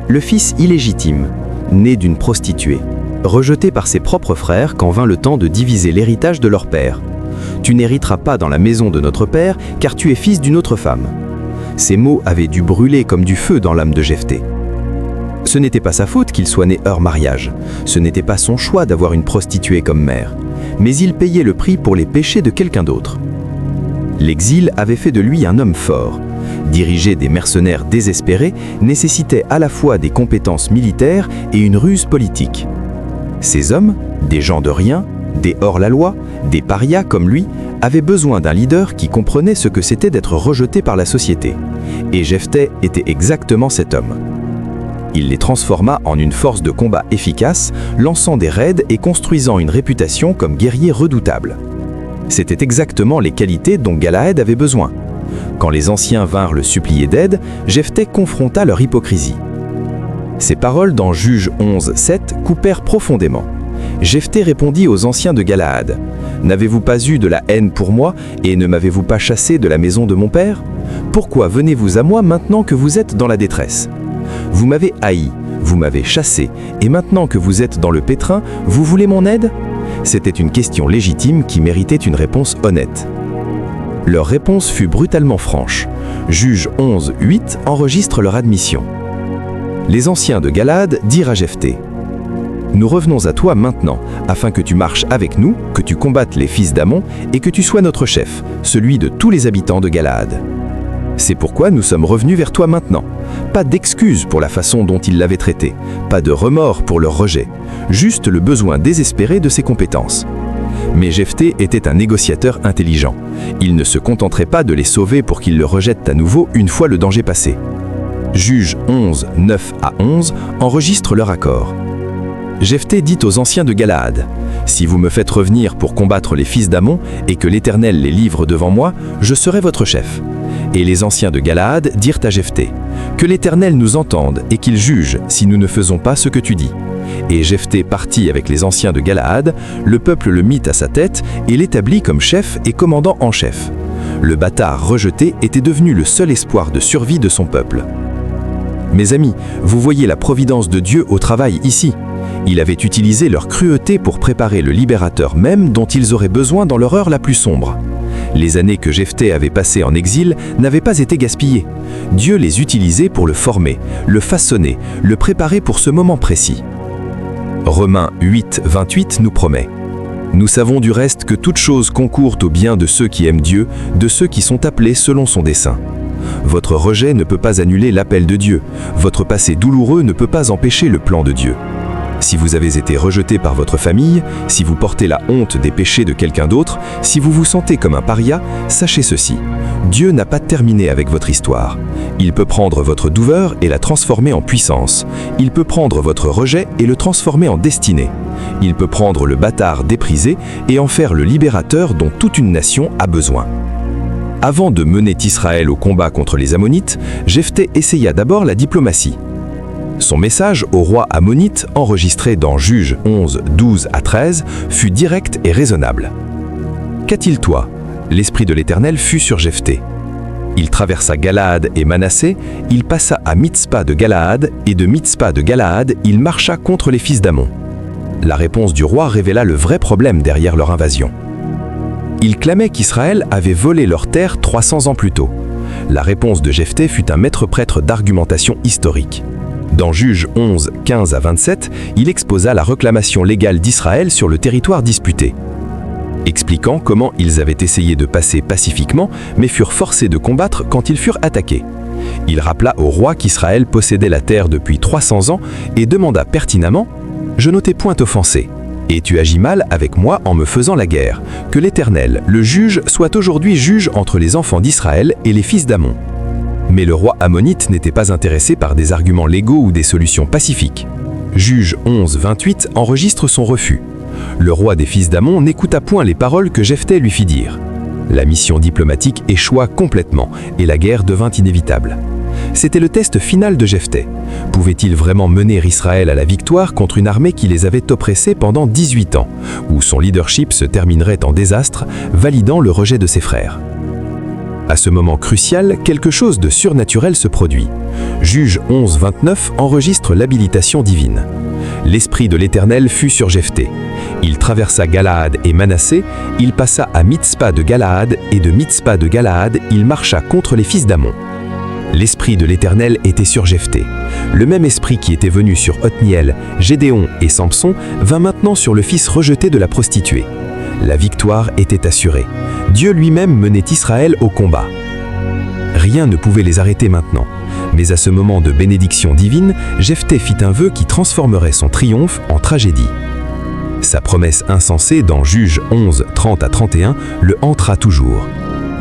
Le fils illégitime, né d'une prostituée, rejeté par ses propres frères quand vint le temps de diviser l'héritage de leur père. « Tu n'hériteras pas dans la maison de notre père, car tu es fils d'une autre femme. » Ces mots avaient dû brûler comme du feu dans l'âme de Jephthé. Ce n'était pas sa faute qu'il soit né hors mariage. Ce n'était pas son choix d'avoir une prostituée comme mère. Mais il payait le prix pour les péchés de quelqu'un d'autre. L'exil avait fait de lui un homme fort. Diriger des mercenaires désespérés nécessitait à la fois des compétences militaires et une ruse politique. Ces hommes, des gens de rien, des hors-la-loi, des parias comme lui, avaient besoin d'un leader qui comprenait ce que c'était d'être rejeté par la société. Et Jephthé était exactement cet homme. Il les transforma en une force de combat efficace, lançant des raids et construisant une réputation comme guerrier redoutable. C'était exactement les qualités dont Galaad avait besoin. Quand les anciens vinrent le supplier d'aide, Jephthé confronta leur hypocrisie. Ces paroles dans Juges 11:7 coupèrent profondément. Jephthé répondit aux anciens de Galaad : « N'avez-vous pas eu de la haine pour moi et ne m'avez-vous pas chassé de la maison de mon père ? Pourquoi venez-vous à moi maintenant que vous êtes dans la détresse ? Vous m'avez haï, vous m'avez chassé, et maintenant que vous êtes dans le pétrin, vous voulez mon aide ? » C'était une question légitime qui méritait une réponse honnête. Leur réponse fut brutalement franche. Juges 11:8 enregistre leur admission. Les anciens de Galaad dirent à Jephthé : « Nous revenons à toi maintenant, afin que tu marches avec nous, que tu combattes les fils d'Ammon, et que tu sois notre chef, celui de tous les habitants de Galaad. C'est pourquoi nous sommes revenus vers toi maintenant. Pas d'excuses pour la façon dont ils l'avaient traité, pas de remords pour leur rejet, juste le besoin désespéré de ses compétences. » Mais Jephthé était un négociateur intelligent. Il ne se contenterait pas de les sauver pour qu'ils le rejettent à nouveau une fois le danger passé. Juges 11:9-11 enregistre leur accord. Jephthé dit aux anciens de Galaad : « Si vous me faites revenir pour combattre les fils d'Ammon et que l'Éternel les livre devant moi, je serai votre chef. » Et les anciens de Galaad dirent à Jephthé : « Que l'Éternel nous entende et qu'il juge si nous ne faisons pas ce que tu dis. » Et Jephthé partit avec les anciens de Galaad, le peuple le mit à sa tête et l'établit comme chef et commandant en chef. Le bâtard rejeté était devenu le seul espoir de survie de son peuple. Mes amis, vous voyez la providence de Dieu au travail ici. Il avait utilisé leur cruauté pour préparer le libérateur même dont ils auraient besoin dans leur heure la plus sombre. Les années que Jephthé avait passées en exil n'avaient pas été gaspillées. Dieu les utilisait pour le former, le façonner, le préparer pour ce moment précis. Romains 8:28 nous promet : « Nous savons du reste que toute chose concourt au bien de ceux qui aiment Dieu, de ceux qui sont appelés selon son dessein. Votre rejet ne peut pas annuler l'appel de Dieu, votre passé douloureux ne peut pas empêcher le plan de Dieu. Si vous avez été rejeté par votre famille, si vous portez la honte des péchés de quelqu'un d'autre, si vous vous sentez comme un paria, sachez ceci, Dieu n'a pas terminé avec votre histoire. Il peut prendre votre douleur et la transformer en puissance. Il peut prendre votre rejet et le transformer en destinée. Il peut prendre le bâtard déprisé et en faire le libérateur dont toute une nation a besoin. » Avant de mener Israël au combat contre les Ammonites, Jephthé essaya d'abord la diplomatie. Son message au roi ammonite, enregistré dans Juges 11:12-13, fut direct et raisonnable. « Qu'a-t-il toi ? L'esprit de l'Éternel fut sur Jephthé. Il traversa Galaad et Manassé, il passa à Mitzpa de Galaad, et de Mitzpa de Galaad, il marcha contre les fils d'Ammon. » La réponse du roi révéla le vrai problème derrière leur invasion. Ils clamaient qu'Israël avait volé leur terre 300 ans plus tôt. La réponse de Jephthé fut un maître-prêtre d'argumentation historique. Dans Juges 11:15-27, il exposa la réclamation légale d'Israël sur le territoire disputé, expliquant comment ils avaient essayé de passer pacifiquement, mais furent forcés de combattre quand ils furent attaqués. Il rappela au roi qu'Israël possédait la terre depuis 300 ans et demanda pertinemment : « Je ne t'ai point offensé, et tu agis mal avec moi en me faisant la guerre. Que l'Éternel, le juge, soit aujourd'hui juge entre les enfants d'Israël et les fils d'Ammon. » Mais le roi ammonite n'était pas intéressé par des arguments légaux ou des solutions pacifiques. Juges 11:28 enregistre son refus. Le roi des fils d'Ammon n'écouta point les paroles que Jephthé lui fit dire. La mission diplomatique échoua complètement et la guerre devint inévitable. C'était le test final de Jephthé. Pouvait-il vraiment mener Israël à la victoire contre une armée qui les avait oppressés pendant 18 ans, où son leadership se terminerait en désastre, validant le rejet de ses frères ? À ce moment crucial, quelque chose de surnaturel se produit. Juges 11:29 enregistre l'habilitation divine. L'esprit de l'Éternel fut sur Jephthé. Il traversa Galaad et Manassé, il passa à Mitzpa de Galaad, et de Mitzpa de Galaad, il marcha contre les fils d'Ammon. L'esprit de l'Éternel était sur Jephthé. Le même esprit qui était venu sur Othniel, Gédéon et Samson vint maintenant sur le fils rejeté de la prostituée. La victoire était assurée. Dieu lui-même menait Israël au combat. Rien ne pouvait les arrêter maintenant. Mais à ce moment de bénédiction divine, Jephthé fit un vœu qui transformerait son triomphe en tragédie. Sa promesse insensée dans Juges 11:30-31 le hantera toujours.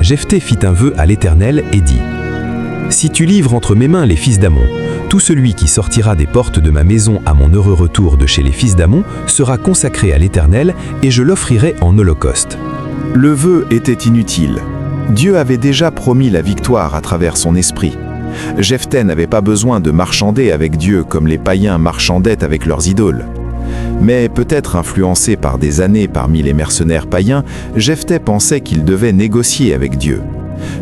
Jephthé fit un vœu à l'Éternel et dit : « Si tu livres entre mes mains les fils d'Ammon, Tout celui qui sortira des portes de ma maison à mon heureux retour de chez les fils d'Amon sera consacré à l'Éternel, et je l'offrirai en holocauste. » Le vœu était inutile. Dieu avait déjà promis la victoire à travers son esprit. Jephthé n'avait pas besoin de marchander avec Dieu comme les païens marchandaient avec leurs idoles. Mais peut-être influencé par des années parmi les mercenaires païens, Jephthé pensait qu'il devait négocier avec Dieu.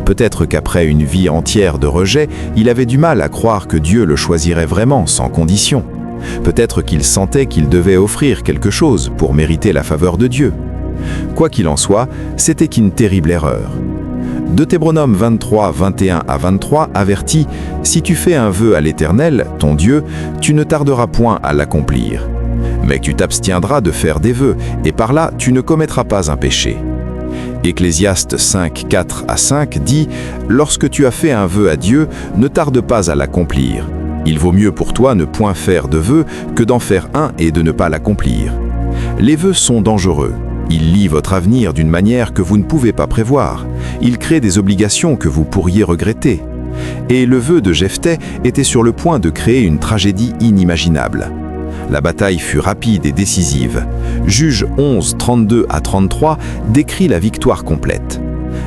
Peut-être qu'après une vie entière de rejet, il avait du mal à croire que Dieu le choisirait vraiment, sans condition. Peut-être qu'il sentait qu'il devait offrir quelque chose pour mériter la faveur de Dieu. Quoi qu'il en soit, c'était une terrible erreur. Deutéronome 23, 21 à 23 avertit « Si tu fais un vœu à l'Éternel, ton Dieu, tu ne tarderas point à l'accomplir. Mais tu t'abstiendras de faire des vœux, et par là tu ne commettras pas un péché. » Ecclésiaste 5, 4 à 5 dit « Lorsque tu as fait un vœu à Dieu, ne tarde pas à l'accomplir. Il vaut mieux pour toi ne point faire de vœu que d'en faire un et de ne pas l'accomplir. Les vœux sont dangereux. Ils lient votre avenir d'une manière que vous ne pouvez pas prévoir. Ils créent des obligations que vous pourriez regretter. » Et le vœu de Jephthé était sur le point de créer une tragédie inimaginable. La bataille fut rapide et décisive. Juge 11, 32 à 33 décrit la victoire complète.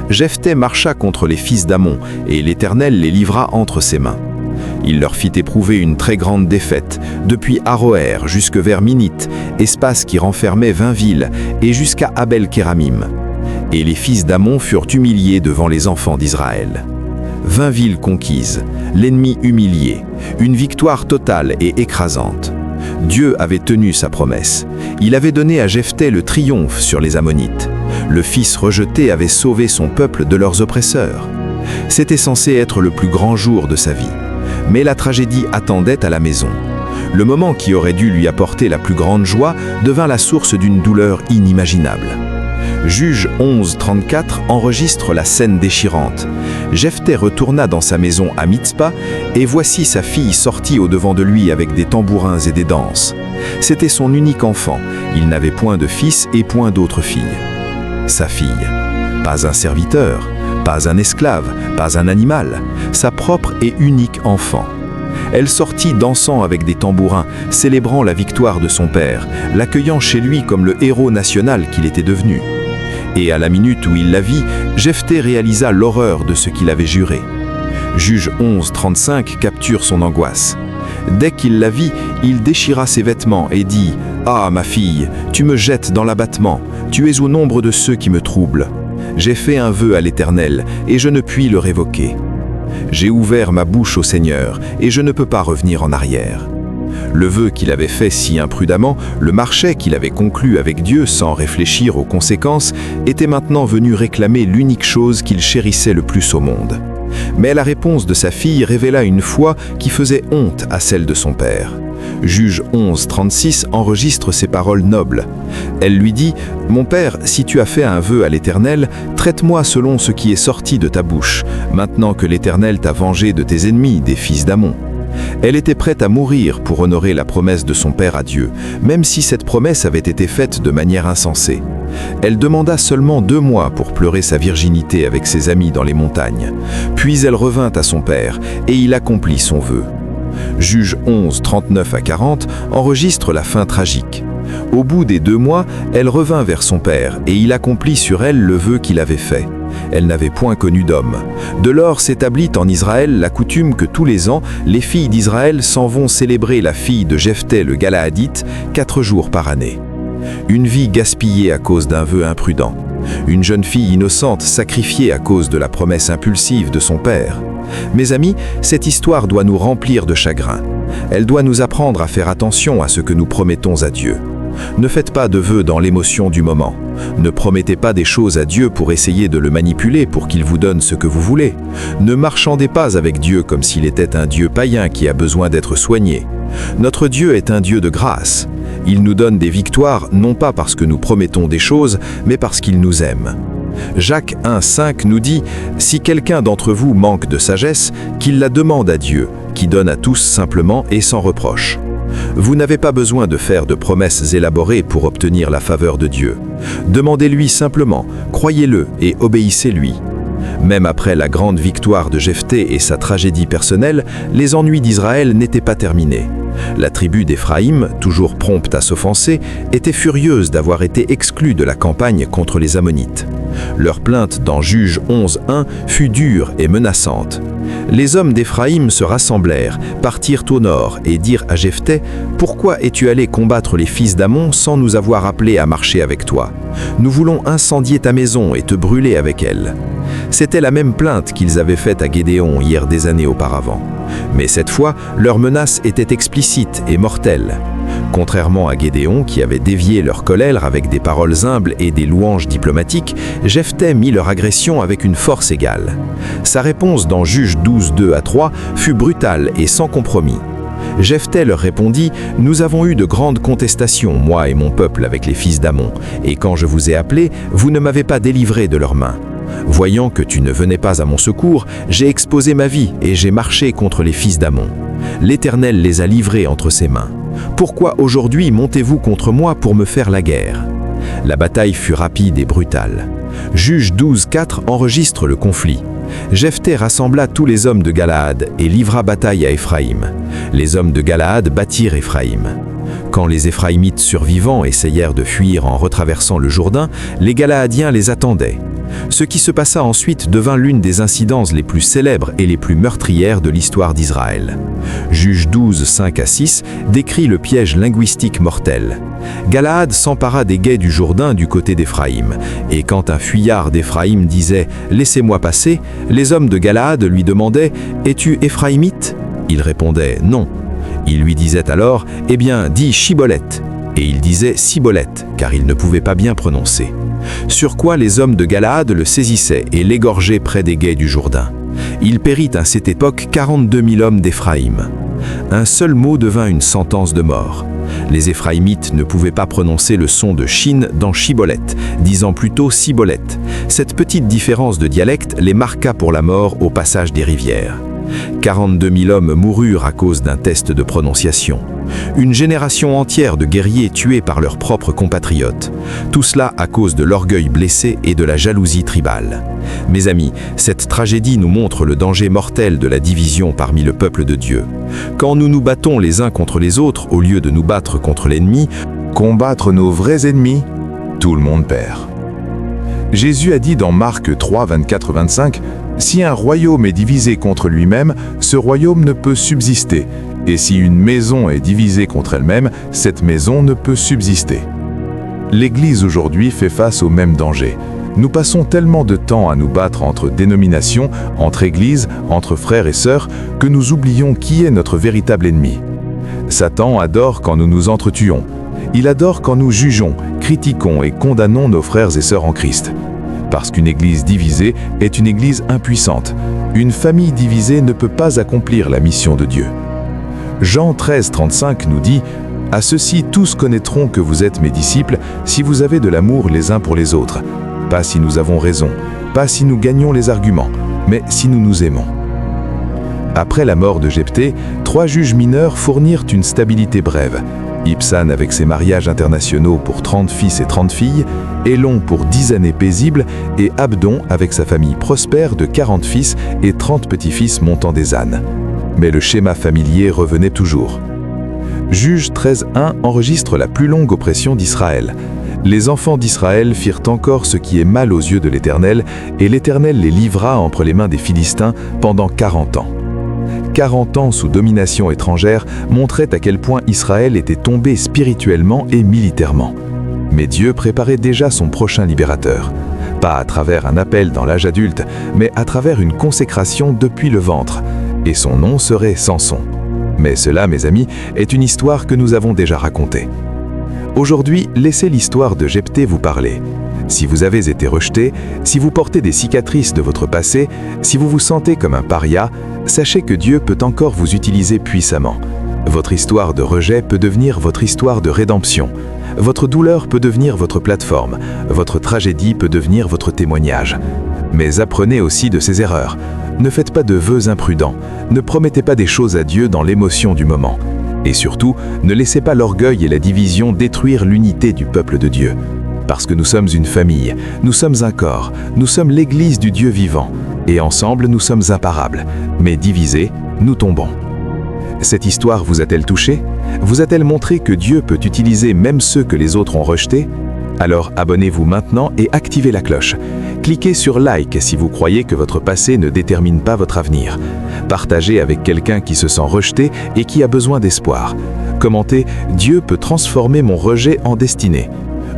Jephthé marcha contre les fils d'Amon, et l'Éternel les livra entre ses mains. Il leur fit éprouver une très grande défaite, depuis Aroër jusque vers Minite, espace qui renfermait 20 villes, et jusqu'à Abel-Kéramim. Et les fils d'Amon furent humiliés devant les enfants d'Israël. 20 villes conquises, l'ennemi humilié, une victoire totale et écrasante. Dieu avait tenu sa promesse. Il avait donné à Jephthé le triomphe sur les Ammonites. Le fils rejeté avait sauvé son peuple de leurs oppresseurs. C'était censé être le plus grand jour de sa vie. Mais la tragédie attendait à la maison. Le moment qui aurait dû lui apporter la plus grande joie devint la source d'une douleur inimaginable. Juge 11, 34 enregistre la scène déchirante. Jephthé retourna dans sa maison à Mitzpa, et voici sa fille sortie au-devant de lui avec des tambourins et des danses. C'était son unique enfant, il n'avait point de fils et point d'autre fille. Sa fille, pas un serviteur, pas un esclave, pas un animal, sa propre et unique enfant. Elle sortit dansant avec des tambourins, célébrant la victoire de son père, l'accueillant chez lui comme le héros national qu'il était devenu. Et à la minute où il la vit, Jephthé réalisa l'horreur de ce qu'il avait juré. Juge 11, 35 capture son angoisse. Dès qu'il la vit, il déchira ses vêtements et dit « Ah, ma fille, tu me jettes dans l'abattement, tu es au nombre de ceux qui me troublent. J'ai fait un vœu à l'Éternel, et je ne puis le révoquer. J'ai ouvert ma bouche au Seigneur, et je ne peux pas revenir en arrière. » Le vœu qu'il avait fait si imprudemment, le marché qu'il avait conclu avec Dieu sans réfléchir aux conséquences, était maintenant venu réclamer l'unique chose qu'il chérissait le plus au monde. Mais la réponse de sa fille révéla une foi qui faisait honte à celle de son père. Juge 11, 36 enregistre ces paroles nobles. Elle lui dit « Mon père, si tu as fait un vœu à l'Éternel, traite-moi selon ce qui est sorti de ta bouche, maintenant que l'Éternel t'a vengé de tes ennemis, des fils d'Amon. » Elle était prête à mourir pour honorer la promesse de son père à Dieu, même si cette promesse avait été faite de manière insensée. Elle demanda seulement 2 mois pour pleurer sa virginité avec ses amis dans les montagnes. Puis elle revint à son père, et il accomplit son vœu. Juge 11, 39 à 40 enregistre la fin tragique. Au bout des 2 mois, elle revint vers son père, et il accomplit sur elle le vœu qu'il avait fait. Elle n'avait point connu d'homme. De lors s'établit en Israël la coutume que tous les ans, les filles d'Israël s'en vont célébrer la fille de Jephthé le Galaadite 4 jours par année. Une vie gaspillée à cause d'un vœu imprudent. Une jeune fille innocente sacrifiée à cause de la promesse impulsive de son père. Mes amis, cette histoire doit nous remplir de chagrin. Elle doit nous apprendre à faire attention à ce que nous promettons à Dieu. Ne faites pas de vœux dans l'émotion du moment. Ne promettez pas des choses à Dieu pour essayer de le manipuler pour qu'il vous donne ce que vous voulez. Ne marchandez pas avec Dieu comme s'il était un Dieu païen qui a besoin d'être soigné. Notre Dieu est un Dieu de grâce. Il nous donne des victoires non pas parce que nous promettons des choses, mais parce qu'il nous aime. Jacques 1,5 nous dit « Si quelqu'un d'entre vous manque de sagesse, qu'il la demande à Dieu, qui donne à tous simplement et sans reproche. » Vous n'avez pas besoin de faire de promesses élaborées pour obtenir la faveur de Dieu. Demandez-lui simplement, croyez-le et obéissez-lui. Même après la grande victoire de Jephthé et sa tragédie personnelle, les ennuis d'Israël n'étaient pas terminés. La tribu d'Éphraïm, toujours prompte à s'offenser, était furieuse d'avoir été exclue de la campagne contre les Ammonites. Leur plainte dans Juges 11:1 fut dure et menaçante. Les hommes d'Éphraïm se rassemblèrent, partirent au nord et dirent à Jephthé « Pourquoi es-tu allé combattre les fils d'Ammon sans nous avoir appelés à marcher avec toi? Nous voulons incendier ta maison et te brûler avec elle. » C'était la même plainte qu'ils avaient faite à Gédéon hier des années auparavant. Mais cette fois, leur menace était explicite et mortelle. Contrairement à Gédéon, qui avait dévié leur colère avec des paroles humbles et des louanges diplomatiques, Jephthé mit leur agression avec une force égale. Sa réponse dans Juges 12:2-3 fut brutale et sans compromis. Jephthé leur répondit « Nous avons eu de grandes contestations, moi et mon peuple, avec les fils d'Ammon, et quand je vous ai appelés, vous ne m'avez pas délivré de leurs mains. Voyant que tu ne venais pas à mon secours, j'ai exposé ma vie et j'ai marché contre les fils d'Ammon. L'Éternel les a livrés entre ses mains. Pourquoi aujourd'hui montez-vous contre moi pour me faire la guerre ?» La bataille fut rapide et brutale. Juges 12:4 enregistre le conflit. Jephthé rassembla tous les hommes de Galaad et livra bataille à Éphraïm. Les hommes de Galaad battirent Éphraïm. Quand les Éphraïmites survivants essayèrent de fuir en retraversant le Jourdain, les Galaadiens les attendaient. Ce qui se passa ensuite devint l'une des incidences les plus célèbres et les plus meurtrières de l'histoire d'Israël. Juges 12:5-6 décrit le piège linguistique mortel. Galaad s'empara des gués du Jourdain du côté d'Éphraïm, et quand un fuyard d'Éphraïm disait « Laissez-moi passer », les hommes de Galaad lui demandaient « Es-tu Éphraïmite » Il répondait « Non ». Il lui disait alors « Eh bien, dis Chiboleth ». Et il disait Siboleth, car il ne pouvait pas bien prononcer. Sur quoi les hommes de Galaad le saisissaient et l'égorgeaient près des gués du Jourdain. Il périt à cette époque 42 000 hommes d'Éphraïm. Un seul mot devint une sentence de mort. Les Éphraïmites ne pouvaient pas prononcer le son de Shin dans Chiboleth, disant plutôt Siboleth. Cette petite différence de dialecte les marqua pour la mort au passage des rivières. 42 000 hommes moururent à cause d'un test de prononciation. Une génération entière de guerriers tués par leurs propres compatriotes. Tout cela à cause de l'orgueil blessé et de la jalousie tribale. Mes amis, cette tragédie nous montre le danger mortel de la division parmi le peuple de Dieu. Quand nous nous battons les uns contre les autres au lieu de nous battre contre l'ennemi, Combattre nos vrais ennemis, tout le monde perd. Jésus a dit dans Marc 3, 24-25, « Si un royaume est divisé contre lui-même, ce royaume ne peut subsister. Et si une maison est divisée contre elle-même, cette maison ne peut subsister. » L'Église aujourd'hui fait face au même danger. Nous passons tellement de temps à nous battre entre dénominations, entre églises, entre frères et sœurs, que nous oublions qui est notre véritable ennemi. Satan adore quand nous nous entretuons. Il adore quand nous jugeons, critiquons et condamnons nos frères et sœurs en Christ. Parce qu'une église divisée est une église impuissante. Une famille divisée ne peut pas accomplir la mission de Dieu. Jean 13:35 nous dit « À ceux-ci tous connaîtront que vous êtes mes disciples si vous avez de l'amour les uns pour les autres. Pas si nous avons raison, pas si nous gagnons les arguments, mais si nous nous aimons. » Après la mort de Jephthé, 3 juges mineurs fournirent une stabilité brève. Ibsan avec ses mariages internationaux pour 30 fils et 30 filles, Élon pour 10 années paisibles et Abdon avec sa famille prospère de 40 fils et 30 petits-fils montant des ânes. Mais le schéma familier revenait toujours. Juges 13:1 enregistre la plus longue oppression d'Israël. Les enfants d'Israël firent encore ce qui est mal aux yeux de l'Éternel, et l'Éternel les livra entre les mains des Philistins pendant 40 ans. 40 ans sous domination étrangère montraient à quel point Israël était tombé spirituellement et militairement. Mais Dieu préparait déjà son prochain libérateur. Pas à travers un appel dans l'âge adulte, mais à travers une consécration depuis le ventre. Et son nom serait Samson. Mais cela, mes amis, est une histoire que nous avons déjà racontée. Aujourd'hui, laissez l'histoire de Jephthé vous parler. Si vous avez été rejeté, si vous portez des cicatrices de votre passé, si vous vous sentez comme un paria, sachez que Dieu peut encore vous utiliser puissamment. Votre histoire de rejet peut devenir votre histoire de rédemption. Votre douleur peut devenir votre plateforme. Votre tragédie peut devenir votre témoignage. Mais apprenez aussi de ses erreurs. Ne faites pas de vœux imprudents. Ne promettez pas des choses à Dieu dans l'émotion du moment. Et surtout, ne laissez pas l'orgueil et la division détruire l'unité du peuple de Dieu. parce que nous sommes une famille, nous sommes un corps, nous sommes l'Église du Dieu vivant, et ensemble nous sommes imparables, mais divisés, nous tombons. Cette histoire vous a-t-elle touché? Vous a-t-elle montré que Dieu peut utiliser même ceux que les autres ont rejetés? Alors abonnez-vous maintenant et activez la cloche. Cliquez sur like si vous croyez que votre passé ne détermine pas votre avenir. Partagez avec quelqu'un qui se sent rejeté et qui a besoin d'espoir. Commentez « Dieu peut transformer mon rejet en destinée ».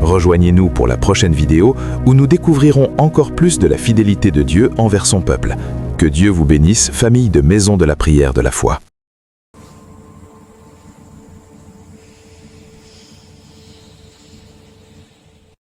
Rejoignez-nous pour la prochaine vidéo où nous découvrirons encore plus de la fidélité de Dieu envers son peuple. Que Dieu vous bénisse, famille de Maison de la Prière de la Foi.